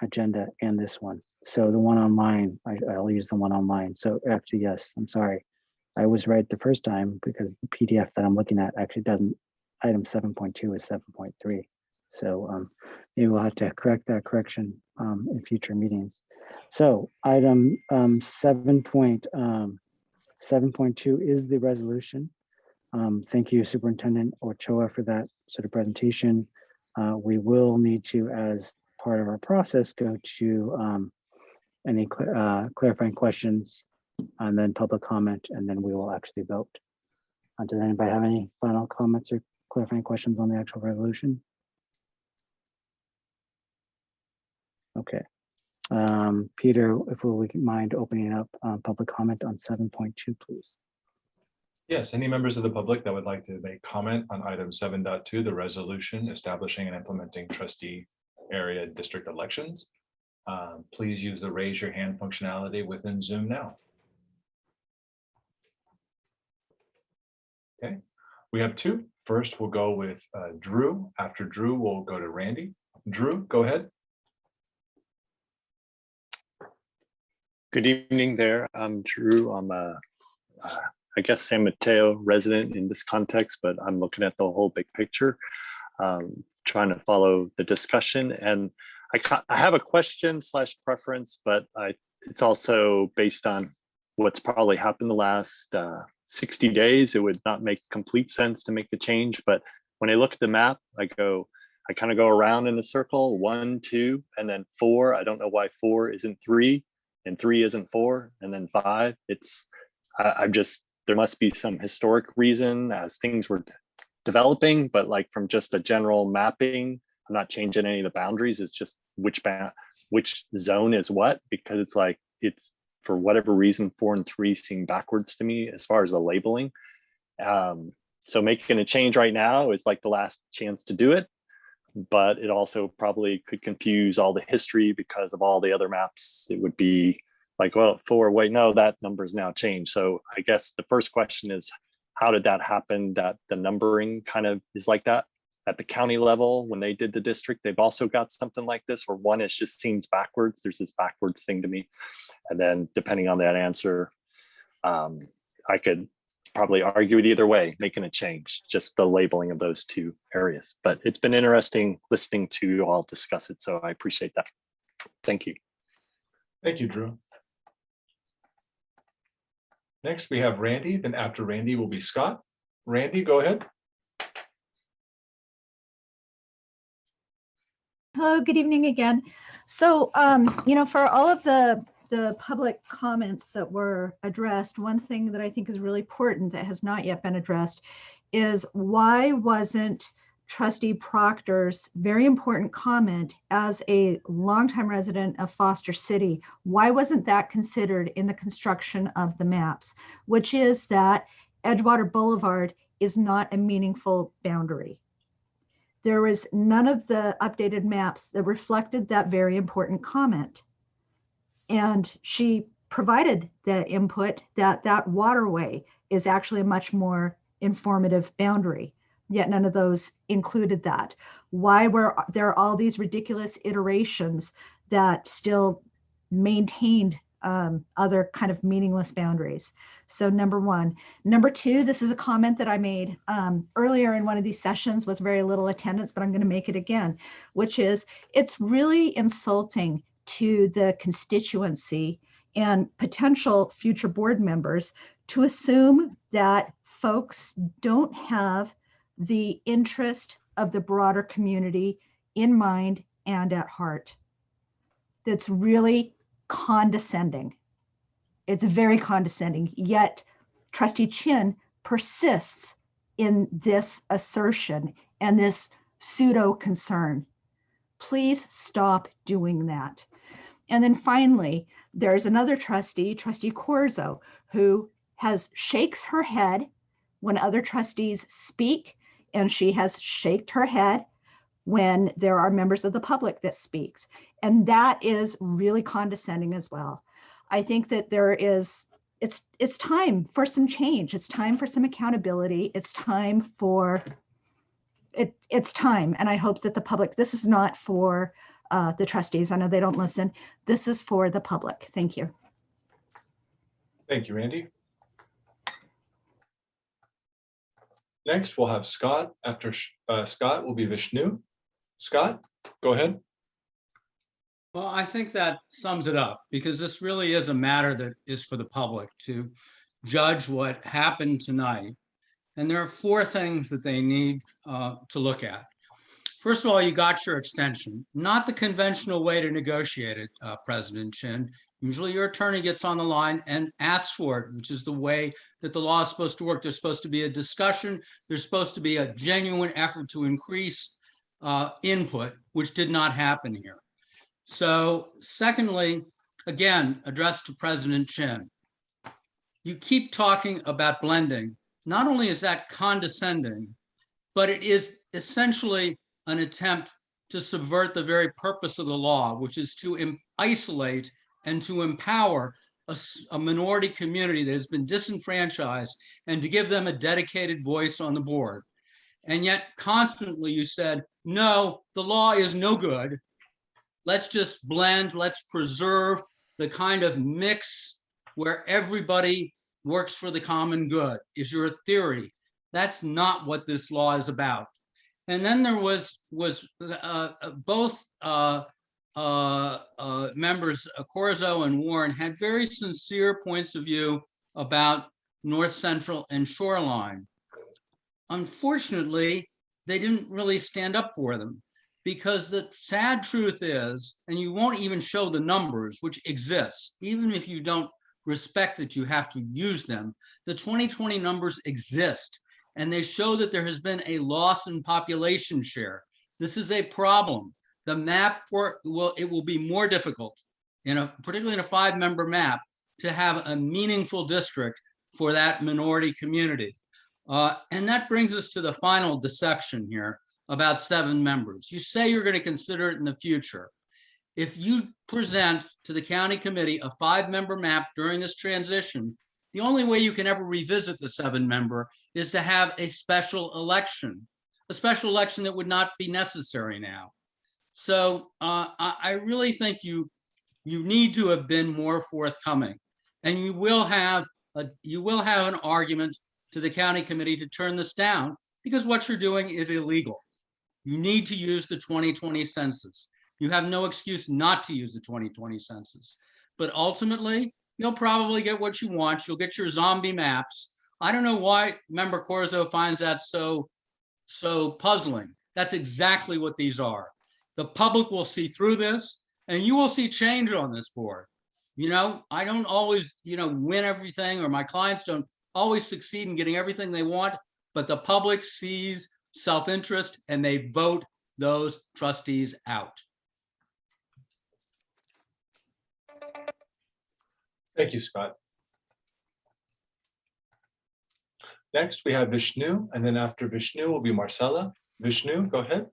agenda and this one. So the one online, I'll use the one online. So actually, yes, I'm sorry. I was right the first time because the PDF that I'm looking at actually doesn't, item 7.2 is 7.3. So maybe we'll have to correct that correction in future meetings. So item 7.2 is the resolution. Thank you, Superintendent Ochoa, for that sort of presentation. We will need to, as part of our process, go to any clarifying questions and then public comment, and then we will actually vote. Does anybody have any final comments or clarifying questions on the actual resolution? Okay. Peter, if we mind opening up public comment on 7.2, please. Yes, any members of the public that would like to make comment on item 7.2, the resolution establishing and implementing trustee area district elections, please use the raise your hand functionality within Zoom now. Okay, we have 2. First, we'll go with Drew. After Drew, we'll go to Randy. Drew, go ahead. Good evening there. I'm Drew. I'm a, I guess, San Mateo resident in this context, but I'm looking at the whole big picture, trying to follow the discussion. And I have a question / preference, but it's also based on what's probably happened the last 60 days. It would not make complete sense to make the change. But when I look at the map, I kind of go around in a circle, 1, 2, and then 4. I don't know why 4 isn't 3 and 3 isn't 4, and then 5. There must be some historic reason as things were developing, but like from just a general mapping, I'm not changing any of the boundaries. It's just which zone is what, because it's for whatever reason, 4 and 3 seem backwards to me as far as the labeling. So making a change right now is like the last chance to do it, but it also probably could confuse all the history because of all the other maps. It would be like, well, 4, wait, no, that number's now changed. So I guess the first question is, how did that happen, that the numbering kind of is like that? At the county level, when they did the district, they've also got something like this, where one is just seems backwards. There's this backwards thing to me. And then depending on that answer, I could probably argue it either way, making a change, just the labeling of those 2 areas. But it's been interesting listening to you all discuss it. So I appreciate that. Thank you. Thank you, Drew. Next, we have Randy, then after Randy will be Scott. Randy, go ahead. Hello, good evening again. So, for all of the public comments that were addressed, one thing that I think is really important that has not yet been addressed is why wasn't Trustee Proctor's very important comment as a longtime resident of Foster City, why wasn't that considered in the construction of the maps, which is that Edgewater Boulevard is not a meaningful boundary. There was none of the updated maps that reflected that very important comment. And she provided the input that that waterway is actually a much more informative boundary, yet none of those included that. Why were there all these ridiculous iterations that still maintained other kind of meaningless boundaries? So number one. Number two, this is a comment that I made earlier in one of these sessions with very little attendance, but I'm going to make it again, which is it's really insulting to the constituency and potential future board members to assume that folks don't have the interest of the broader community in mind and at heart. That's really condescending. It's very condescending, yet Trustee Chin persists in this assertion and this pseudo concern. Please stop doing that. And then finally, there's another trustee, Trustee Corzo, who shakes her head when other trustees speak, and she has shaked her head when there are members of the public that speaks. And that is really condescending as well. I think that it's time for some change. It's time for some accountability. It's time for, it's time. And I hope that the public, this is not for the trustees. I know they don't listen. This is for the public. Thank you. Thank you, Randy. Next, we'll have Scott. After Scott will be Vishnu. Scott, go ahead. Well, I think that sums it up, because this really is a matter that is for the public to judge what happened tonight. And there are four things that they need to look at. First of all, you got your extension, not the conventional way to negotiate it, President Chin. Usually your attorney gets on the line and asks for it, which is the way that the law is supposed to work. There's supposed to be a discussion. There's supposed to be a genuine effort to increase input, which did not happen here. So secondly, again, addressed to President Chin, you keep talking about blending. Not only is that condescending, but it is essentially an attempt to subvert the very purpose of the law, which is to isolate and to empower a minority community that has been disenfranchised and to give them a dedicated voice on the board. And yet constantly you said, no, the law is no good. Let's just blend, let's preserve the kind of mix where everybody works for the common good, is your theory. That's not what this law is about. And then there was both members, Corzo and Warren, had very sincere points of view about North Central and Shoreline. Unfortunately, they didn't really stand up for them, because the sad truth is, and you won't even show the numbers, which exist, even if you don't respect that you have to use them, the 2020 numbers exist, and they show that there has been a loss in population share. This is a problem. The map it will be more difficult, particularly in a 5-member map, to have a meaningful district for that minority community. And that brings us to the final deception here about 7 members. You say you're going to consider it in the future. If you present to the county committee a 5-member map during this transition, the only way you can ever revisit the 7-member is to have a special election that would not be necessary now. So I really think you need to have been more forthcoming, and you will have an argument to the county committee to turn this down, because what you're doing is illegal. You need to use the 2020 census. You have no excuse not to use the 2020 census. But ultimately, you'll probably get what you want. You'll get your zombie maps. I don't know why Member Corzo finds that so puzzling. That's exactly what these are. The public will see through this, and you will see change on this board. You know, I don't always, win everything, or my clients don't always succeed in getting everything they want, but the public sees self-interest and they vote those trustees out. Thank you, Scott. Next, we have Vishnu, and then after Vishnu will be Marcella. Vishnu, go ahead.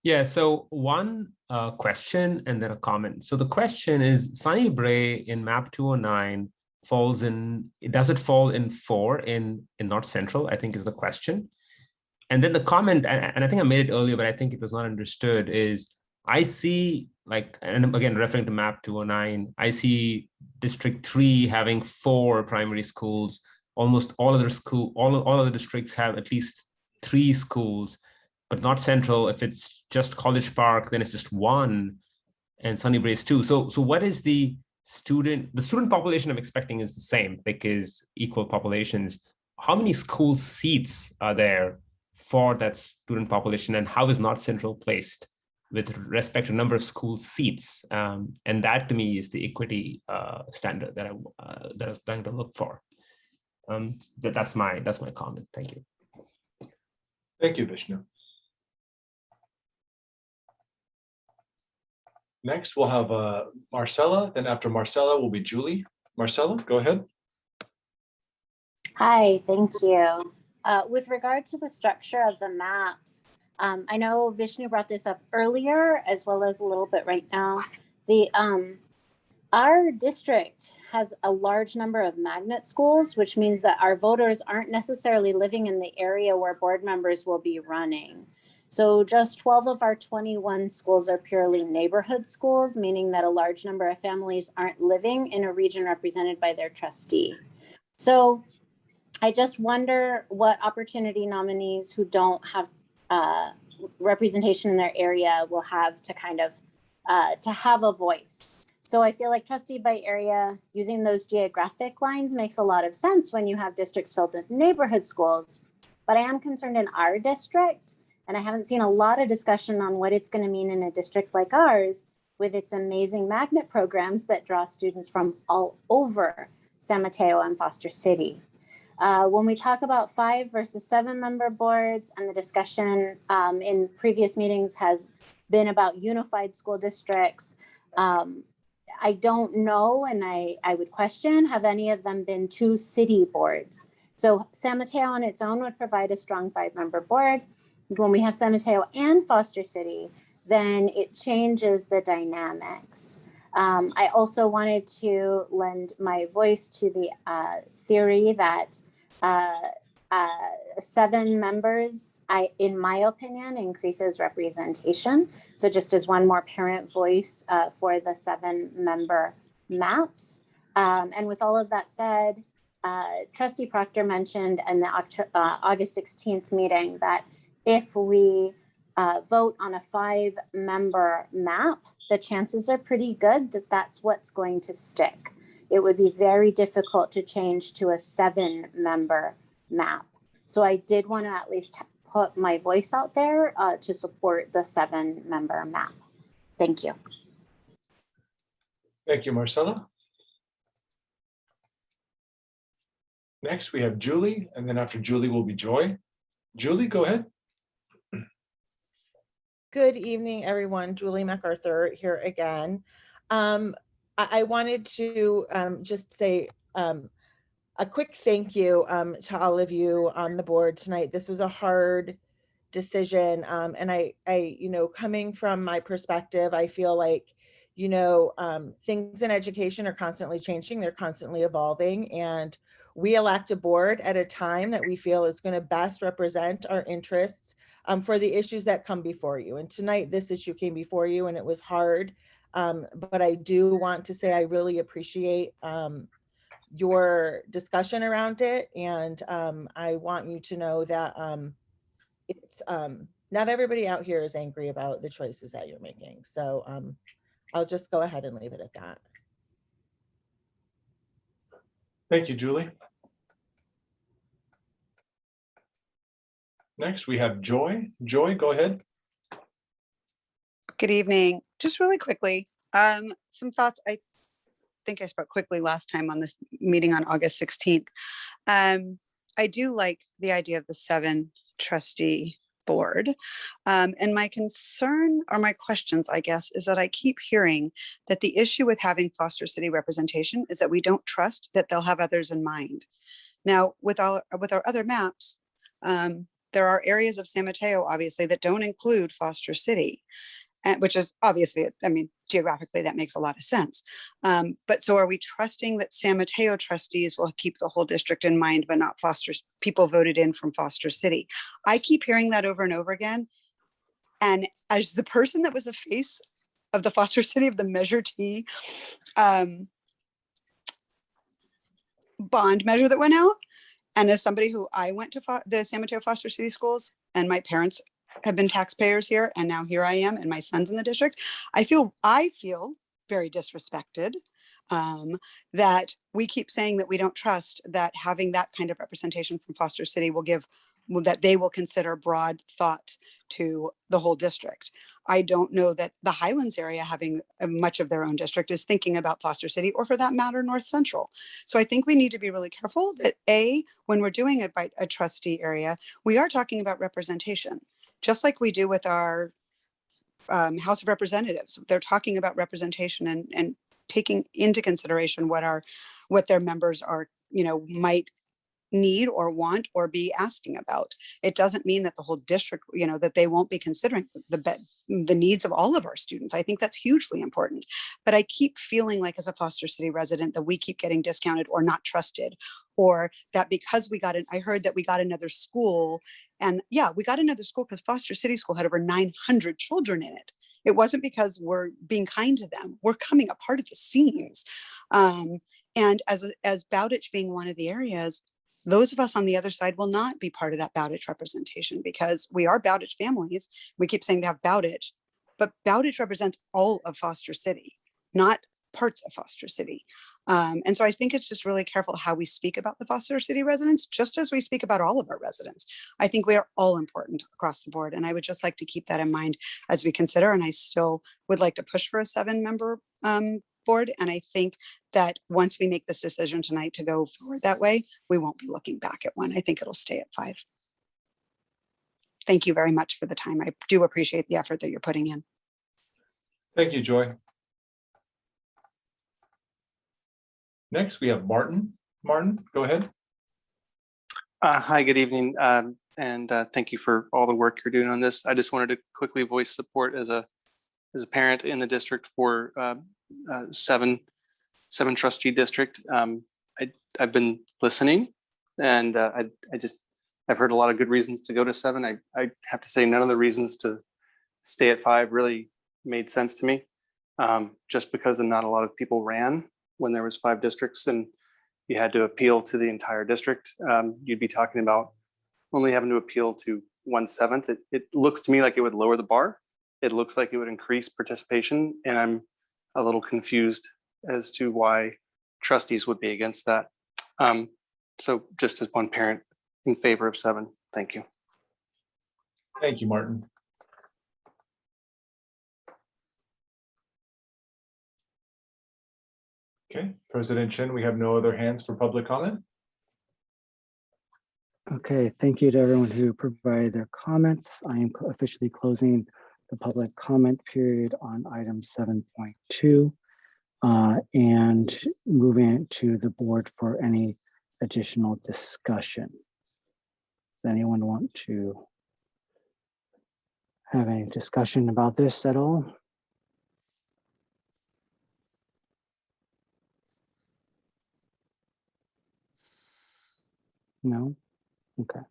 Yeah, so one question and then a comment. So the question is, Sunny Bray in map 209 falls in, does it fall in 4 in North Central, I think is the question. And then the comment, and I think I made it earlier, but I think it was not understood, is I see, like, and again, referring to map 209, I see District 3 having 4 primary schools. Almost all other all other districts have at least 3 schools, but not Central. If it's just College Park, then it's just 1, and Sunny Bray is 2. So what is the student population I'm expecting is the same because equal populations. How many school seats are there for that student population, and how is North Central placed with respect to number of school seats? And that to me is the equity standard that I was trying to look for. That's my comment. Thank you. Thank you, Vishnu. Next, we'll have Marcella. Then after Marcella will be Julie. Marcella, go ahead. Hi, thank you. With regard to the structure of the maps, I know Vishnu brought this up earlier as well as a little bit right now. Our district has a large number of magnet schools, which means that our voters aren't necessarily living in the area where board members will be running. So just 12 of our 21 schools are purely neighborhood schools, meaning that a large number of families aren't living in a region represented by their trustee. So I just wonder what opportunity nominees who don't have representation in their area will have to kind of to have a voice. So I feel like trustee by area, using those geographic lines makes a lot of sense when you have districts filled with neighborhood schools. But I am concerned in our district, and I haven't seen a lot of discussion on what it's going to mean in a district like ours with its amazing magnet programs that draw students from all over San Mateo and Foster City. When we talk about 5 versus 7 member boards, and the discussion in previous meetings has been about unified school districts, I don't know, and I would question, have any of them been 2 city boards? So San Mateo on its own would provide a strong 5-member board. When we have San Mateo and Foster City, then it changes the dynamics. I also wanted to lend my voice to the theory that 7 members, in my opinion, increases representation. So just as one more parent voice for the 7-member maps. And with all of that said, Trustee Proctor mentioned in the August 16th meeting that if we vote on a 5-member map, the chances are pretty good that that's what's going to stick. It would be very difficult to change to a 7-member map. So I did want to at least put my voice out there to support the 7-member map. Thank you. Thank you, Marcella. Next, we have Julie, and then after Julie will be Joy. Julie, go ahead. Good evening, everyone. Julie MacArthur here again. I wanted to just say a quick thank you to all of you on the board tonight. This was a hard decision, and I, coming from my perspective, I feel like, things in education are constantly changing. They're constantly evolving, and we elect a board at a time that we feel is going to best represent our interests for the issues that come before you. And tonight, this issue came before you, and it was hard. But I do want to say I really appreciate your discussion around it. And I want you to know that it's not everybody out here is angry about the choices that you're making. So I'll just go ahead and leave it at that. Thank you, Julie. Next, we have Joy. Joy, go ahead. Good evening. Just really quickly, some thoughts. I think I spoke quickly last time on this meeting on August 16th. I do like the idea of the 7 trustee board. And my concern or my questions, I guess, is that I keep hearing that the issue with having Foster City representation is that we don't trust that they'll have others in mind. Now, with our other maps, there are areas of San Mateo, obviously, that don't include Foster City. And which is obviously, I mean, geographically, that makes a lot of sense. But so are we trusting that San Mateo trustees will keep the whole district in mind, but not people voted in from Foster City? I keep hearing that over and over again. And as the person that was a face of the Foster City, of the Measure T bond measure that went out, and as somebody who I went to the San Mateo Foster City schools, and my parents have been taxpayers here, and now here I am, and my son's in the district. I feel very disrespected that we keep saying that we don't trust that having that kind of representation from Foster City that they will consider broad thoughts to the whole district. I don't know that the Highlands area, having much of their own district, is thinking about Foster City, or for that matter, North Central. So I think we need to be really careful that when we're doing a trustee area, we are talking about representation. Just like we do with our House of Representatives. They're talking about representation and taking into consideration what their members are, might need or want or be asking about. It doesn't mean that the whole district, that they won't be considering the needs of all of our students. I think that's hugely important. But I keep feeling like, as a Foster City resident, that we keep getting discounted or not trusted, or that because I heard that we got another school. And yeah, we got another school because Foster City School had over 900 children in it. It wasn't because we're being kind to them. We're coming apart at the seams. And as Bowditch being one of the areas, those of us on the other side will not be part of that Bowditch representation, because we are Bowditch families. We keep saying to have Bowditch, but Bowditch represents all of Foster City, not parts of Foster City. And so I think it's just really careful how we speak about the Foster City residents, just as we speak about all of our residents. I think we are all important across the board. And I would just like to keep that in mind as we consider. And I still would like to push for a 7-member board. And I think that once we make this decision tonight to go forward that way, we won't be looking back at 1. I think it'll stay at 5. Thank you very much for the time. I do appreciate the effort that you're putting in. Thank you, Joy. Next, we have Martin. Martin, go ahead. Hi, good evening. And thank you for all the work you're doing on this. I just wanted to quickly voice support as a parent in the district for 7 trustee district. I've been listening, and I've heard a lot of good reasons to go to 7. I have to say none of the reasons to stay at 5 really made sense to me, just because not a lot of people ran when there was 5 districts and you had to appeal to the entire district. You'd be talking about only having to appeal to 1/7. It looks to me like it would lower the bar. It looks like it would increase participation, and I'm a little confused as to why trustees would be against that. So just as one parent in favor of 7, thank you. Thank you, Martin. Okay, President Chen, we have no other hands for public comment. Okay, thank you to everyone who provided their comments. I am officially closing the public comment period on item 7.2 and moving it to the board for any additional discussion. Does anyone want to have any discussion about this at all? No? Okay.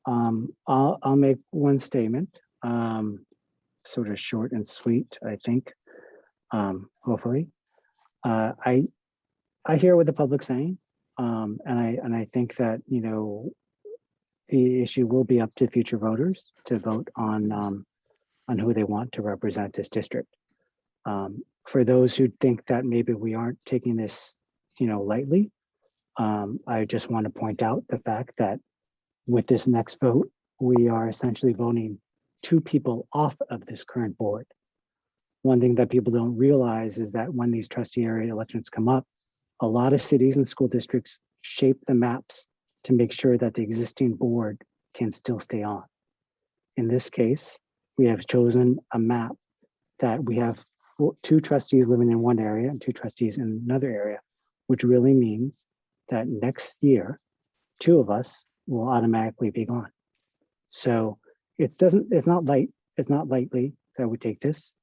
I'll make one statement, sort of short and sweet, I think, hopefully. I hear what the public's saying, and I think that, the issue will be up to future voters to vote on who they want to represent this district. For those who think that maybe we aren't taking this, lightly, I just want to point out the fact that with this next vote, we are essentially voting 2 people off of this current board. One thing that people don't realize is that when these trustee area elections come up, a lot of cities and school districts shape the maps to make sure that the existing board can still stay on. In this case, we have chosen a map that we have 2 trustees living in one area and 2 trustees in another area, which really means that next year, 2 of us will automatically be gone. So it's not lightly that we take this,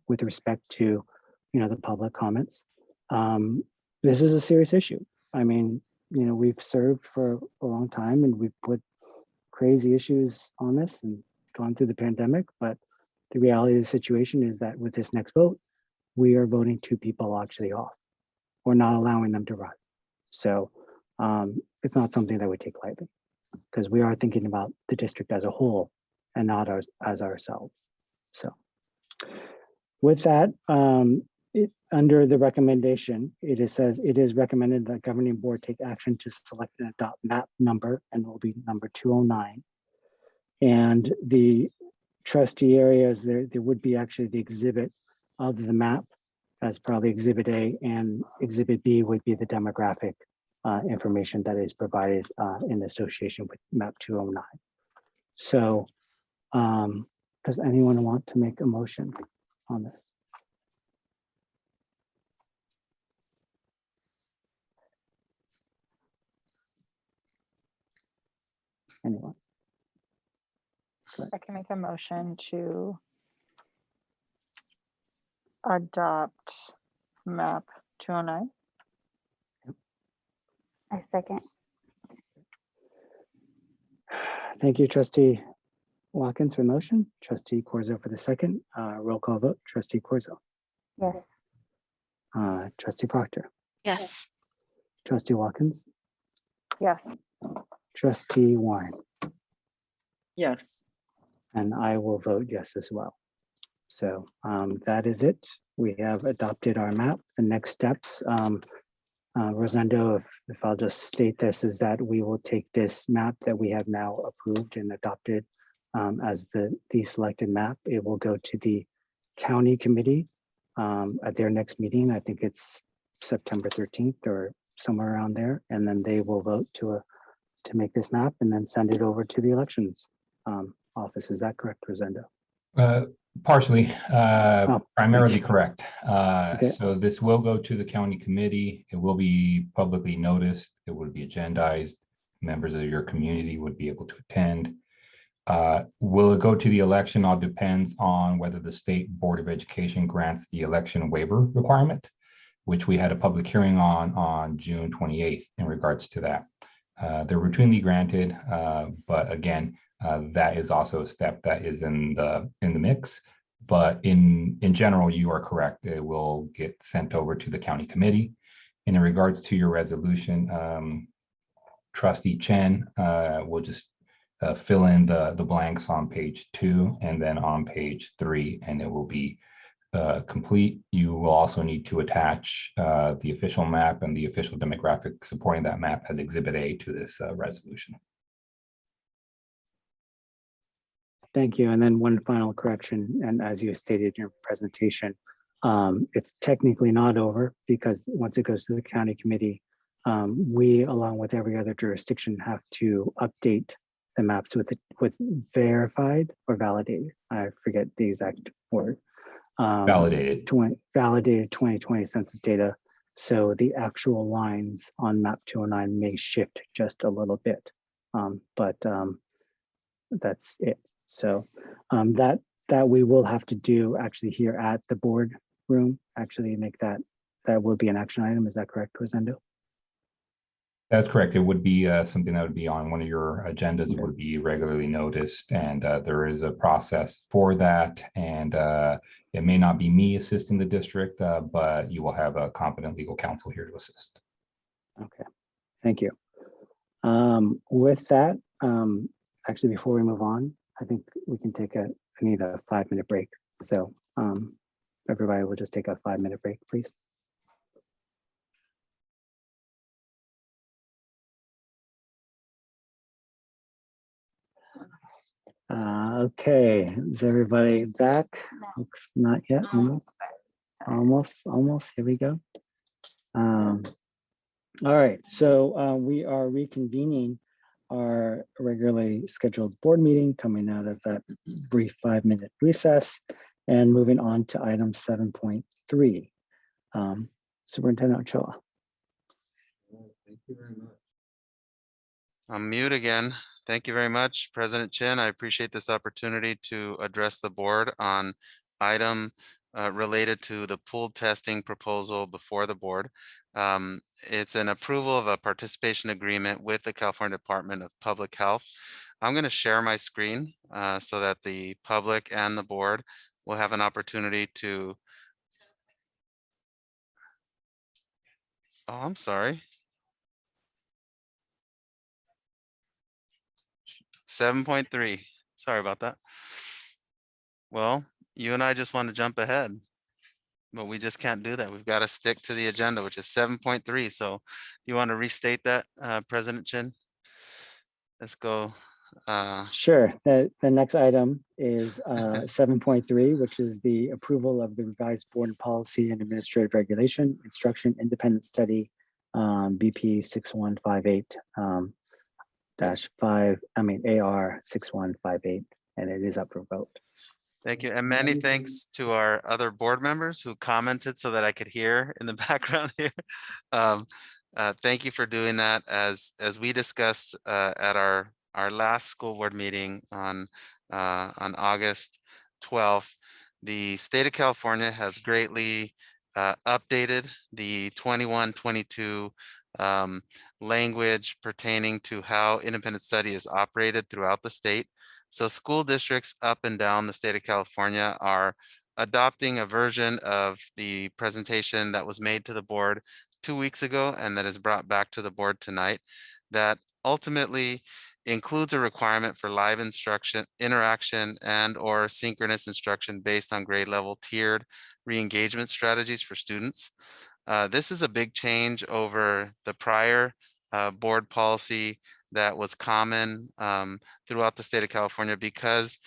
with respect to, the public comments. This is a serious issue. I mean, we've served for a long time and we've put crazy issues on this and gone through the pandemic, but the reality of the situation is that with this next vote, we are voting 2 people actually off. We're not allowing them to run. So it's not something that we take lightly because we are thinking about the district as a whole and not as ourselves. So with that, under the recommendation, it says it is recommended that governing board take action to select and adopt map number, and it will be number 209. And the trustee areas, there would be actually the exhibit of the map as probably exhibit A, and exhibit B would be the demographic information that is provided in association with map 209. So does anyone want to make a motion on this? Anyone? I can make a motion to adopt map 209. I second. Thank you, Trustee Watkins for the motion, Trustee Corzo for the second. Roll call vote, Trustee Corzo. Yes. Trustee Proctor. Yes. Trustee Watkins. Yes. Trustee Warren. Yes. And I will vote yes as well. So that is it. We have adopted our map. The next steps, Rosendo, if I'll just state this, is that we will take this map that we have now approved and adopted as the selected map. It will go to the county committee at their next meeting. I think it's September 13th or somewhere around there. And then they will vote to make this map and then send it over to the elections office. Is that correct, Rosendo? Partially, primarily correct. Okay. So this will go to the county committee. It will be publicly noticed. It will be agendized. Members of your community would be able to attend. Will it go to the election? All depends on whether the State Board of Education grants the election waiver requirement, which we had a public hearing on June 28th in regards to that. They're routinely granted, but again, that is also a step that is in the mix. But in general, you are correct. It will get sent over to the county committee. And in regards to your resolution, Trustee Chen will just fill in the blanks on page 2 and then on page 3, and it will be complete. You will also need to attach the official map and the official demographic supporting that map as Exhibit A to this resolution. Thank you. And then one final correction, and as you stated in your presentation, it's technically not over because once it goes to the county committee, we, along with every other jurisdiction, have to update the maps with verified or validated. I forget the exact word. Validated. Validated 2020 census data. So the actual lines on map 209 may shift just a little bit, but that's it. So that we will have to do actually here at the board room, actually make that will be an action item. Is that correct, Rosendo? That's correct. It would be something that would be on one of your agendas. It would be regularly noticed, and there is a process for that. And it may not be me assisting the district, but you will have a competent legal counsel here to assist. Okay, thank you. With that, actually, before we move on, I think we can I need a 5-minute break. So everybody will just take a 5-minute break, please. Okay, is everybody back? Looks not yet. Almost. Here we go. All right, so we are reconvening our regularly scheduled board meeting coming out of that brief 5-minute recess and moving on to item 7.3. Superintendent Ochoa. Thank you very much. I'm mute again. Thank you very much, President Chin. I appreciate this opportunity to address the board on item related to the pool testing proposal before the board. It's an approval of a participation agreement with the California Department of Public Health. I'm going to share my screen so that the public and the board will have an opportunity to. Oh, I'm sorry. 7.3. Sorry about that. Well, you and I just want to jump ahead, but we just can't do that. We've got to stick to the agenda, which is 7.3. So you want to restate that, President Chin? Let's go. Sure. The next item is 7.3, which is the approval of the revised board policy and administrative regulation instruction independent study BP 6158 AR 6158, and it is up for vote. Thank you. And many thanks to our other board members who commented so that I could hear in the background here. Thank you for doing that. As we discussed at our last school board meeting on August 12th, the state of California has greatly updated the 21-22 language pertaining to how independent study is operated throughout the state. So school districts up and down the state of California are adopting a version of the presentation that was made to the board 2 weeks ago and that is brought back to the board tonight, that ultimately includes a requirement for live instruction, interaction, and or synchronous instruction based on grade level tiered re-engagement strategies for students. This is a big change over the prior board policy that was common throughout the state of California, because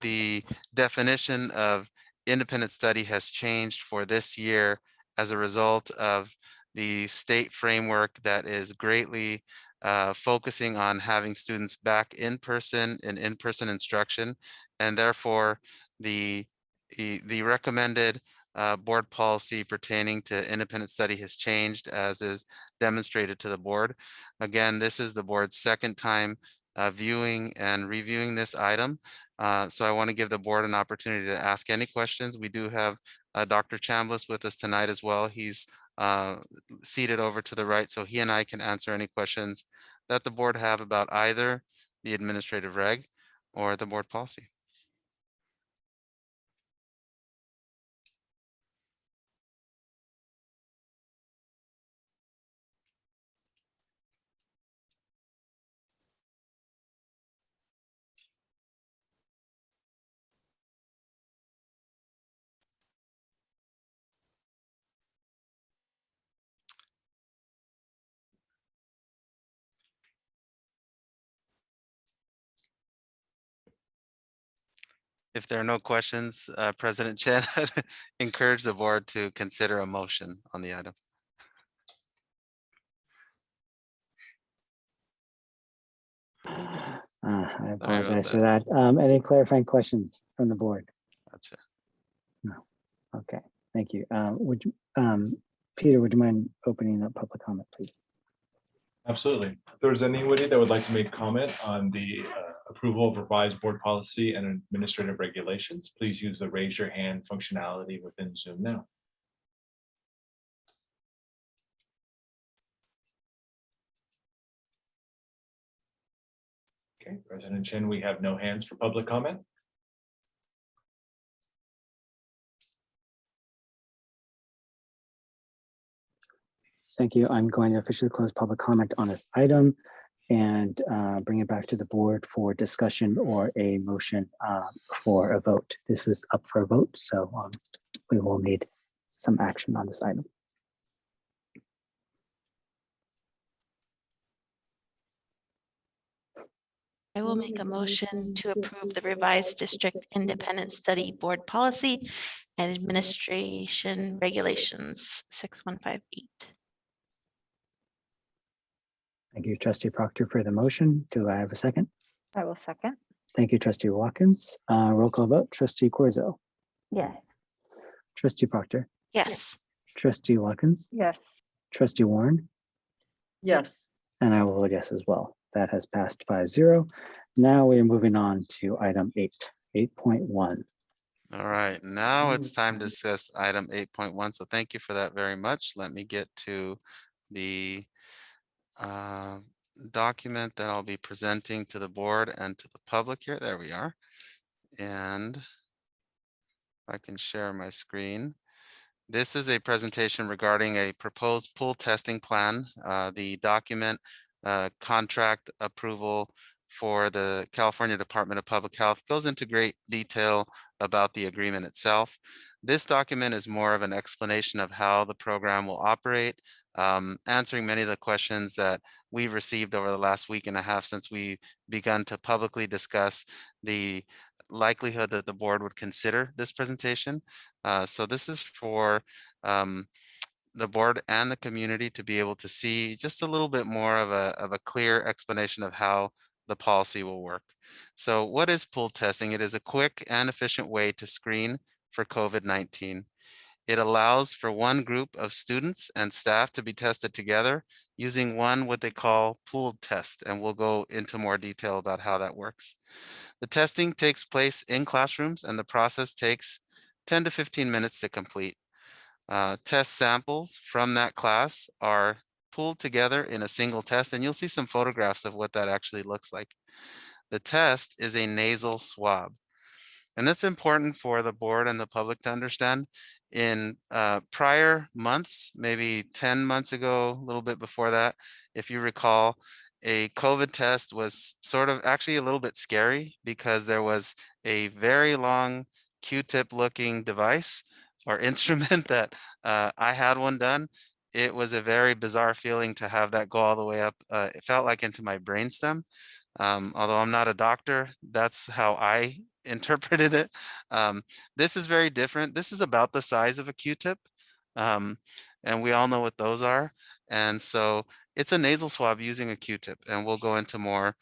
the definition of independent study has changed for this year as a result of the state framework that is greatly focusing on having students back in person in in-person instruction, and therefore the recommended board policy pertaining to independent study has changed, as is demonstrated to the board. Again, this is the board's second time viewing and reviewing this item. So I want to give the board an opportunity to ask any questions. We do have Dr. Chambliss with us tonight as well. He's seated over to the right, so he and I can answer any questions that the board have about either the administrative reg or the board policy. If there are no questions, President Chen, I'd encourage the board to consider a motion on the item. I apologize for that. Any clarifying questions from the board? Gotcha. No. Okay, thank you. Peter, would you mind opening up public comment, please? Absolutely. If there's anybody that would like to make comment on the approval of revised board policy and administrative regulations, please use the raise your hand functionality within Zoom now. Okay, President Chin, we have no hands for public comment. Thank you. I'm going to officially close public comment on this item and bring it back to the board for discussion or a motion for a vote. This is up for a vote, so we will need some action on this item. I will make a motion to approve the revised district independent study board policy and administration regulations 6158. Thank you, Trustee Proctor, for the motion. Do I have a second? I will second. Thank you, Trustee Watkins. Roll call vote. Trustee Corzo. Yes. Trustee Proctor. Yes. Trustee Watkins. Yes. Trustee Warren. Yes. And I will vote yes as well. That has passed 5-0. Now we are moving on to item 8.1. All right, now it's time to discuss item 8.1. So thank you for that very much. Let me get to the document that I'll be presenting to the board and to the public here. There we are. And I can share my screen. This is a presentation regarding a proposed pool testing plan. The document contract approval for the California Department of Public Health goes into great detail about the agreement itself. This document is more of an explanation of how the program will operate, answering many of the questions that we've received over the last week and a half since we begun to publicly discuss the likelihood that the board would consider this presentation. So this is for the board and the community to be able to see just a little bit more of a clear explanation of how the policy will work. So what is pool testing? It is a quick and efficient way to screen for COVID-19. It allows for one group of students and staff to be tested together using what they call pooled test, and we'll go into more detail about how that works. The testing takes place in classrooms and the process takes 10 to 15 minutes to complete. Test samples from that class are pooled together in a single test, and you'll see some photographs of what that actually looks like. The test is a nasal swab, and that's important for the board and the public to understand. In prior months, maybe 10 months ago, a little bit before that, if you recall, a COVID test was sort of actually a little bit scary because there was a very long Q-tip looking device or instrument that I had one done. It was a very bizarre feeling to have that go all the way up. It felt like into my brainstem. Although I'm not a doctor, that's how I interpreted it. This is very different. This is about the size of a Q-tip. And we all know what those are. And so it's a nasal swab using a Q-tip, and we'll go into more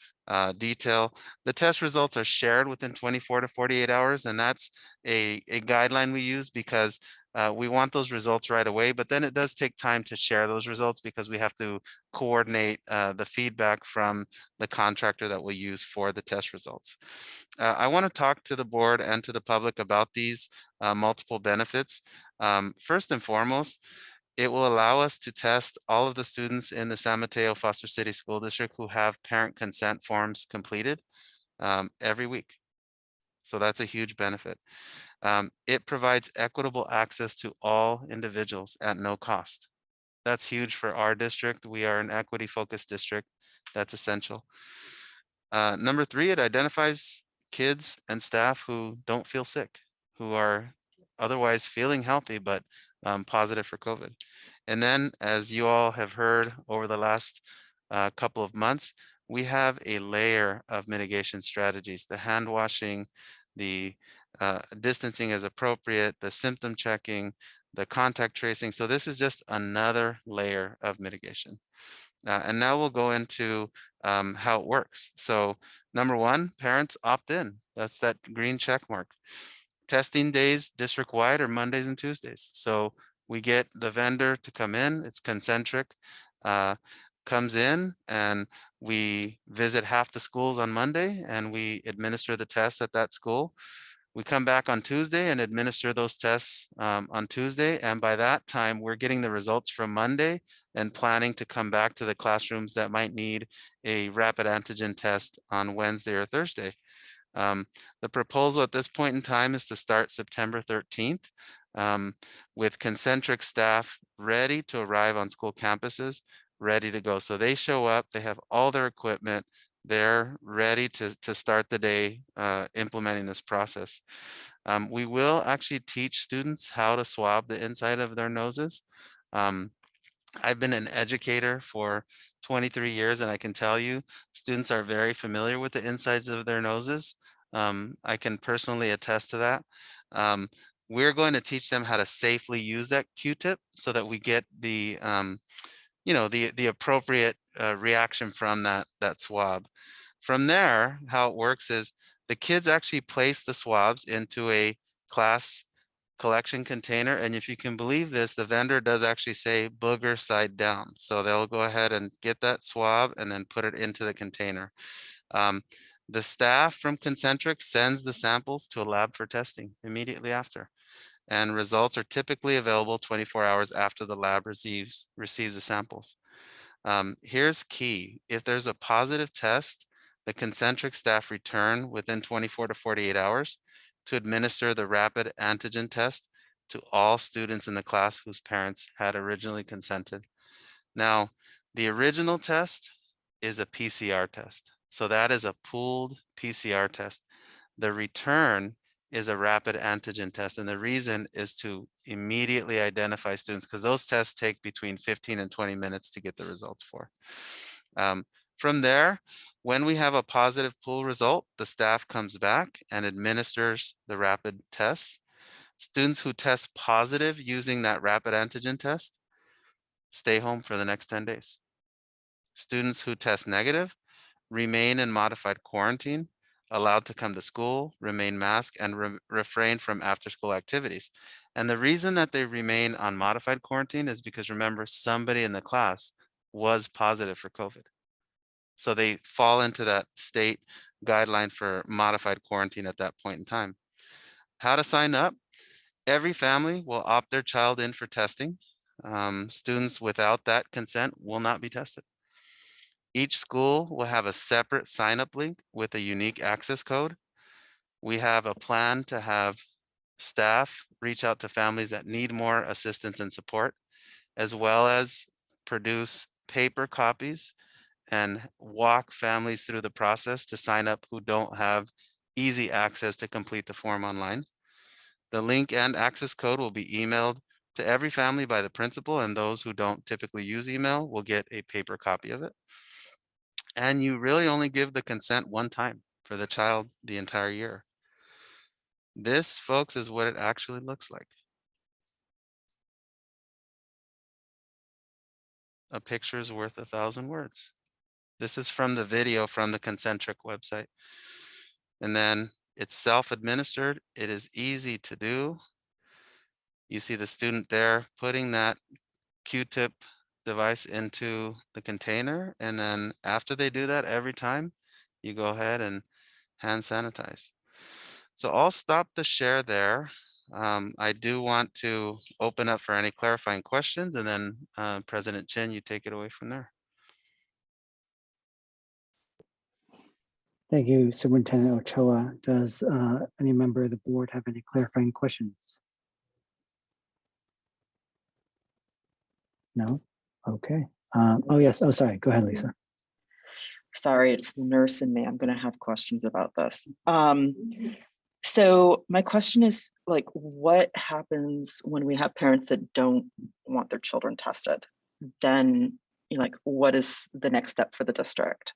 detail. The test results are shared within 24 to 48 hours, and that's a guideline we use because we want those results right away, but then it does take time to share those results because we have to coordinate the feedback from the contractor that we'll use for the test results. I want to talk to the board and to the public about these multiple benefits. First and foremost, it will allow us to test all of the students in the San Mateo Foster City School District who have parent consent forms completed every week. So that's a huge benefit. It provides equitable access to all individuals at no cost. That's huge for our district. We are an equity focused district. That's essential. Number 3, it identifies kids and staff who don't feel sick, who are otherwise feeling healthy, but positive for COVID. And then, as you all have heard over the last couple of months, we have a layer of mitigation strategies, the hand washing, the distancing as appropriate, the symptom checking, the contact tracing. So this is just another layer of mitigation. And now we'll go into how it works. So number 1, parents opt in. That's that green check mark. Testing days district-wide are Mondays and Tuesdays. So we get the vendor to come in, it's concentric, comes in, and we visit half the schools on Monday and we administer the tests at that school. We come back on Tuesday and administer those tests on Tuesday. And by that time, we're getting the results from Monday and planning to come back to the classrooms that might need a rapid antigen test on Wednesday or Thursday. The proposal at this point in time is to start September 13th with concentric staff ready to arrive on school campuses, ready to go. So they show up, they have all their equipment, they're ready to start the day implementing this process. We will actually teach students how to swab the inside of their noses. I've been an educator for 23 years, and I can tell you students are very familiar with the insides of their noses. I can personally attest to that. We're going to teach them how to safely use that Q-tip so that we get the the appropriate reaction from that swab. From there, how it works is the kids actually place the swabs into a class collection container. And if you can believe this, the vendor does actually say booger side down. So they'll go ahead and get that swab and then put it into the container. The staff from Concentric sends the samples to a lab for testing immediately after. And results are typically available 24 hours after the lab receives the samples. Here's key. If there's a positive test, the Concentric staff return within 24 to 48 hours to administer the rapid antigen test to all students in the class whose parents had originally consented. Now, the original test is a PCR test. So that is a pooled PCR test. The return is a rapid antigen test. And the reason is to immediately identify students because those tests take between 15 and 20 minutes to get the results for. From there, when we have a positive pool result, the staff comes back and administers the rapid tests. Students who test positive using that rapid antigen test stay home for the next 10 days. Students who test negative remain in modified quarantine, allowed to come to school, remain masked, and refrain from after-school activities. And the reason that they remain on modified quarantine is because, remember, somebody in the class was positive for COVID. So they fall into that state guideline for modified quarantine at that point in time. How to sign up? Every family will opt their child in for testing. Students without that consent will not be tested. Each school will have a separate sign-up link with a unique access code. We have a plan to have staff reach out to families that need more assistance and support, as well as produce paper copies and walk families through the process to sign up who don't have easy access to complete the form online. The link and access code will be emailed to every family by the principal, and those who don't typically use email will get a paper copy of it. And you really only give the consent one time for the child the entire year. This, folks, is what it actually looks like. A picture is worth 1,000 words. This is from the video from the Concentric website. And then it's self-administered. It is easy to do. You see the student there putting that Q-tip device into the container. And then after they do that every time, you go ahead and hand sanitize. So I'll stop the share there. I do want to open up for any clarifying questions, and then President Chin, you take it away from there. Thank you, Superintendent Ochoa. Does any member of the board have any clarifying questions? No? Okay. Oh, yes. Oh, sorry. Go ahead, Lisa. Sorry, it's the nurse in me. I'm going to have questions about this. So my question is, like, what happens when we have parents that don't want their children tested? Then, you know, like, what is the next step for the district?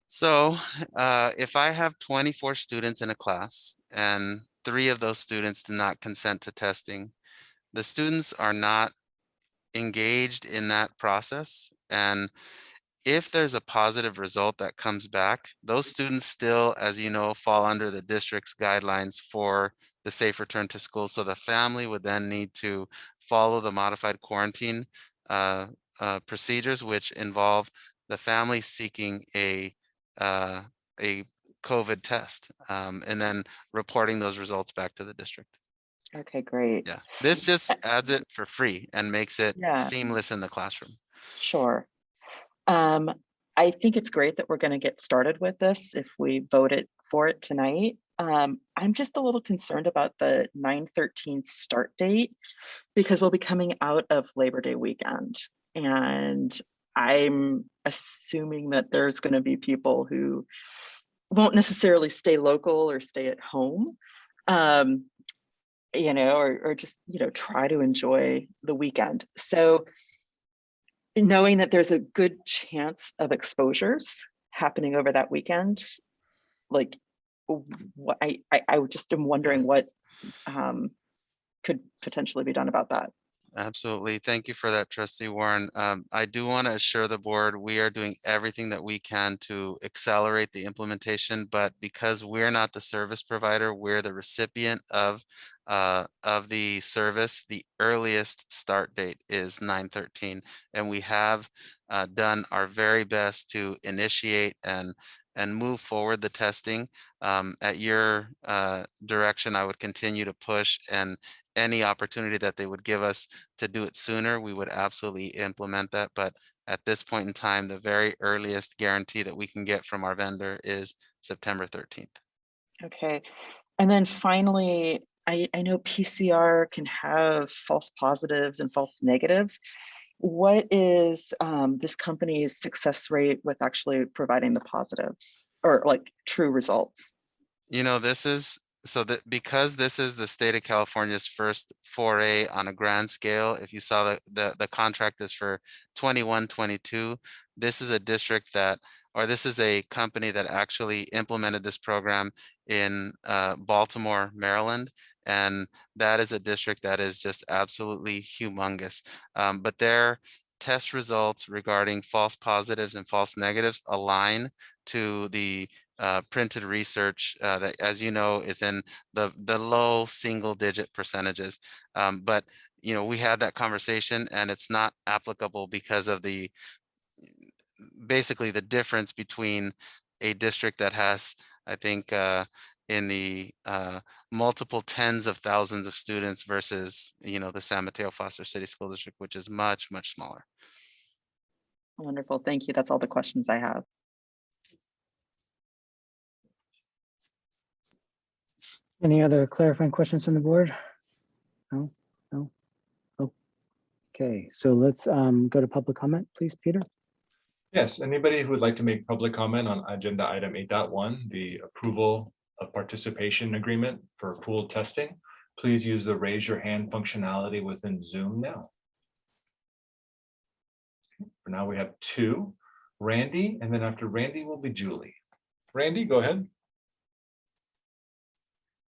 So if I have 24 students in a class and 3 of those students do not consent to testing, the students are not engaged in that process. And if there's a positive result that comes back, those students still, as you know, fall under the district's guidelines for the safe return to school. So the family would then need to follow the modified quarantine procedures, which involve the family seeking a COVID test and then reporting those results back to the district. Okay, great. Yeah, this just adds it for free and makes it seamless in the classroom. Sure. I think it's great that we're going to get started with this if we voted for it tonight. I'm just a little concerned about the 9/13 start date because we'll be coming out of Labor Day weekend. And I'm assuming that there's going to be people who won't necessarily stay local or stay at home. or just, try to enjoy the weekend. So knowing that there's a good chance of exposures happening over that weekend, like what I just am wondering what could potentially be done about that. Absolutely. Thank you for that, Trustee Warren. I do want to assure the board we are doing everything that we can to accelerate the implementation, but because we're not the service provider, we're the recipient of the service. The earliest start date is 9/13, and we have done our very best to initiate and move forward the testing. At your direction, I would continue to push, and any opportunity that they would give us to do it sooner, we would absolutely implement that. But at this point in time, the very earliest guarantee that we can get from our vendor is September 13th. Okay. And then finally, I know PCR can have false positives and false negatives. What is this company's success rate with actually providing the positives or like true results? This is so that because this is the state of California's first foray on a grand scale. If you saw the contract is for 21-22, this is a district that, or this is a company that actually implemented this program in Baltimore, Maryland. And that is a district that is just absolutely humongous. But their test results regarding false positives and false negatives align to the printed research that, as you know, is in the low single-digit percentages. But we had that conversation, and it's not applicable because of basically the difference between a district that has, I think, in the multiple tens of thousands of students versus the San Mateo Foster City School District, which is much, much smaller. Wonderful. Thank you. That's all the questions I have. Any other clarifying questions from the board? No. Okay, so let's go to public comment, please, Peter. Yes, anybody who would like to make public comment on agenda item 8.1, the approval of participation agreement for pool testing, please use the raise your hand functionality within Zoom now. For now, we have two, Randy, and then after Randy will be Julie. Randy, go ahead.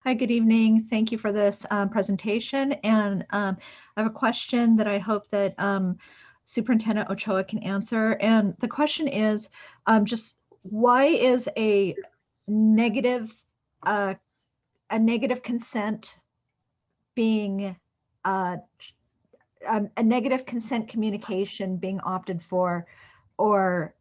Hi, good evening. Thank you for this presentation. And I have a question that I hope that Superintendent Ochoa can answer. And the question is just why is a negative consent being a negative consent communication being opted for, or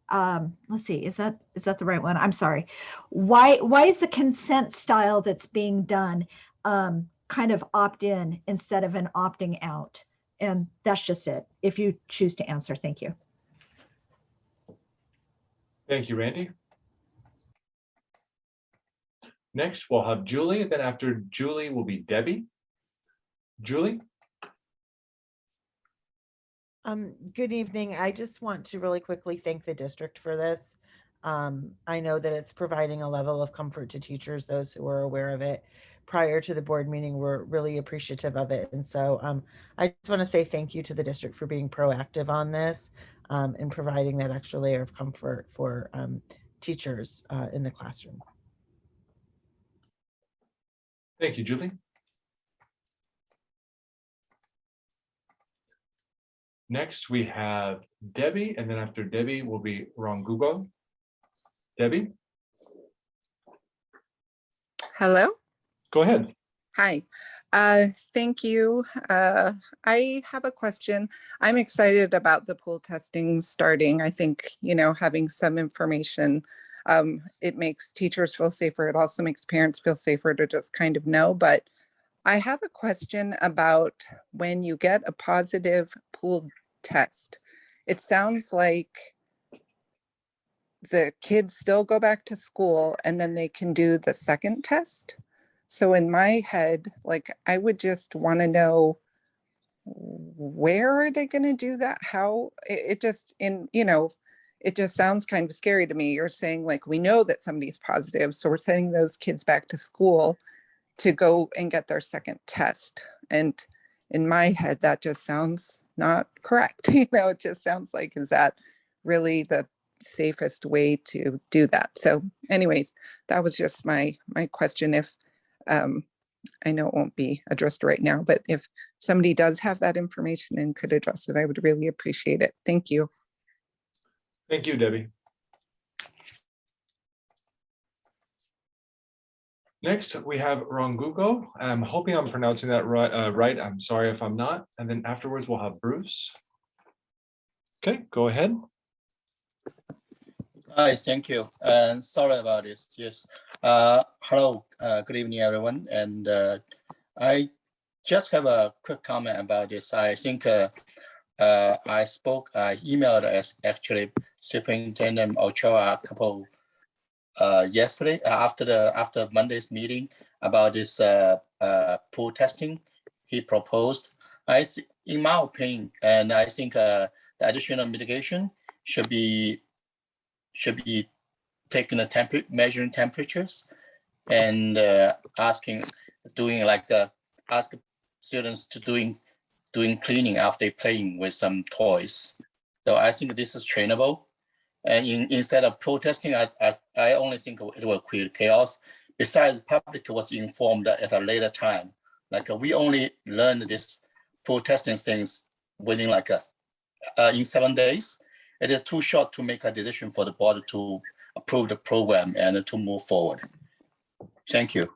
let's see, is that the right one? I'm sorry. Why is the consent style that's being done kind of opt-in instead of an opting out? And that's just it. If you choose to answer, thank you. Thank you, Randy. Next, we'll have Julie, and then after Julie will be Debbie. Julie? Good evening. I just want to really quickly thank the district for this. I know that it's providing a level of comfort to teachers, those who are aware of it prior to the board meeting. We're really appreciative of it. And so I just want to say thank you to the district for being proactive on this and providing that extra layer of comfort for teachers in the classroom. Thank you, Julie. Next, we have Debbie, and then after Debbie will be Rongugo. Debbie? Hello? Go ahead. Hi. Thank you. I have a question. I'm excited about the pool testing starting. I think, having some information, it makes teachers feel safer. It also makes parents feel safer to just kind of know. But I have a question about when you get a positive pool test. It sounds like the kids still go back to school and then they can do the second test. So in my head, I would just want to know, where are they going to do that? How it just sounds kind of scary to me. You're saying we know that somebody's positive, so we're sending those kids back to school. to go and get their second test. And in my head, that just sounds not correct. You know, it just sounds like, is that really the safest way to do that? So anyways, that was just my question. If I know it won't be addressed right now, but if somebody does have that information and could address it, I would really appreciate it. Thank you. Thank you, Debbie. Next, we have Rongugo. I'm hoping I'm pronouncing that right. I'm sorry if I'm not. And then afterwards, we'll have Bruce. Okay, go ahead. Hi, thank you. Sorry about this. Yes. Hello, good evening, everyone. And I just have a quick comment about this. I think I emailed actually Superintendent Ochoa a couple yesterday after Monday's meeting about this pool testing he proposed. In my opinion, and I think the additional mitigation should be taking the measuring temperatures and ask students to doing cleaning after playing with some toys. So I think this is trainable. And instead of protesting, I only think it will create chaos. Besides, the public was informed at a later time. Like we only learned this protesting things within in 7 days. It is too short to make a decision for the board to approve the program and to move forward. Thank you.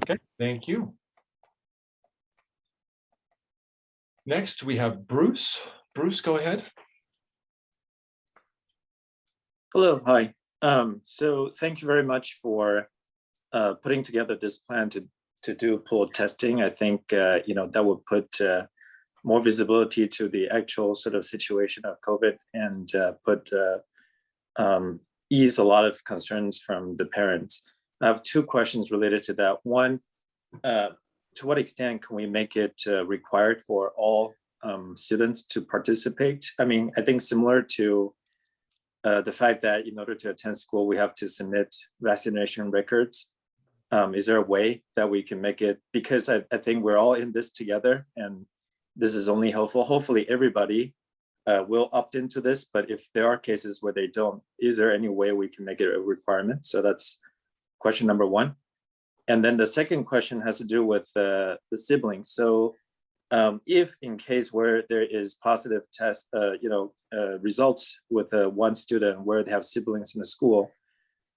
Okay, thank you. Next, we have Bruce. Bruce, go ahead. Hello, hi. So thank you very much for putting together this plan to do pool testing. I think that would put more visibility to the actual sort of situation of COVID and ease a lot of concerns from the parents. I have two questions related to that. One, to what extent can we make it required for all students to participate? I mean, I think similar to the fact that in order to attend school, we have to submit vaccination records. Is there a way that we can make it? Because I think we're all in this together and this is only helpful. Hopefully everybody will opt into this, but if there are cases where they don't, is there any way we can make it a requirement? So that's question number one. And then the second question has to do with the siblings. So if in case where there is positive test, results with one student where they have siblings in the school,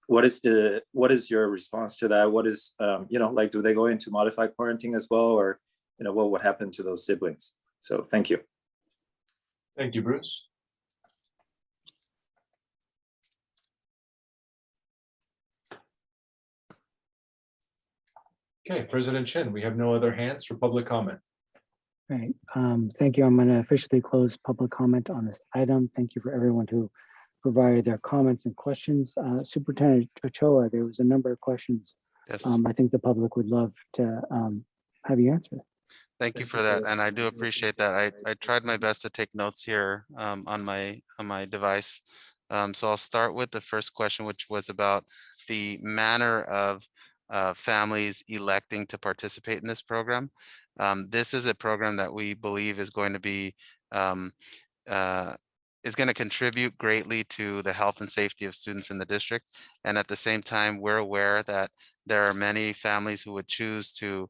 what is your response to that? What is, do they go into modified quarantine as well? Or, what would happen to those siblings? So thank you. Thank you, Bruce. Okay, President Chen, we have no other hands for public comment. Right. Thank you. I'm going to officially close public comment on this item. Thank you for everyone who provided their comments and questions. Superintendent Ochoa, there was a number of questions. Yes. I think the public would love to have you answer. Thank you for that, and I do appreciate that. I tried my best to take notes here on my device. So I'll start with the first question, which was about the manner of families electing to participate in this program. This is a program that we believe is going to be contribute greatly to the health and safety of students in the district. And at the same time, we're aware that there are many families who would choose to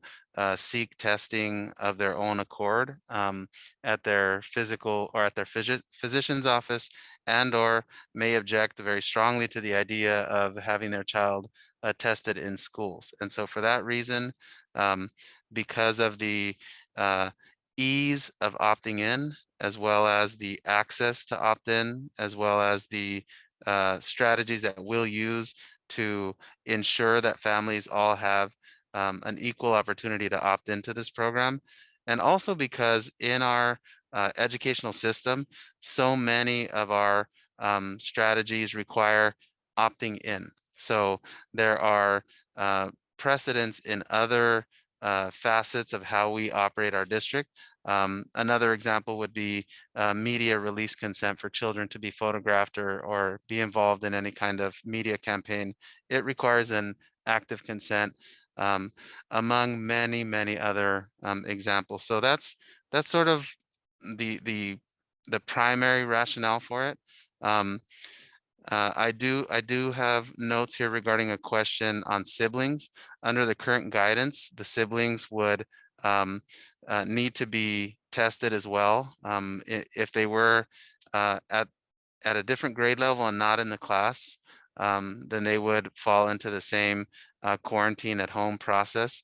seek testing of their own accord at their physical or at their physician's office, and or may object very strongly to the idea of having their child tested in schools. And so for that reason, because of the ease of opting in, as well as the access to opt in, as well as the strategies that we'll use to ensure that families all have an equal opportunity to opt into this program. And also because in our educational system, so many of our strategies require opting in. So there are precedents in other facets of how we operate our district. Another example would be media release consent for children to be photographed or be involved in any kind of media campaign. It requires an active consent, among many, many other examples. So that's sort of the primary rationale for it. I do have notes here regarding a question on siblings. Under the current guidance, the siblings would need to be tested as well. If they were at a different grade level and not in the class, then they would fall into the same quarantine at home process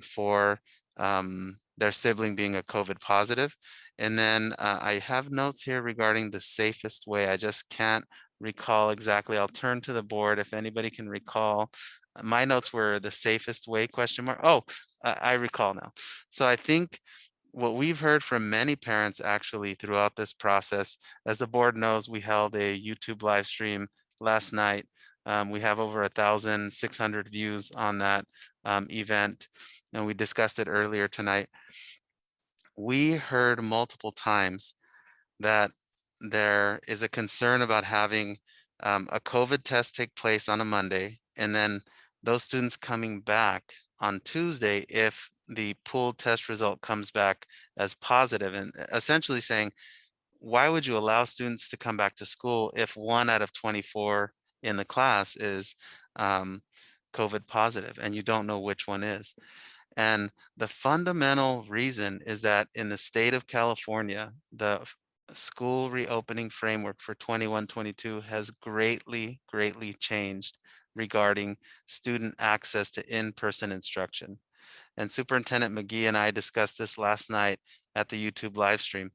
for their sibling being a COVID positive. And then I have notes here regarding the safest way. I just can't recall exactly. I'll turn to the board if anybody can recall. My notes were the safest way question mark. Oh, I recall now. So I think what we've heard from many parents actually throughout this process, as the board knows, we held a YouTube live stream last night. We have over 1,600 views on that event, and we discussed it earlier tonight. We heard multiple times that there is a concern about having a COVID test take place on a Monday, and then those students coming back on Tuesday if the pooled test result comes back as positive, and essentially saying, why would you allow students to come back to school if 1 out of 24 in the class is COVID positive and you don't know which one is? And the fundamental reason is that in the state of California, the school reopening framework for 21-22 has greatly changed regarding student access to in-person instruction. And Superintendent McGee and I discussed this last night at the YouTube live stream.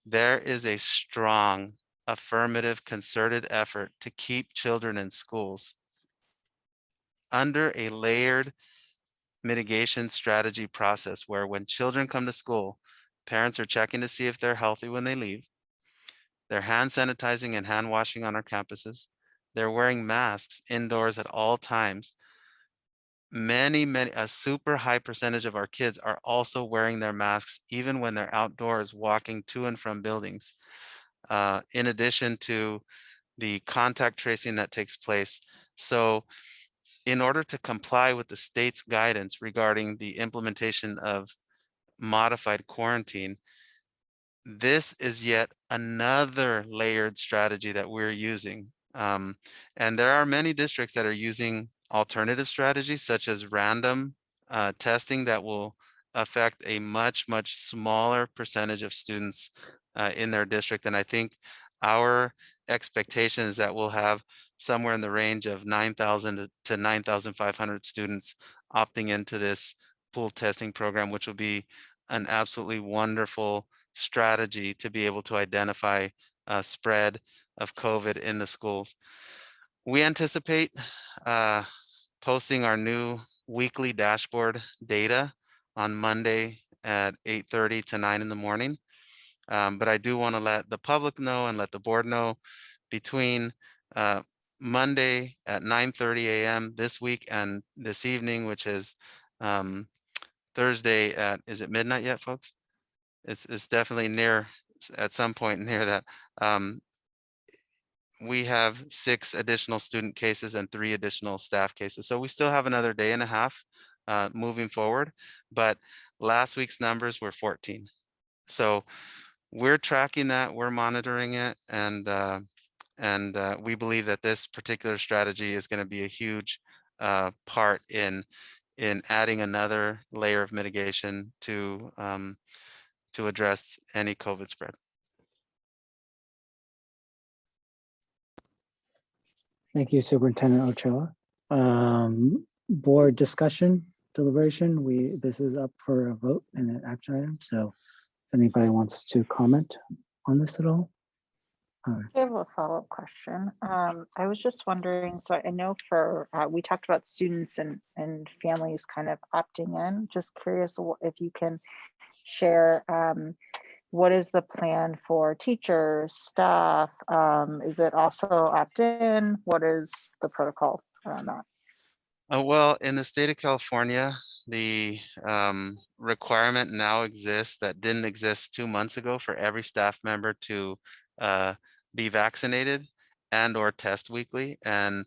There is a strong, affirmative, concerted effort to keep children in schools under a layered mitigation strategy process where when children come to school, parents are checking to see if they're healthy when they leave. They're hand sanitizing and hand washing on our campuses. They're wearing masks indoors at all times. A super high percentage of our kids are also wearing their masks even when they're outdoors walking to and from buildings. In addition to the contact tracing that takes place. So in order to comply with the state's guidance regarding the implementation of modified quarantine, this is yet another layered strategy that we're using. And there are many districts that are using alternative strategies such as random testing that will affect a much smaller percentage of students in their district. And I think our expectation is that we'll have somewhere in the range of 9,000 to 9,500 students opting into this pool testing program, which will be an absolutely wonderful strategy to be able to identify spread of COVID in the schools. We anticipate posting our new weekly dashboard data on Monday at 8:30 to 9 in the morning. But I do want to let the public know and let the board know between Monday at 9:30 a.m. this week and this evening, which is Thursday at, is it midnight yet, folks? It's definitely near, at some point near that. We have 6 additional student cases and 3 additional staff cases. So we still have another day and a half moving forward, but last week's numbers were 14. So we're tracking that, we're monitoring it, and we believe that this particular strategy is going to be a huge part in adding another layer of mitigation to address any COVID spread. Thank you, Superintendent Ochoa. Board discussion, deliberation. This is up for a vote and an action item. So if anybody wants to comment on this at all. I have a follow-up question. I was just wondering, so I know for, we talked about students and families kind of opting in. Just curious if you can share what is the plan for teachers, staff? Is it also opt-in? What is the protocol around that? Well, in the state of California, the requirement now exists that didn't exist 2 months ago for every staff member to be vaccinated. and or test weekly. And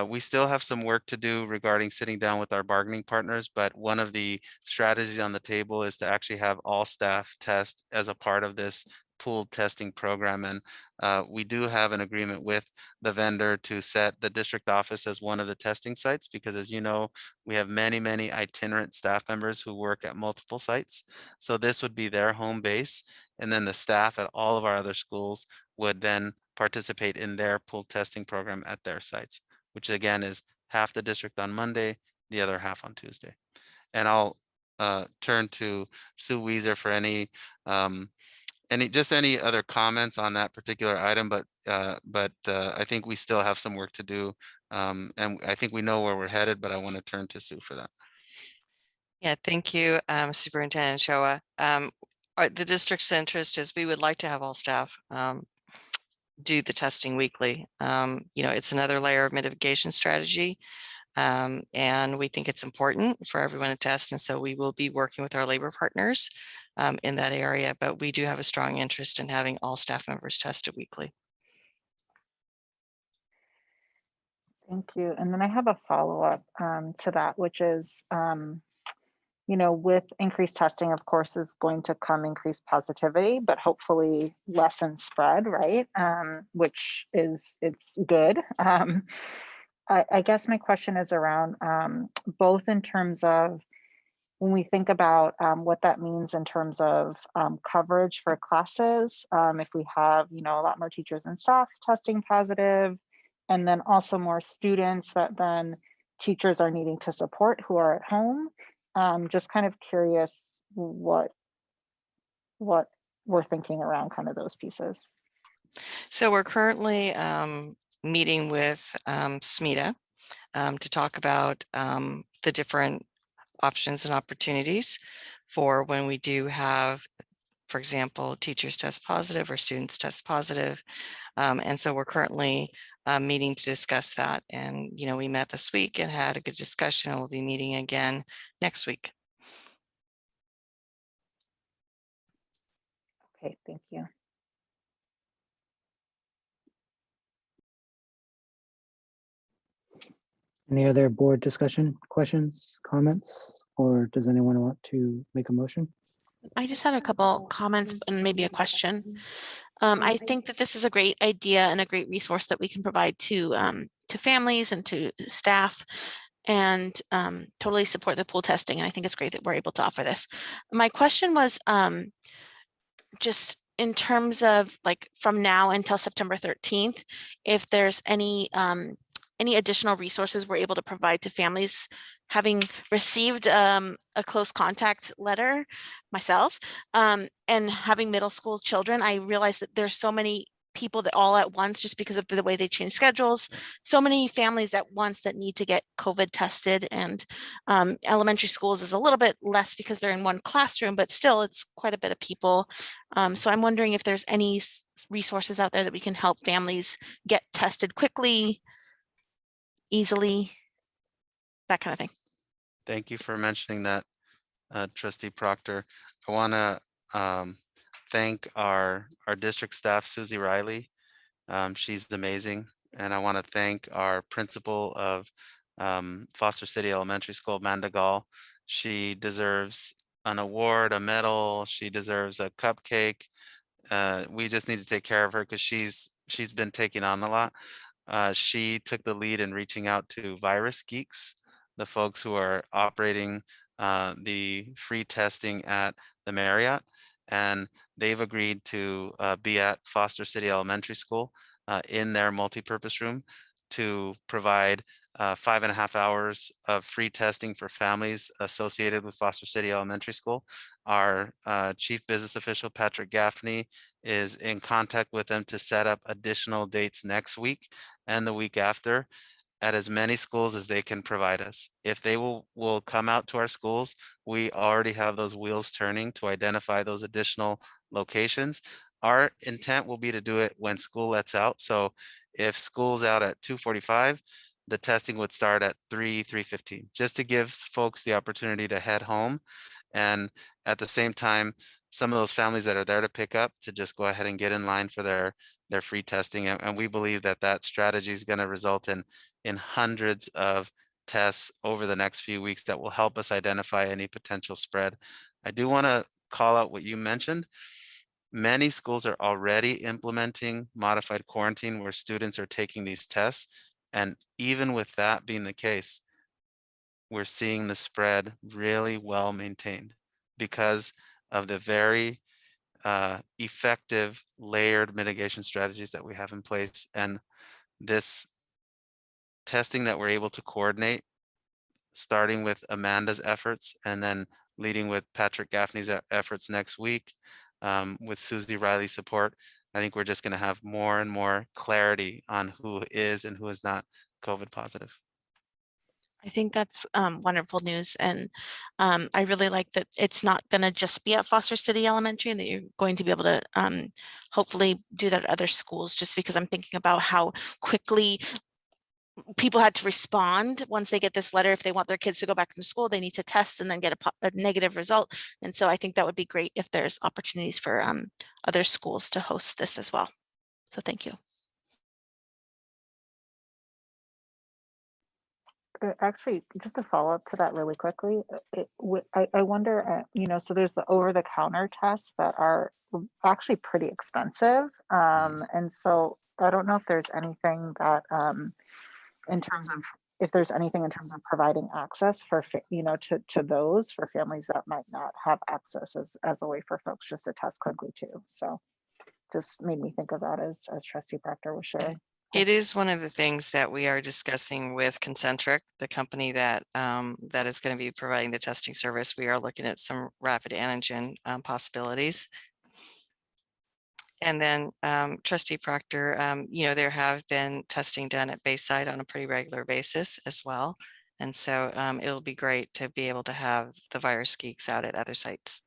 we still have some work to do regarding sitting down with our bargaining partners, but one of the strategies on the table is to actually have all staff test as a part of this pooled testing program. And we do have an agreement with the vendor to set the district office as one of the testing sites, because as you know, we have many, many itinerant staff members who work at multiple sites. So this would be their home base. And then the staff at all of our other schools would then participate in their pool testing program at their sites, which again is half the district on Monday, the other half on Tuesday. And I'll turn to Sue Weiser for any other comments on that particular item, but I think we still have some work to do, and I think we know where we're headed, but I want to turn to Sue for that. Yeah, thank you, Superintendent Shoa. The district's interest is we would like to have all staff do the testing weekly. It's another layer of mitigation strategy. And we think it's important for everyone to test. And so we will be working with our labor partners in that area, but we do have a strong interest in having all staff members tested weekly. Thank you. And then I have a follow-up to that, which is, with increased testing, of course, is going to come increased positivity, but hopefully lessen spread, right? Which is, it's good. I guess my question is around both in terms of when we think about what that means in terms of coverage for classes, if we have, a lot more teachers and staff testing positive, and then also more students that then teachers are needing to support who are at home. Just kind of curious what we're thinking around kind of those pieces. So we're currently meeting with SMETA to talk about the different options and opportunities for when we do have, for example, teachers test positive or students test positive. And so we're currently meeting to discuss that. And, we met this week and had a good discussion, and we'll be meeting again next week. Okay, thank you. Any other board discussion, questions, comments, or does anyone want to make a motion? I just had a couple comments and maybe a question. I think that this is a great idea and a great resource that we can provide to families and to staff, and totally support the pool testing. And I think it's great that we're able to offer this. My question was just in terms of like from now until September 13th, if there's any additional resources we're able to provide to families, having received a close contact letter myself, and having middle school children, I realized that there's so many people that all at once, just because of the way they change schedules, so many families at once that need to get COVID tested. And elementary schools is a little bit less because they're in one classroom, but still it's quite a bit of people. So I'm wondering if there's any resources out there that we can help families get tested quickly, easily, that kind of thing. Thank you for mentioning that, Trustee Proctor. I want to thank our district staff, Susie Riley. She's amazing. And I want to thank our principal of Foster City Elementary School, Amanda Gall. She deserves an award, a medal. She deserves a cupcake. We just need to take care of her because she's been taking on a lot. She took the lead in reaching out to Virus Geeks, the folks who are operating the free testing at the Marriott, and they've agreed to be at Foster City Elementary School in their multipurpose room to provide 5.5 hours of free testing for families associated with Foster City Elementary School. Our chief business official, Patrick Gaffney, is in contact with them to set up additional dates next week and the week after at as many schools as they can provide us. If they will come out to our schools, we already have those wheels turning to identify those additional locations. Our intent will be to do it when school lets out. So if school's out at 2:45, the testing would start at 3:15, just to give folks the opportunity to head home. And at the same time, some of those families that are there to pick up to just go ahead and get in line for their their free testing. And we believe that that strategy is going to result in hundreds of tests over the next few weeks that will help us identify any potential spread. I do want to call out what you mentioned. Many schools are already implementing modified quarantine where students are taking these tests. And even with that being the case, we're seeing the spread really well maintained because of the very effective layered mitigation strategies that we have in place. And this testing that we're able to coordinate, starting with Amanda's efforts and then leading with Patrick Gaffney's efforts next week, with Susie Riley's support, I think we're just going to have more and more clarity on who is and who is not COVID positive. I think that's wonderful news. And I really like that it's not going to just be at Foster City Elementary and that you're going to be able to hopefully do that at other schools, just because I'm thinking about how quickly people had to respond once they get this letter. If they want their kids to go back to school, they need to test and then get a negative result. And so I think that would be great if there's opportunities for other schools to host this as well. So thank you. Actually, just to follow up to that really quickly, I wonder, you know, so there's the over-the-counter tests that are actually pretty expensive. And so I don't know if there's anything that, in terms of, if there's anything in terms of providing access for, you know, to those for families that might not have access as a way for folks just to test quickly too. So just made me think of that as Trustee Proctor was sharing. It is one of the things that we are discussing with Concentric, the company that that is going to be providing the testing service. We are looking at some rapid antigen possibilities. And then Trustee Proctor, you know, there have been testing done at Bayside on a pretty regular basis as well. And so it'll be great to be able to have the virus geeks out at other sites.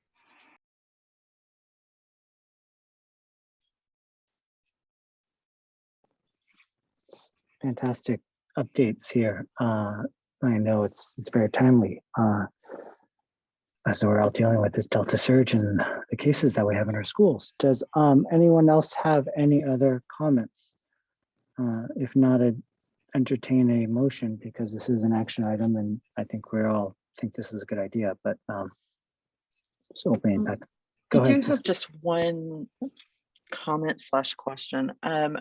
Fantastic updates here. I know it's very timely as we're all dealing with this Delta surge and the cases that we have in our schools. Does anyone else have any other comments? If not, I'd entertain a motion because this is an action item and I think we all think this is a good idea, but just opening it back. Go ahead. I do have just one comment / question. I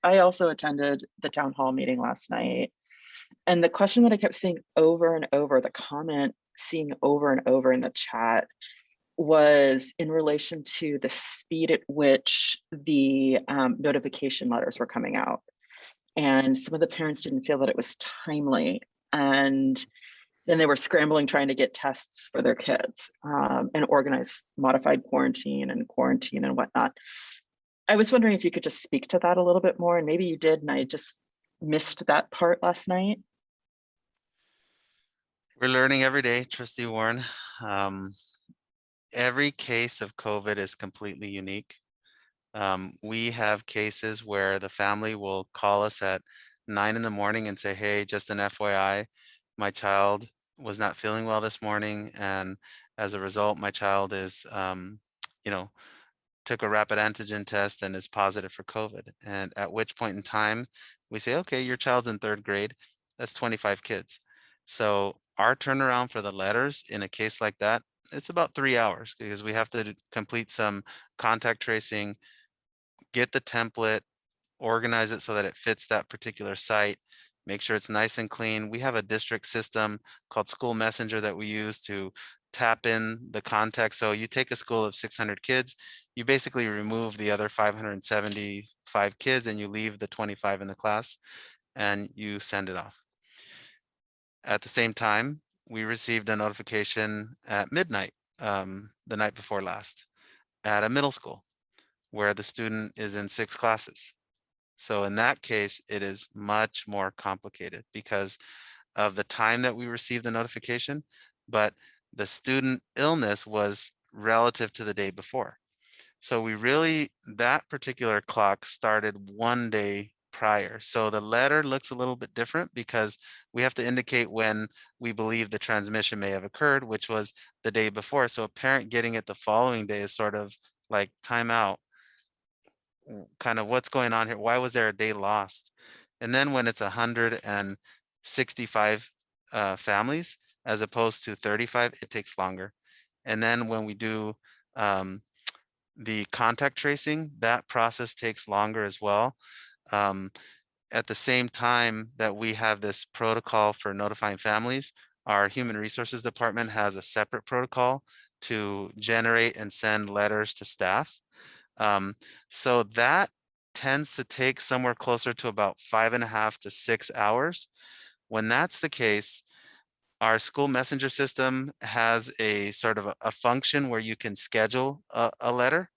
also attended the town hall meeting last night, and the question that I kept seeing over and over, the comment seeing over and over in the chat, was in relation to the speed at which the notification letters were coming out. And some of the parents didn't feel that it was timely. And then they were scrambling trying to get tests for their kids and organize modified quarantine and whatnot. I was wondering if you could just speak to that a little bit more, and maybe you did and I just missed that part last night. We're learning every day, Trustee Warren. Every case of COVID is completely unique. We have cases where the family will call us at 9 in the morning and say, hey, just an FYI, my child was not feeling well this morning. And as a result, my child is, you know, took a rapid antigen test and is positive for COVID. And at which point in time we say, okay, your child's in 3rd grade. That's 25 kids. So our turnaround for the letters in a case like that, it's about 3 hours because we have to complete some contact tracing, get the template, organize it so that it fits that particular site, make sure it's nice and clean. We have a district system called School Messenger that we use to tap in the context. So you take a school of 600 kids, you basically remove the other 575 kids and you leave the 25 in the class and you send it off. At the same time, we received a notification at midnight, the night before last, at a middle school where the student is in 6 classes. So in that case, it is much more complicated because of the time that we received the notification, but the student illness was relative to the day before. So we really, that particular clock started 1 day prior. So the letter looks a little bit different because we have to indicate when we believe the transmission may have occurred, which was the day before. So a parent getting it the following day is sort of like timeout. kind of what's going on here? Why was there a day lost? And then when it's 165 families as opposed to 35, it takes longer. And then when we do the contact tracing, that process takes longer as well. At the same time that we have this protocol for notifying families, our human resources department has a separate protocol to generate and send letters to staff. So that tends to take somewhere closer to about 5.5 to 6 hours. When that's the case, our school messenger system has a sort of a function where you can schedule a letter.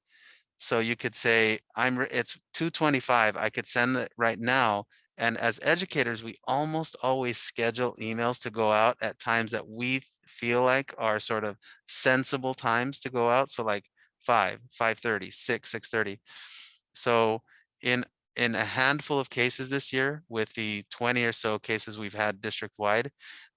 So you could say, it's 2:25, I could send it right now. And as educators, we almost always schedule emails to go out at times that we feel like are sort of sensible times to go out. So like 5, 5:30, 6, 6:30. So in a handful of cases this year, with the 20 or so cases we've had district-wide,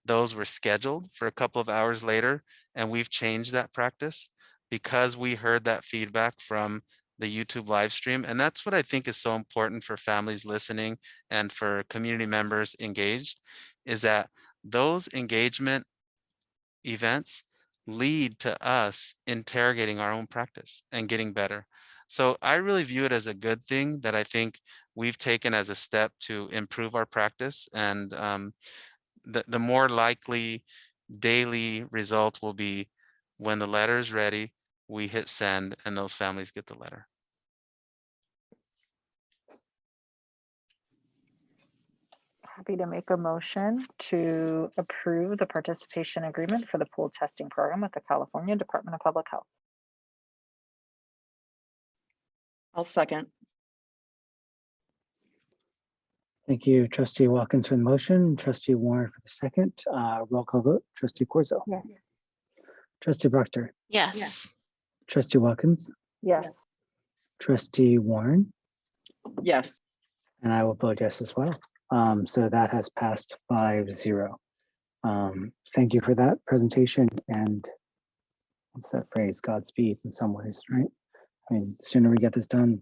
those were scheduled for a couple of hours later, and we've changed that practice because we heard that feedback from the YouTube live stream. And that's what I think is so important for families listening and for community members engaged, is that those engagement events lead to us interrogating our own practice and getting better. So I really view it as a good thing that I think we've taken as a step to improve our practice. And the more likely daily result will be when the letter is ready, we hit send and those families get the letter. Happy to make a motion to approve the participation agreement for the pool testing program with the California Department of Public Health. I'll second. Thank you, Trustee Watkins for the motion, Trustee Warren for the second. Roll call vote, Trustee Corzo. Yes. Trustee Bruckner. Yes. Trustee Watkins. Yes. Trustee Warren. Yes. And I will vote yes as well. So that has passed 5-0. Thank you for that presentation, and what's that phrase? Godspeed in some ways, right? I mean, the sooner we get this done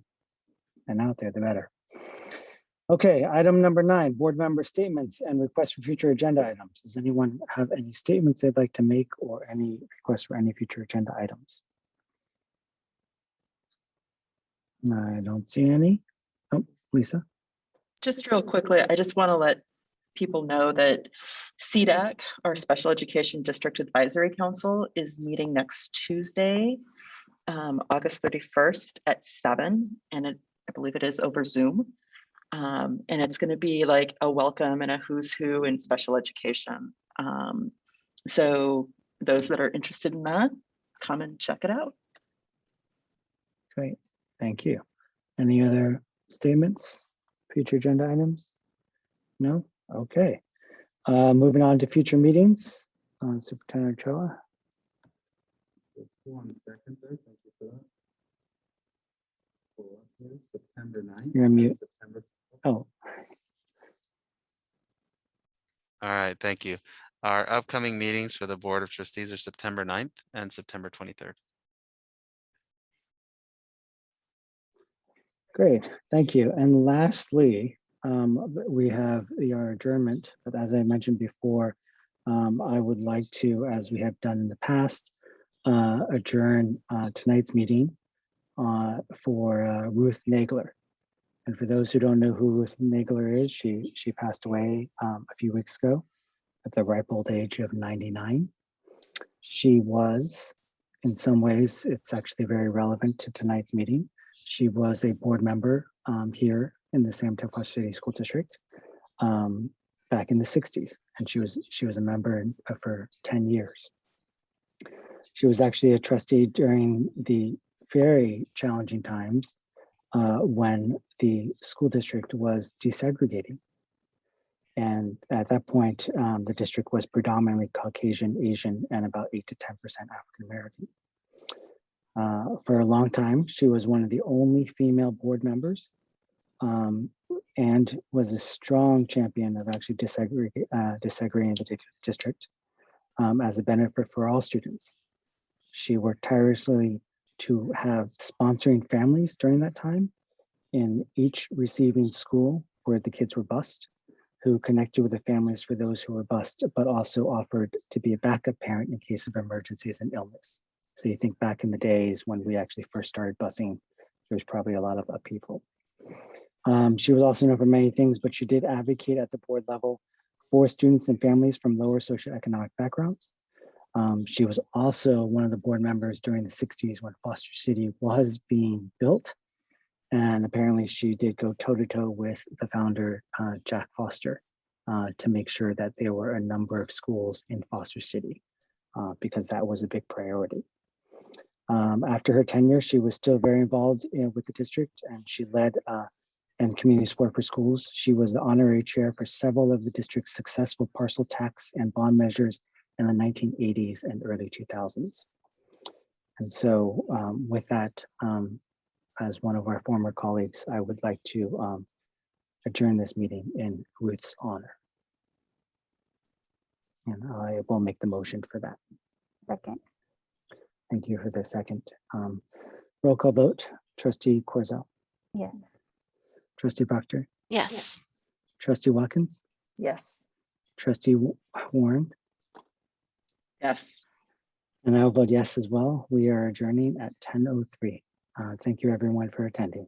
and out there, the better. Okay, item number 9, board member statements and requests for future agenda items. Does anyone have any statements they'd like to make or any requests for any future agenda items? I don't see any. Oh, Lisa. Just real quickly, I just want to let people know that CDAC, our Special Education District Advisory Council, is meeting next Tuesday, August 31st at 7, and I believe it is over Zoom. And it's going to be like a welcome and a who's who in special education. So those that are interested in that, come and check it out. Great, thank you. Any other statements? Future agenda items? No? Okay. Moving on to future meetings. Superintendent Ochoa. Just 1 second there. Thank you for that. September 9th. You're on mute. September. Oh. All right, thank you. Our upcoming meetings for the Board of Trustees are September 9th and September 23rd. Great, thank you. And lastly, we have our adjournment, but as I mentioned before, I would like to, as we have done in the past, adjourn tonight's meeting for Ruth Nagler. And for those who don't know who Ruth Nagler is, she passed away a few weeks ago at the ripe old age of 99. She was, in some ways, it's actually very relevant to tonight's meeting. She was a board member here in the San Mateo Foster City School District back in the 60s, and she was a member for 10 years. She was actually a trustee during the very challenging times when the school district was desegregating. And at that point, the district was predominantly Caucasian, Asian, and about 8 to 10% African American. For a long time, she was one of the only female board members and was a strong champion of actually desegregating the district as a benefit for all students. She worked tirelessly to have sponsoring families during that time in each receiving school where the kids were bused, who connected with the families for those who were bused, but also offered to be a backup parent in case of emergencies and illness. So you think back in the days when we actually first started busing, there was probably a lot of upheaval. She was also known for many things, but she did advocate at the board level for students and families from lower socioeconomic backgrounds. She was also one of the board members during the 60s when Foster City was being built. And apparently she did go toe-to-toe with the founder, Jack Foster, to make sure that there were a number of schools in Foster City, because that was a big priority. After her tenure, she was still very involved with the district, and she led and community support for schools. She was the honorary chair for several of the district's successful parcel tax and bond measures in the 1980s and early 2000s. And so with that, as one of our former colleagues, I would like to adjourn this meeting in Ruth's honor. And I will make the motion for that. Second. Thank you for the second. Roll call vote. Trustee Corzel. Yes. Trustee Proctor. Yes. Trustee Watkins. Yes. Trustee Warren. Yes. And I'll vote yes as well. We are adjourning at 10:03. Thank you everyone for attending.